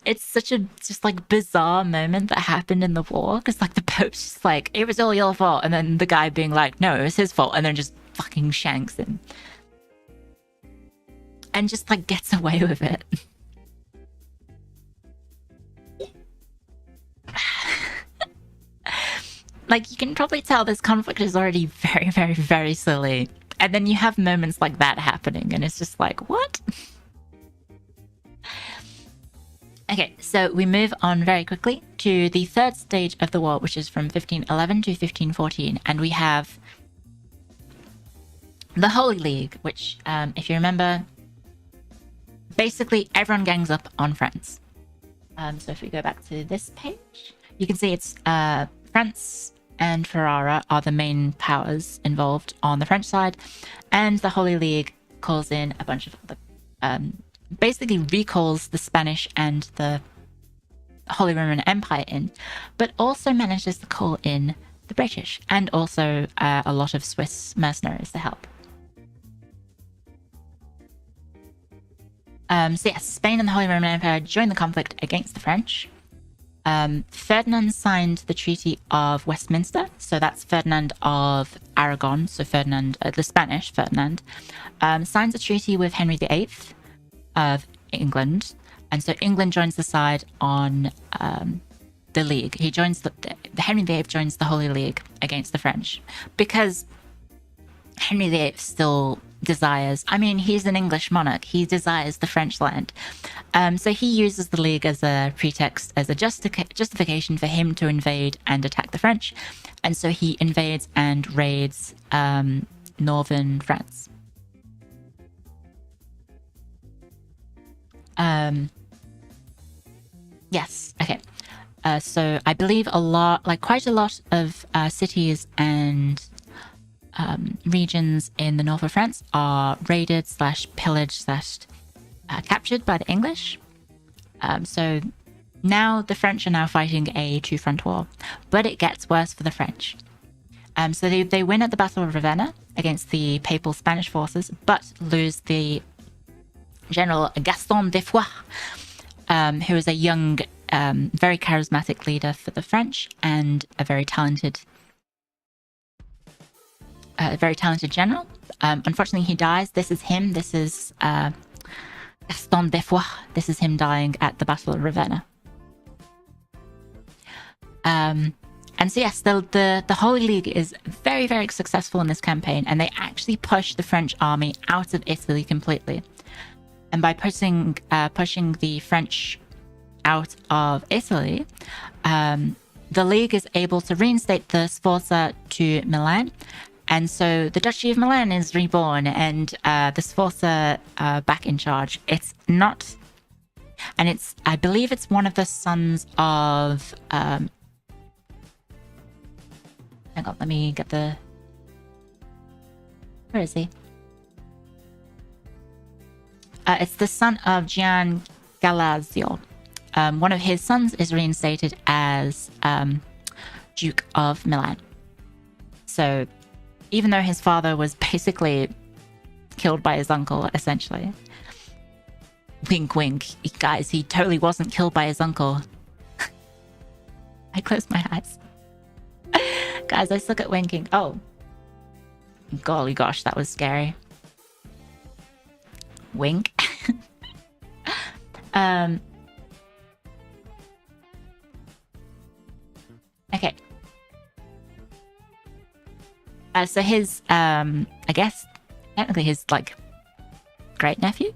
It's such a just like bizarre moment that happened in the war because like the Pope's just like, it was all your fault, and then the guy being like, no, it was his fault, and then just fucking shanks him and just like gets away with it. Like, you can probably tell this conflict is already very, very, very silly. And then you have moments like that happening, and it's just like, what? Okay, so we move on very quickly to the third stage of the war, which is from 1511 to 1514. And we have the Holy League, which, if you remember, basically everyone gangs up on France. So if we go back to this page, you can see it's France and Ferrara are the main powers involved on the French side, and the Holy League calls in a bunch of other, basically recalls the Spanish and the Holy Roman Empire in, but also manages to call in the British and also a lot of Swiss mercenaries to help. So yes, Spain and the Holy Roman Empire joined the conflict against the French. Ferdinand signed the Treaty of Westminster, so that's Ferdinand of Aragon, so Ferdinand, the Spanish Ferdinand, signs a treaty with Henry VIII of England, and so England joins the side on the League. He joins the Henry VIII joins the Holy League against the French because Henry VIII still desires, I mean, he's an English monarch, he desires the French land. So he uses the League as a pretext, as a justification for him to invade and attack the French. And so he invades and raids northern France. Yes, okay. So I believe quite a lot of cities and regions in the north of France are raided / pillaged / captured by the English. So now the French are now fighting a two-front war, but it gets worse for the French. So they win at the Battle of Ravenna against the papal Spanish forces, but lose the General Gaston de Foix, who is a young, very charismatic leader for the French and a very talented general. Unfortunately, he dies. This is him. This is Gaston de Foix. This is him dying at the Battle of Ravenna. And so yes, the Holy League is very, very successful in this campaign, and they actually push the French army out of Italy completely. And by pushing the French out of Italy, the League is able to reinstate the Sforza to Milan. And so the Duchy of Milan is reborn, and the Sforza back in charge. It's not, and it's, I believe it's one of the sons of, hang on, let me get the, where is he? It's the son of Gian Galeazzo. One of his sons is reinstated as Duke of Milan. So even though his father was basically killed by his uncle, essentially. Wink, wink. Guys, he totally wasn't killed by his uncle. I closed my eyes. Guys, I suck at winking. Oh. Golly gosh, that was scary. Wink. Okay. So his, I guess, technically his, like, great-nephew?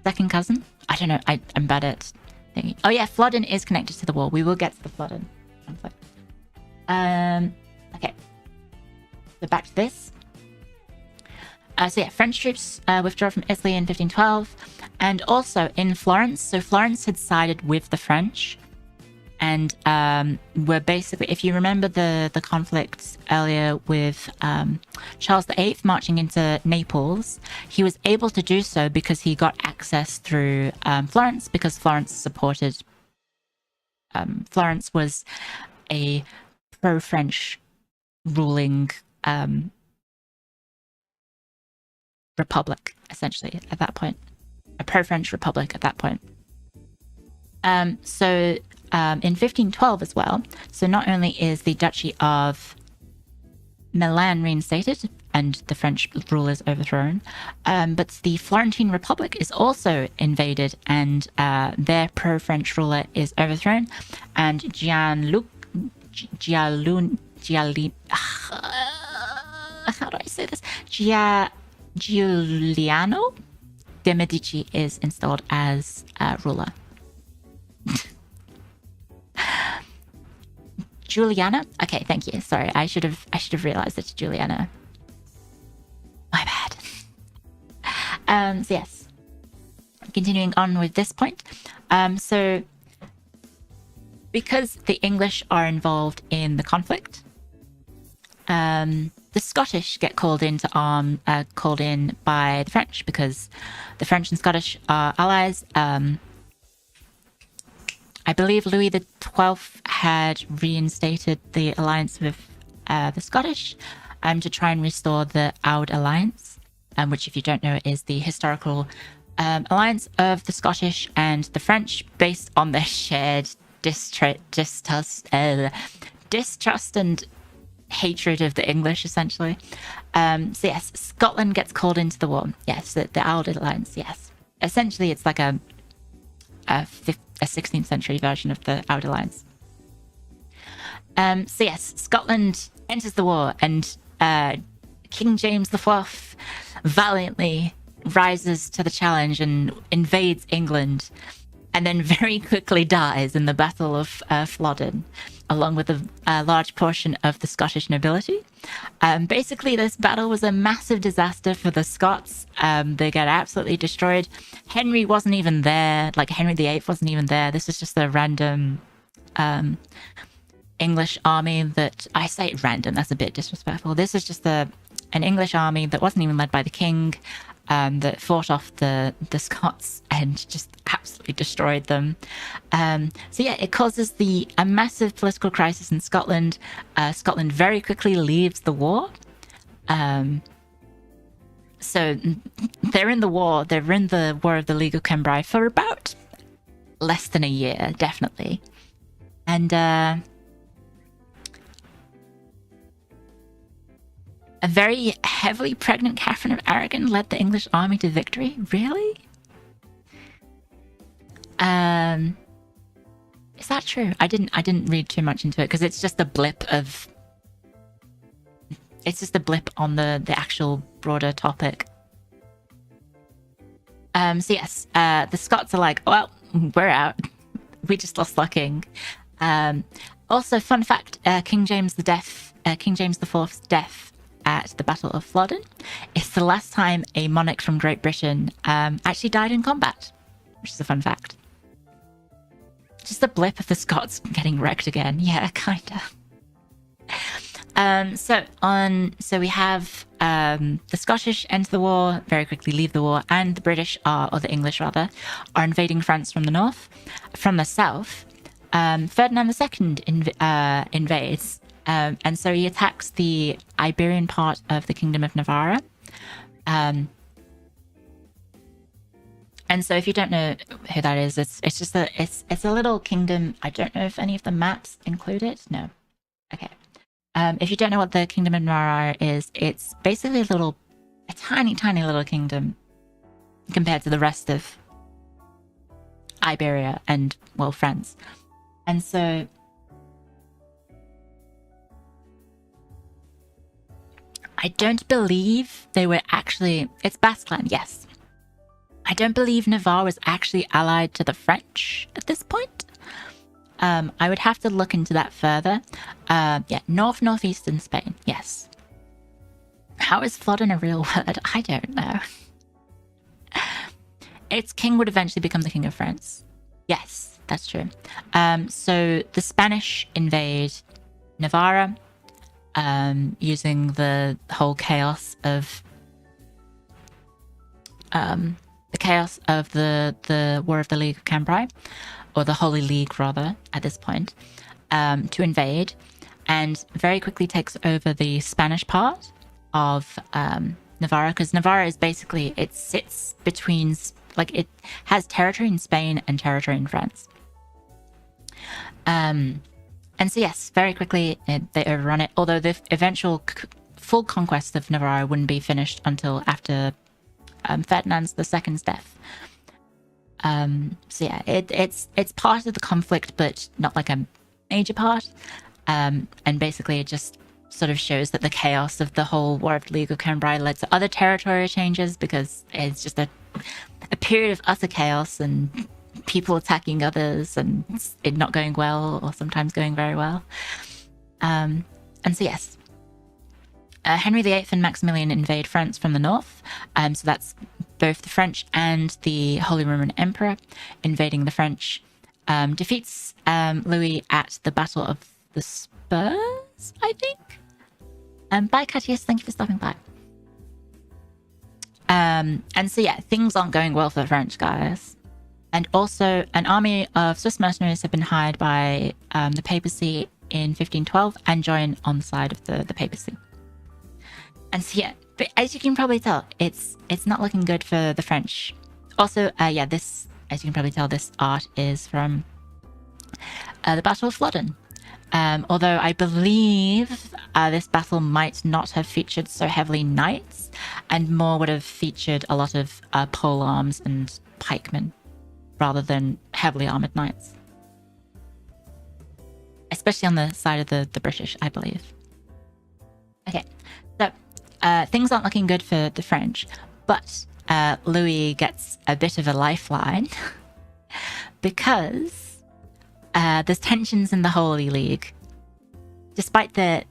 Second cousin? I don't know. I'm bad at thinking. Oh yeah, Flodden is connected to the war. We will get to the Flodden conflict. Okay. So back to this. So yeah, French troops withdraw from Italy in 1512. And also in Florence. So Florence had sided with the French. And were basically, if you remember the conflicts earlier with Charles VIII marching into Naples, he was able to do so because he got access through Florence, because Florence supported, Florence was a pro-French ruling republic, essentially, at that point. A pro-French republic at that point. So in 1512 as well, so not only is the Duchy of Milan reinstated and the French rule is overthrown, but the Florentine Republic is also invaded and their pro-French ruler is overthrown, and how do I say this? Giuliano de Medici is installed as ruler. Juliana. Okay, thank you. Sorry, I should have realized it's Juliana. My bad. So yes, continuing on with this point. So because the English are involved in the conflict, the Scottish get called in by the French because the French and Scottish are allies. I believe Louis XII had reinstated the alliance with the Scottish to try and restore the Oud Alliance, which, if you don't know, is the historical alliance of the Scottish and the French based on their shared distrust and hatred of the English, essentially. So yes, Scotland gets called into the war. Yes, the Oud Alliance, yes. Essentially, it's like a 16th century version of the Oud Alliance. So yes, Scotland enters the war, and King James IV valiantly rises to the challenge and invades England, and then very quickly dies in the Battle of Flodden, along with a large portion of the Scottish nobility. Basically, this battle was a massive disaster for the Scots. They get absolutely destroyed. Henry wasn't even there. Like, Henry VIII wasn't even there. This is just a random English army that... I say random, that's a bit disrespectful. This is just an English army that wasn't even led by the king, that fought off the Scots and just absolutely destroyed them. So yeah, it causes a massive political crisis in Scotland. Scotland very quickly leaves the war. So they're in the war. They're in the War of the League of Cambrai for about less than a year, definitely. And a very heavily pregnant Catherine of Aragon led the English army to victory? Really? Is that true? I didn't read too much into it because it's just a blip of... It's just a blip on the actual broader topic. So yes, the Scots are like, well, we're out. We just lost our king. Also, fun fact, King James IV's death at the Battle of Flodden is the last time a monarch from Great Britain actually died in combat, which is a fun fact. Just a blip of the Scots getting wrecked again. Yeah, kinda. So we have the Scottish enter the war, very quickly leave the war, and the British or the English rather, are invading France from the north. From the south, Ferdinand II invades. And so he attacks the Iberian part of the Kingdom of Navarre. And so if you don't know who that is, it's just it's a little kingdom. I don't know if any of the maps include it. No. Okay. If you don't know what the Kingdom of Navarre is, it's basically a tiny, tiny little kingdom compared to the rest of Iberia and, well, France. And so I don't believe they were actually... It's Basque-land, yes. I don't believe Navarre was actually allied to the French at this point. I would have to look into that further. Yeah, northeastern Spain, yes. How is Flodden a real word? I don't know. Its king would eventually become the King of France. Yes, that's true. So the Spanish invade Navarre, using the whole chaos of the War of the League of Cambrai, or the Holy League rather, at this point, to invade, and very quickly takes over the Spanish part of Navarre, because Navarre is basically, it sits between, like, it has territory in Spain and territory in France. And so yes, very quickly they overrun it, although the eventual full conquest of Navarre wouldn't be finished until after Ferdinand II's death. So yeah, it's part of the conflict, but not like a major part. And basically it just sort of shows that the chaos of the whole War of the League of Cambrai led to other territorial changes, because it's just a period of utter chaos and people attacking others and it not going well, or sometimes going very well. And so yes, Henry VIII and Maximilian invade France from the north. So that's both the French and the Holy Roman Emperor invading the French. Defeats Louis at the Battle of the Spurs, I think. Bye, Katius. Thank you for stopping by. And so yeah, things aren't going well for the French, guys. And also, an army of Swiss mercenaries have been hired by the papacy in 1512 and join on the side of the papacy. And so yeah, but as you can probably tell, it's not looking good for the French. Also, yeah, this, as you can probably tell, this art is from the Battle of Flodden. Although I believe this battle might not have featured so heavily knights, and more would have featured a lot of pole arms and pikemen, rather than heavily armored knights. Especially on the side of the British, I believe. Okay, so things aren't looking good for the French, but Louis gets a bit of a lifeline because there's tensions in the Holy League. Despite the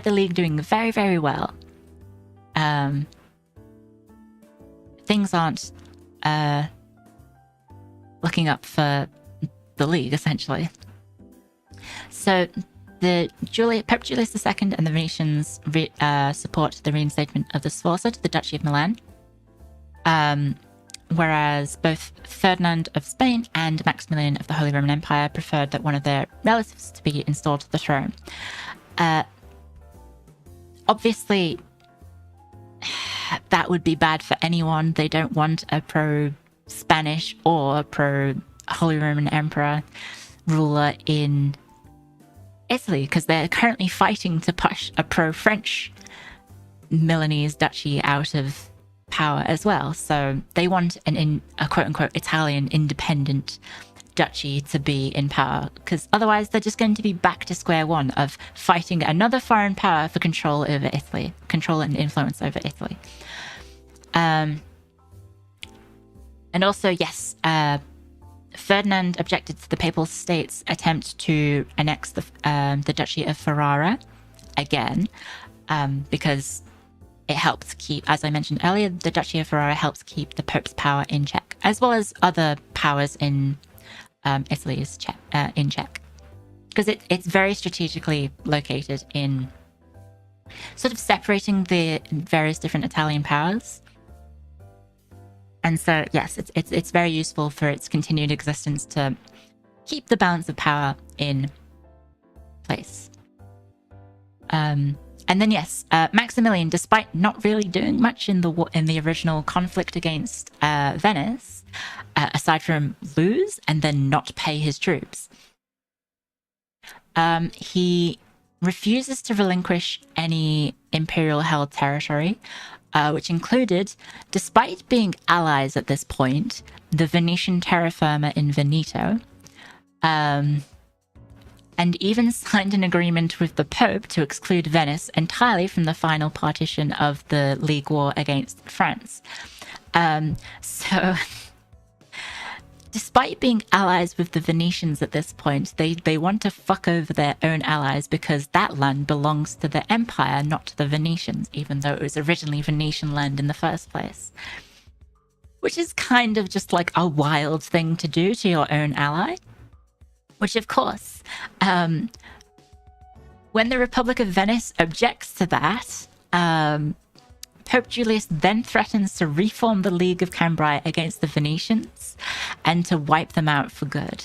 league doing very, very well, things aren't looking up for the league, essentially. So Pope Julius II and the Venetians support the reinstatement of the Sforza to the Duchy of Milan, whereas both Ferdinand of Spain and Maximilian of the Holy Roman Empire preferred that one of their relatives to be installed to the throne. Obviously, that would be bad for anyone. They don't want a pro-Spanish or pro-Holy Roman Emperor ruler in Italy, because they're currently fighting to push a pro-French Milanese duchy out of power as well. So they want a quote-unquote Italian independent duchy to be in power, because otherwise they're just going to be back to square one of fighting another foreign power for control over Italy, control and influence over Italy. And also, yes, Ferdinand objected to the Papal States' attempt to annex the Duchy of Ferrara again, because it helps keep, as I mentioned earlier, the Duchy of Ferrara helps keep the Pope's power in check, as well as other powers in Italy is in check, because it's very strategically located in sort of separating the various different Italian powers. And so, yes, it's very useful for its continued existence to keep the balance of power in place. And then, yes, Maximilian, despite not really doing much in the original conflict against Venice, aside from lose and then not pay his troops, he refuses to relinquish any imperial-held territory, which included, despite being allies at this point, the Venetian terra firma in Veneto, and even signed an agreement with the Pope to exclude Venice entirely from the final partition of the League War against France. So, despite being allies with the Venetians at this point, they want to fuck over their own allies, because that land belongs to the Empire, not to the Venetians, even though it was originally Venetian land in the first place. Which is kind of just like a wild thing to do to your own ally. Which, of course, when the Republic of Venice objects to that, Pope Julius then threatens to reform the League of Cambrai against the Venetians and to wipe them out for good.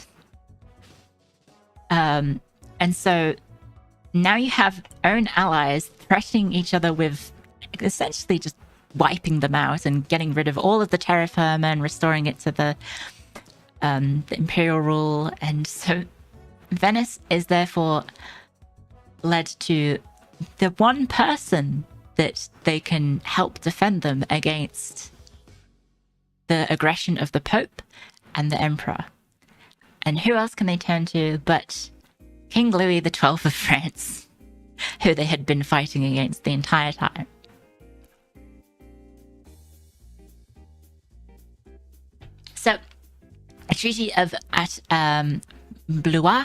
And so now you have own allies threatening each other with essentially just wiping them out and getting rid of all of the terra firma and restoring it to the imperial rule. And so Venice is therefore led to the one person that they can help defend them against the aggression of the Pope and the Emperor. And who else can they turn to but King Louis XII of France, who they had been fighting against the entire time. So, a treaty at Blois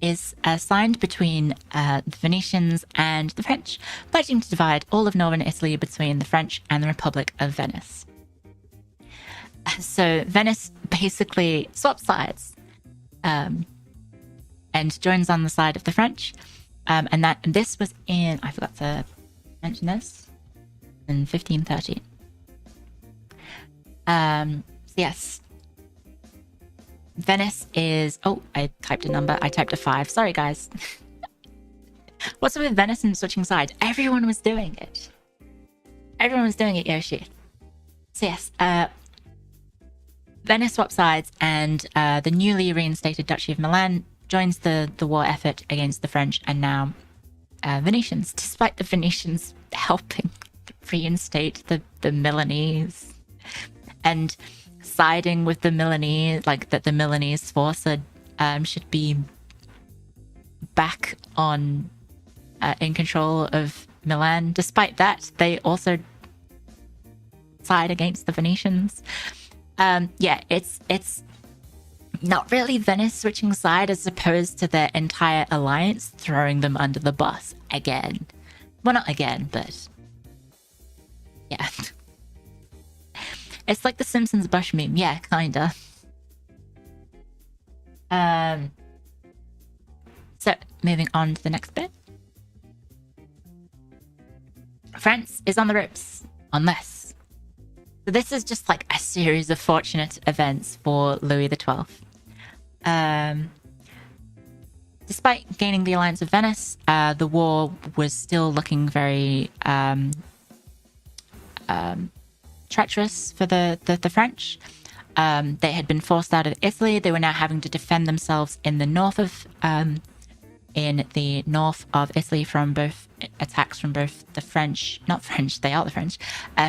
is signed between the Venetians and the French, pledging to divide all of northern Italy between the French and the Republic of Venice. So Venice basically swaps sides and joins on the side of the French. And this was in, I forgot to mention this, in 1513. So yes, Venice is, oh, I typed a number. I typed a 5. Sorry, guys. What's up with Venice and switching sides? Everyone was doing it. Everyone was doing it, Yoshi. So yes, Venice swaps sides, and the newly reinstated Duchy of Milan joins the war effort against the French and now Venetians, despite the Venetians helping reinstate the Milanese and siding with the Milanese, like that the Milanese force should be back on in control of Milan. Despite that, they also side against the Venetians. Yeah, it's not really Venice switching side as opposed to their entire alliance throwing them under the bus again. Well, not again, but yeah. It's like the Simpsons Bush meme. Yeah, kinda. So, moving on to the next bit. France is on the ropes. Unless. So this is just like a series of fortunate events for Louis XII. Despite gaining the alliance of Venice, the war was still looking very treacherous for the French. They had been forced out of Italy. They were now having to defend themselves in the north of Italy from both attacks from both the French, not French, they are the French,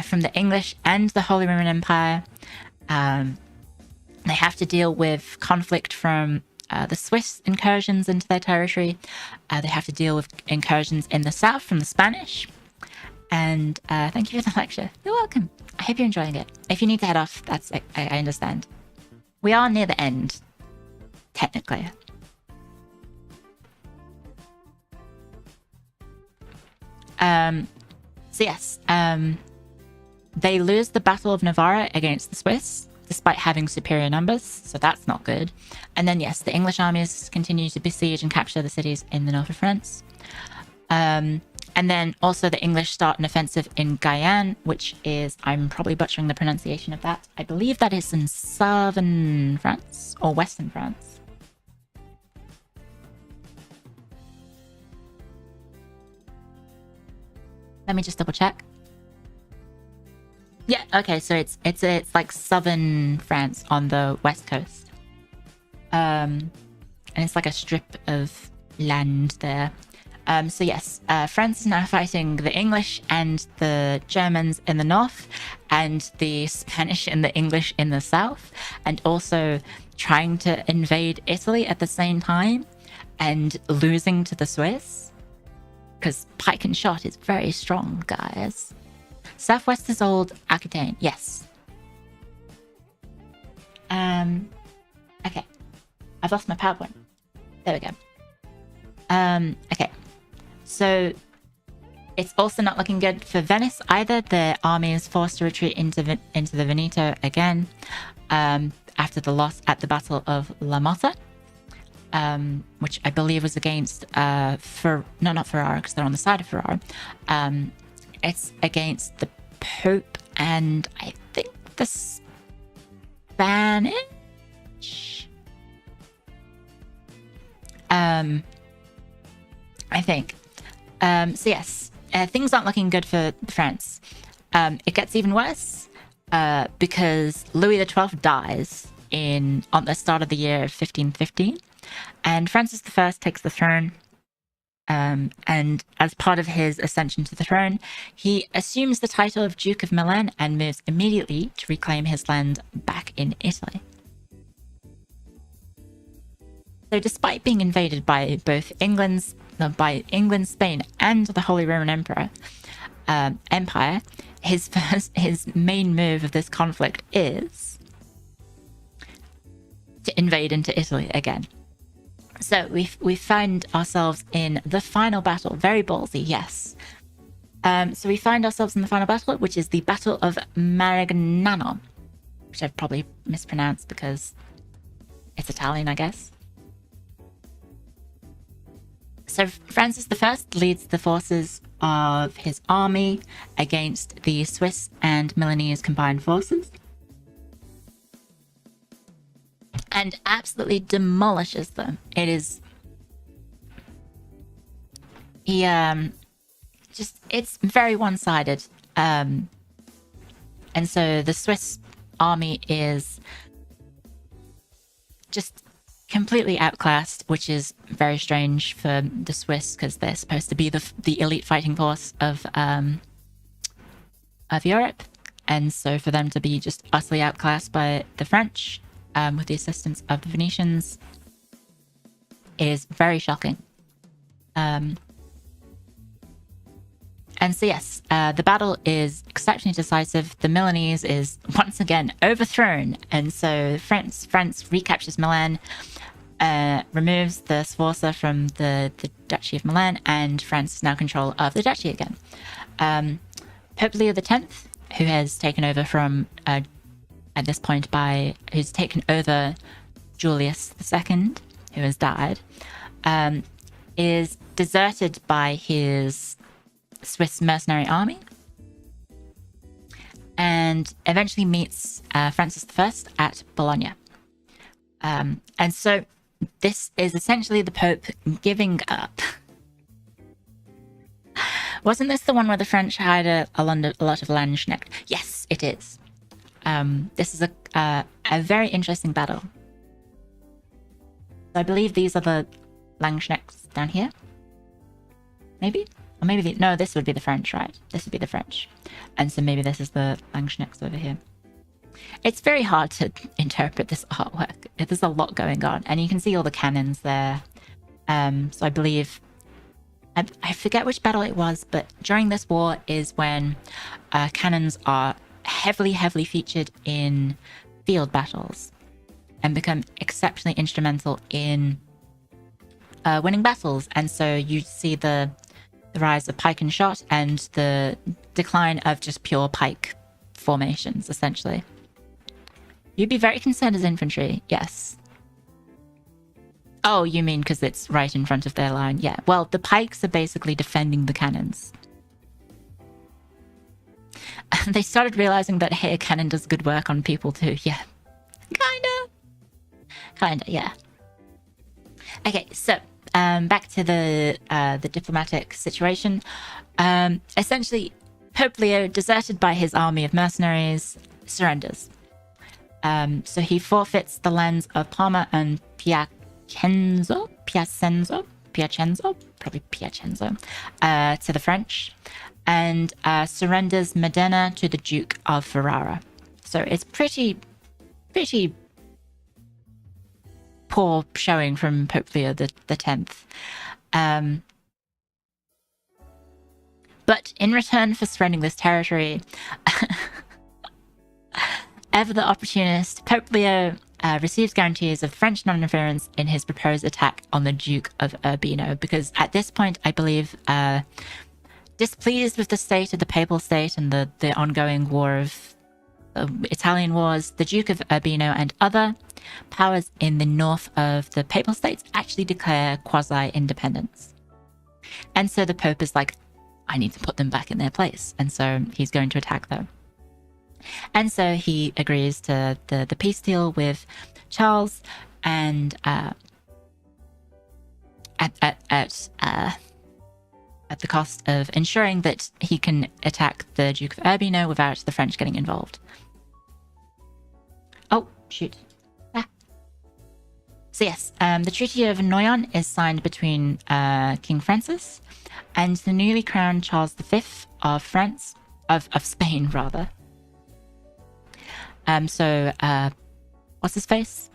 from the English and the Holy Roman Empire. They have to deal with conflict from the Swiss incursions into their territory. They have to deal with incursions in the south from the Spanish. And thank you for the lecture. You're welcome. I hope you're enjoying it. If you need to head off, that's I understand. We are near the end, technically. So yes, they lose the Battle of Navarra against the Swiss, despite having superior numbers, so that's not good. And then yes, the English armies continue to besiege and capture the cities in the north of France. And then also the English start an offensive in Guyane, which is, I'm probably butchering the pronunciation of that. I believe that is in southern France or western France. Let me just double check. Yeah, okay, so it's like southern France on the west coast. And it's like a strip of land there. So yes, France is now fighting the English and the Germans in the north, and the Spanish and the English in the south, and also trying to invade Italy at the same time, and losing to the Swiss. Because pike and shot is very strong, guys. Southwest is old Aquitaine, yes. Okay. I've lost my PowerPoint. There we go. Okay. So it's also not looking good for Venice either. Their army is forced to retreat into the Veneto again after the loss at the Battle of La Motta, which I believe was against not Ferrara, because they're on the side of Ferrara. It's against the Pope and I think the Spanish. I think. So yes, things aren't looking good for France. It gets even worse because Louis XII dies on the start of the year of 1515, and Francis I takes the throne. And as part of his ascension to the throne, he assumes the title of Duke of Milan and moves immediately to reclaim his land back in Italy. So despite being invaded by both England, Spain, and the Holy Roman Empire, his main move of this conflict is to invade into Italy again. So we find ourselves in the final battle. Very ballsy, yes. So we find ourselves in the final battle, which is the Battle of Marignano, which I've probably mispronounced because it's Italian, I guess. So Francis I leads the forces of his army against the Swiss and Milanese combined forces and absolutely demolishes them. It is... it's very one-sided. And so the Swiss army is just completely outclassed, which is very strange for the Swiss because they're supposed to be the elite fighting force of Europe, and so for them to be just utterly outclassed by the French with the assistance of the Venetians is very shocking. And so yes, the battle is exceptionally decisive. The Milanese is once again overthrown, and so France recaptures Milan, removes the Sforza from the Duchy of Milan, and France is now control of the duchy again. Pope Leo X, who has taken over from at this point who's taken over Julius II, who has died, is deserted by his Swiss mercenary army and eventually meets Francis I at Bologna. And so this is essentially the Pope giving up. Wasn't this the one where the French had a lot of Landsknecht? Yes, it is. This is a very interesting battle. So I believe these are the Landsknechts down here. Maybe? Or maybe no, this would be the French, right? This would be the French. And so maybe this is the Landsknechts over here. It's very hard to interpret this artwork. There's a lot going on. And you can see all the cannons there. So I believe... I forget which battle it was, but during this war is when cannons are heavily featured in field battles and become exceptionally instrumental in winning battles. And so you see the rise of pike and shot and the decline of just pure pike formations, essentially. You'd be very concerned as infantry, yes. Oh, you mean because it's right in front of their line? Yeah, well, the pikes are basically defending the cannons. They started realizing that, hey, a cannon does good work on people too. Yeah, kinda, yeah. Okay, so back to the diplomatic situation. Essentially, Pope Leo, deserted by his army of mercenaries, surrenders. So he forfeits the lands of Parma and Piacenzo, to the French, and surrenders Modena to the Duke of Ferrara. So it's pretty poor showing from Pope Leo the 10th. But in return for surrendering this territory, ever the opportunist, Pope Leo receives guarantees of French non-interference in his proposed attack on the Duke of Urbino, because at this point, I believe, displeased with the state of the Papal State and the ongoing war of Italian wars, the Duke of Urbino and other powers in the north of the Papal States actually declare quasi-independence. And so the Pope is like, I need to put them back in their place. And so he's going to attack them. And so he agrees to the peace deal with Charles, and at the cost of ensuring that he can attack the Duke of Urbino without the French getting involved. Oh, shoot. So yes, the Treaty of Noyon is signed between King Francis and the newly crowned Charles V of France, of Spain, rather. So, what's his face?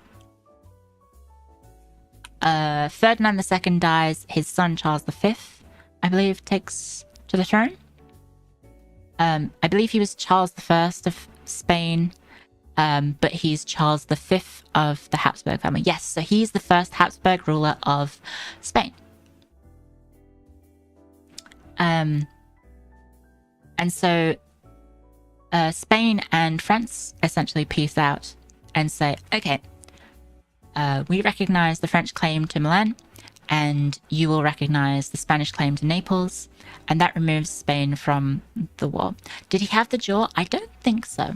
Ferdinand II dies. His son, Charles V, I believe, takes to the throne. I believe he was Charles I of Spain. but he's Charles V of the Habsburg family. Yes, so he's the first Habsburg ruler of Spain. And so Spain and France essentially peace out and say, okay, we recognize the French claim to Milan, and you will recognize the Spanish claim to Naples, and that removes Spain from the war. Did he have the jaw? I don't think so.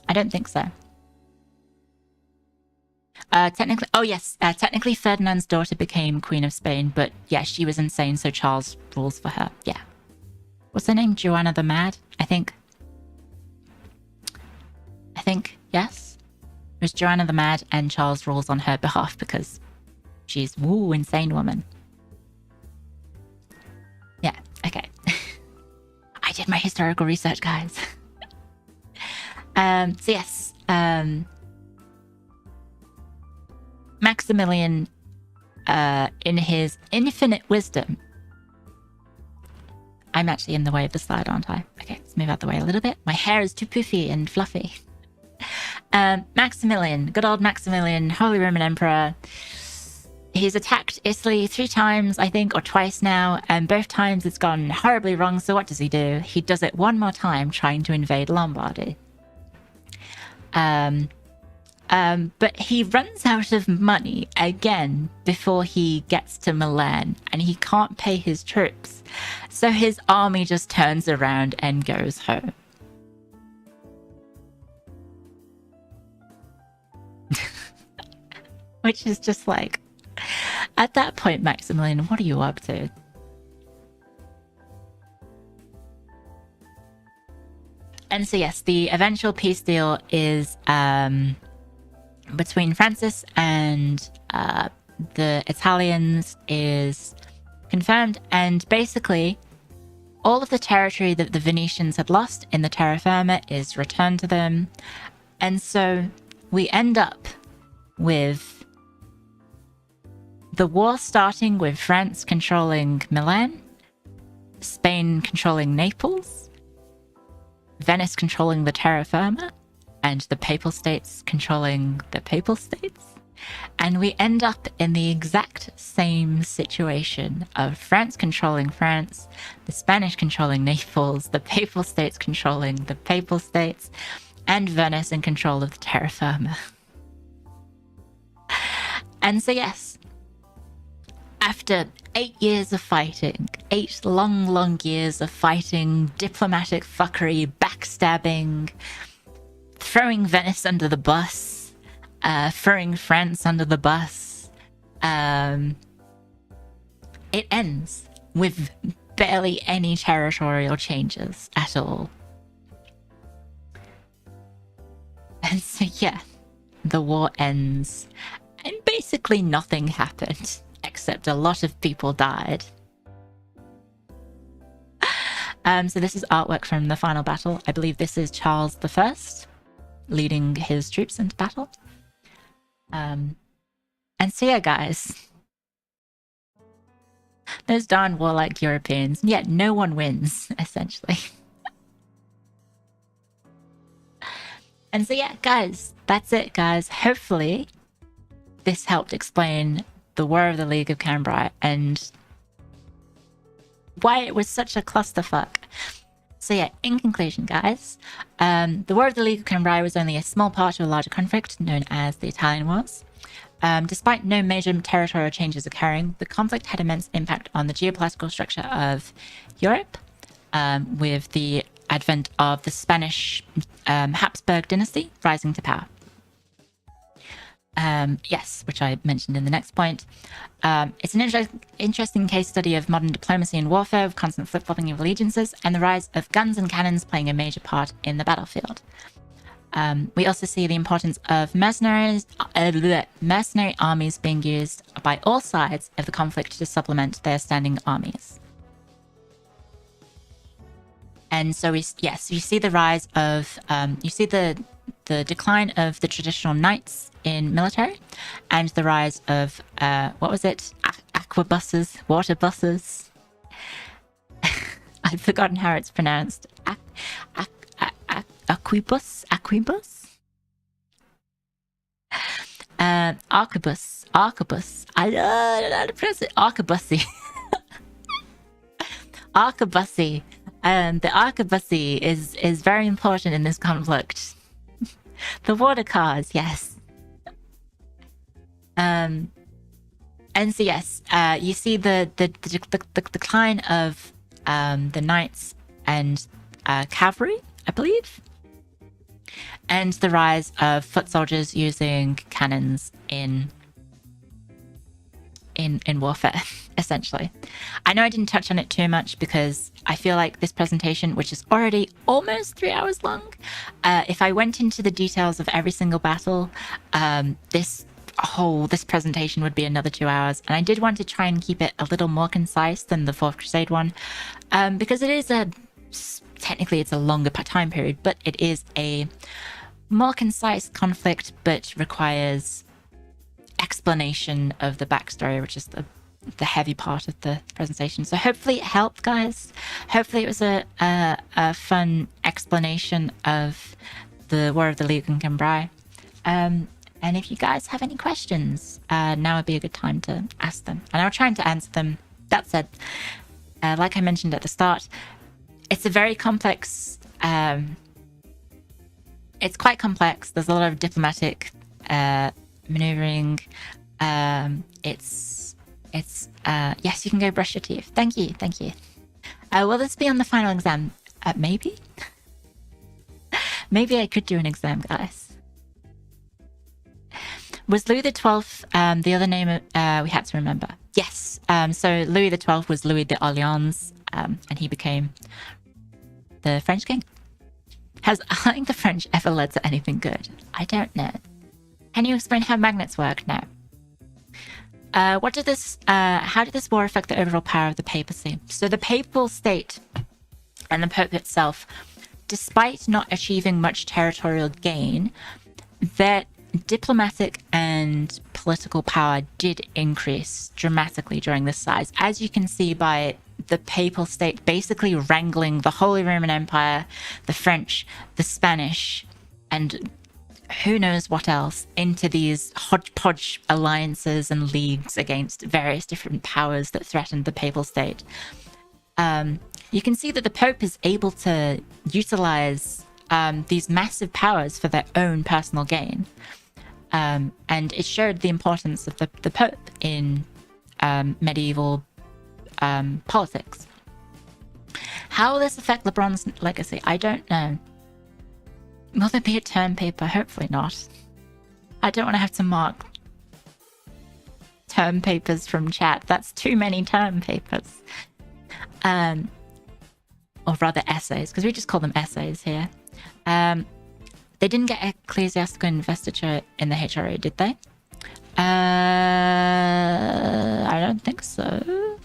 I don't think so. Technically, oh yes, technically Ferdinand's daughter became Queen of Spain, but yeah, she was insane, so Charles rules for her. Yeah. What's her name? Joanna the Mad, I think. Yes. It was Joanna the Mad, and Charles rules on her behalf because she's insane woman. Yeah, okay. I did my historical research, guys. So yes, Maximilian, in his infinite wisdom. I'm actually in the way of the slide, aren't I? Okay, let's move out the way a little bit. My hair is too poofy and fluffy. Maximilian, good old Maximilian, Holy Roman Emperor. He's attacked Italy 3 times, I think, or twice now, and both times it's gone horribly wrong, so what does he do? He does it one more time, trying to invade Lombardy. But he runs out of money again before he gets to Milan, and he can't pay his troops. So his army just turns around and goes home. Which is just like, at that point, Maximilian, what are you up to? And so yes, the eventual peace deal is between Francis and the Italians is confirmed, and basically all of the territory that the Venetians had lost in the Terra Firma is returned to them. And so we end up with the war starting with France controlling Milan, Spain controlling Naples, Venice controlling the Terra Firma, and the Papal States controlling the Papal States. And we end up in the exact same situation of France controlling France, the Spanish controlling Naples, the Papal States controlling the Papal States, and Venice in control of the Terra Firma. And so yes, after 8 years of fighting, 8 long years of fighting, diplomatic fuckery, backstabbing, throwing Venice under the bus, throwing France under the bus, it ends with barely any territorial changes at all. And so yeah, the war ends, and basically nothing happened, except a lot of people died. So this is artwork from the final battle. I believe this is Charles I leading his troops into battle. And so yeah, guys, those darn warlike Europeans, yet no one wins, essentially. And so yeah, guys, that's it, guys. Hopefully this helped explain the War of the League of Cambrai and why it was such a clusterfuck. So yeah, in conclusion, guys, the War of the League of Cambrai was only a small part of a larger conflict known as the Italian Wars. Despite no major territorial changes occurring, the conflict had immense impact on the geopolitical structure of Europe, with the advent of the Spanish Habsburg dynasty rising to power. Yes, which I mentioned in the next point. It's an interesting case study of modern diplomacy and warfare, with constant flip-flopping of allegiances, and the rise of guns and cannons playing a major part in the battlefield. We also see the importance of mercenary armies being used by all sides of the conflict to supplement their standing armies. And so you see the rise of, you see the decline of the traditional knights in military, and the rise of, what was it? Aquabuses, water buses. I've forgotten how it's pronounced. Aquibus. Arquebus. I don't know how to pronounce it. Arquebussy. Arquebussy. The arquebussy is very important in this conflict. The water cars, yes. And so yes, you see the decline of the knights and cavalry, I believe, and the rise of foot soldiers using cannons in warfare, essentially. I know I didn't touch on it too much because I feel like this presentation, which is already almost 3 hours long, if I went into the details of every single battle, this presentation would be another 2 hours. And I did want to try and keep it a little more concise than the Fourth Crusade one, because it is technically it's a longer time period, but it is a more concise conflict, but requires explanation of the backstory, which is the heavy part of the presentation. So hopefully it helped, guys. Hopefully it was a fun explanation of the War of the League in Cambrai. And if you guys have any questions, now would be a good time to ask them, and I'll try to answer them. That said, like I mentioned at the start, it's a very complex. It's quite complex. There's a lot of diplomatic maneuvering. Yes, you can go brush your teeth. Thank you. Will this be on the final exam? Maybe. Maybe I could do an exam, guys. Was Louis XII the other name we had to remember? Yes. So Louis XII was Louis d'Orléans, and he became the French king. Has eyeing the French ever led to anything good? I don't know. Can you explain how magnets work? No. How did this war affect the overall power of the papacy? So the papal state and the Pope itself, despite not achieving much territorial gain, their diplomatic and political power did increase dramatically during this size, as you can see by the papal state basically wrangling the Holy Roman Empire, the French, the Spanish, and who knows what else into these hodgepodge alliances and leagues against various different powers that threatened the papal state. You can see that the Pope is able to utilize these massive powers for their own personal gain. And it showed the importance of the Pope in medieval politics. How will this affect LeBron's legacy? I don't know. Will there be a term paper? Hopefully not. I don't want to have to mark term papers from chat. That's too many term papers. Or rather essays, because we just call them essays here. They didn't get ecclesiastical investiture in the HRA, did they? I don't think so.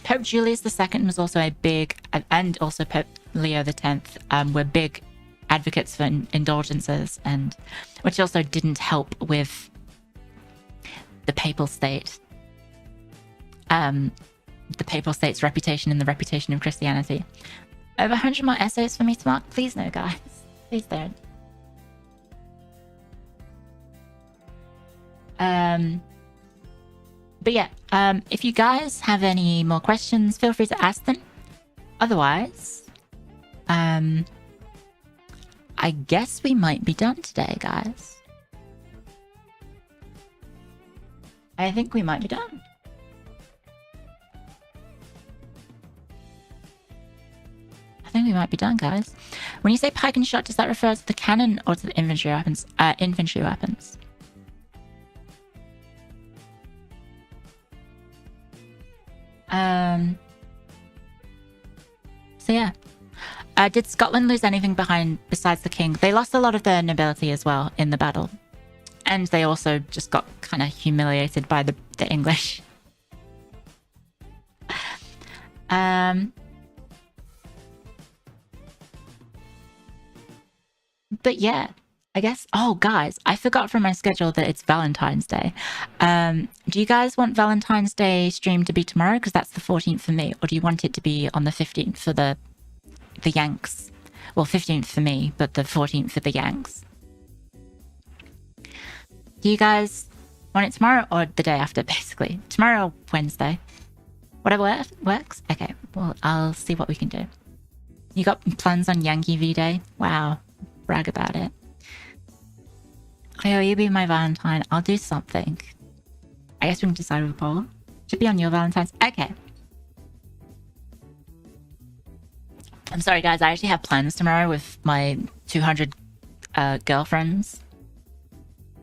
Pope Julius II was also a big, and also Pope Leo X were big advocates for indulgences, and which also didn't help with the papal state. The papal state's reputation and the reputation of Christianity. Over 100 more essays for me to mark? Please no, guys. Please don't. But yeah, if you guys have any more questions, feel free to ask them. Otherwise, I guess we might be done today, guys. I think we might be done. I think we might be done, guys. When you say pike and shot, does that refer to the cannon or to the infantry weapons? Infantry weapons. So yeah. Did Scotland lose anything besides the king? They lost a lot of their nobility as well in the battle. And they also just got kind of humiliated by the English. But yeah, I guess. Oh, guys, I forgot from my schedule that it's Valentine's Day. Do you guys want Valentine's Day stream to be tomorrow? Because that's the 14th for me. Or do you want it to be on the 15th for the Yanks? Well, 15th for me, but the 14th for the Yanks. Do you guys want it tomorrow or the day after, basically? Tomorrow or Wednesday? Whatever works? Okay, well, I'll see what we can do. You got plans on Yankee V-Day? Wow, brag about it. Cleo, you be my Valentine. I'll do something. I guess we can decide with a poll. Should be on your Valentine's. Okay. I'm sorry, guys. I actually have plans tomorrow with my 200 girlfriends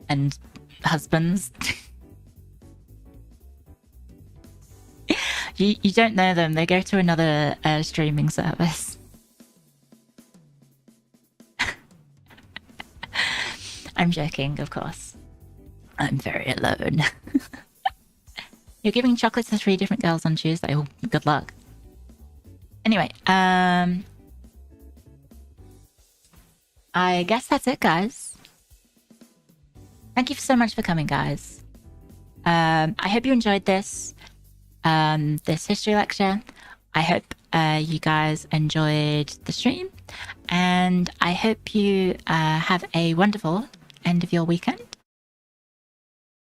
and husbands. you don't know them. They go to another streaming service. I'm joking, of course. I'm very alone. You're giving chocolates to 3 different girls on Tuesday. Oh, good luck. Anyway, I guess that's it, guys. Thank you so much for coming, guys. I hope you enjoyed this history lecture. I hope you guys enjoyed the stream, and I hope you have a wonderful end of your weekend.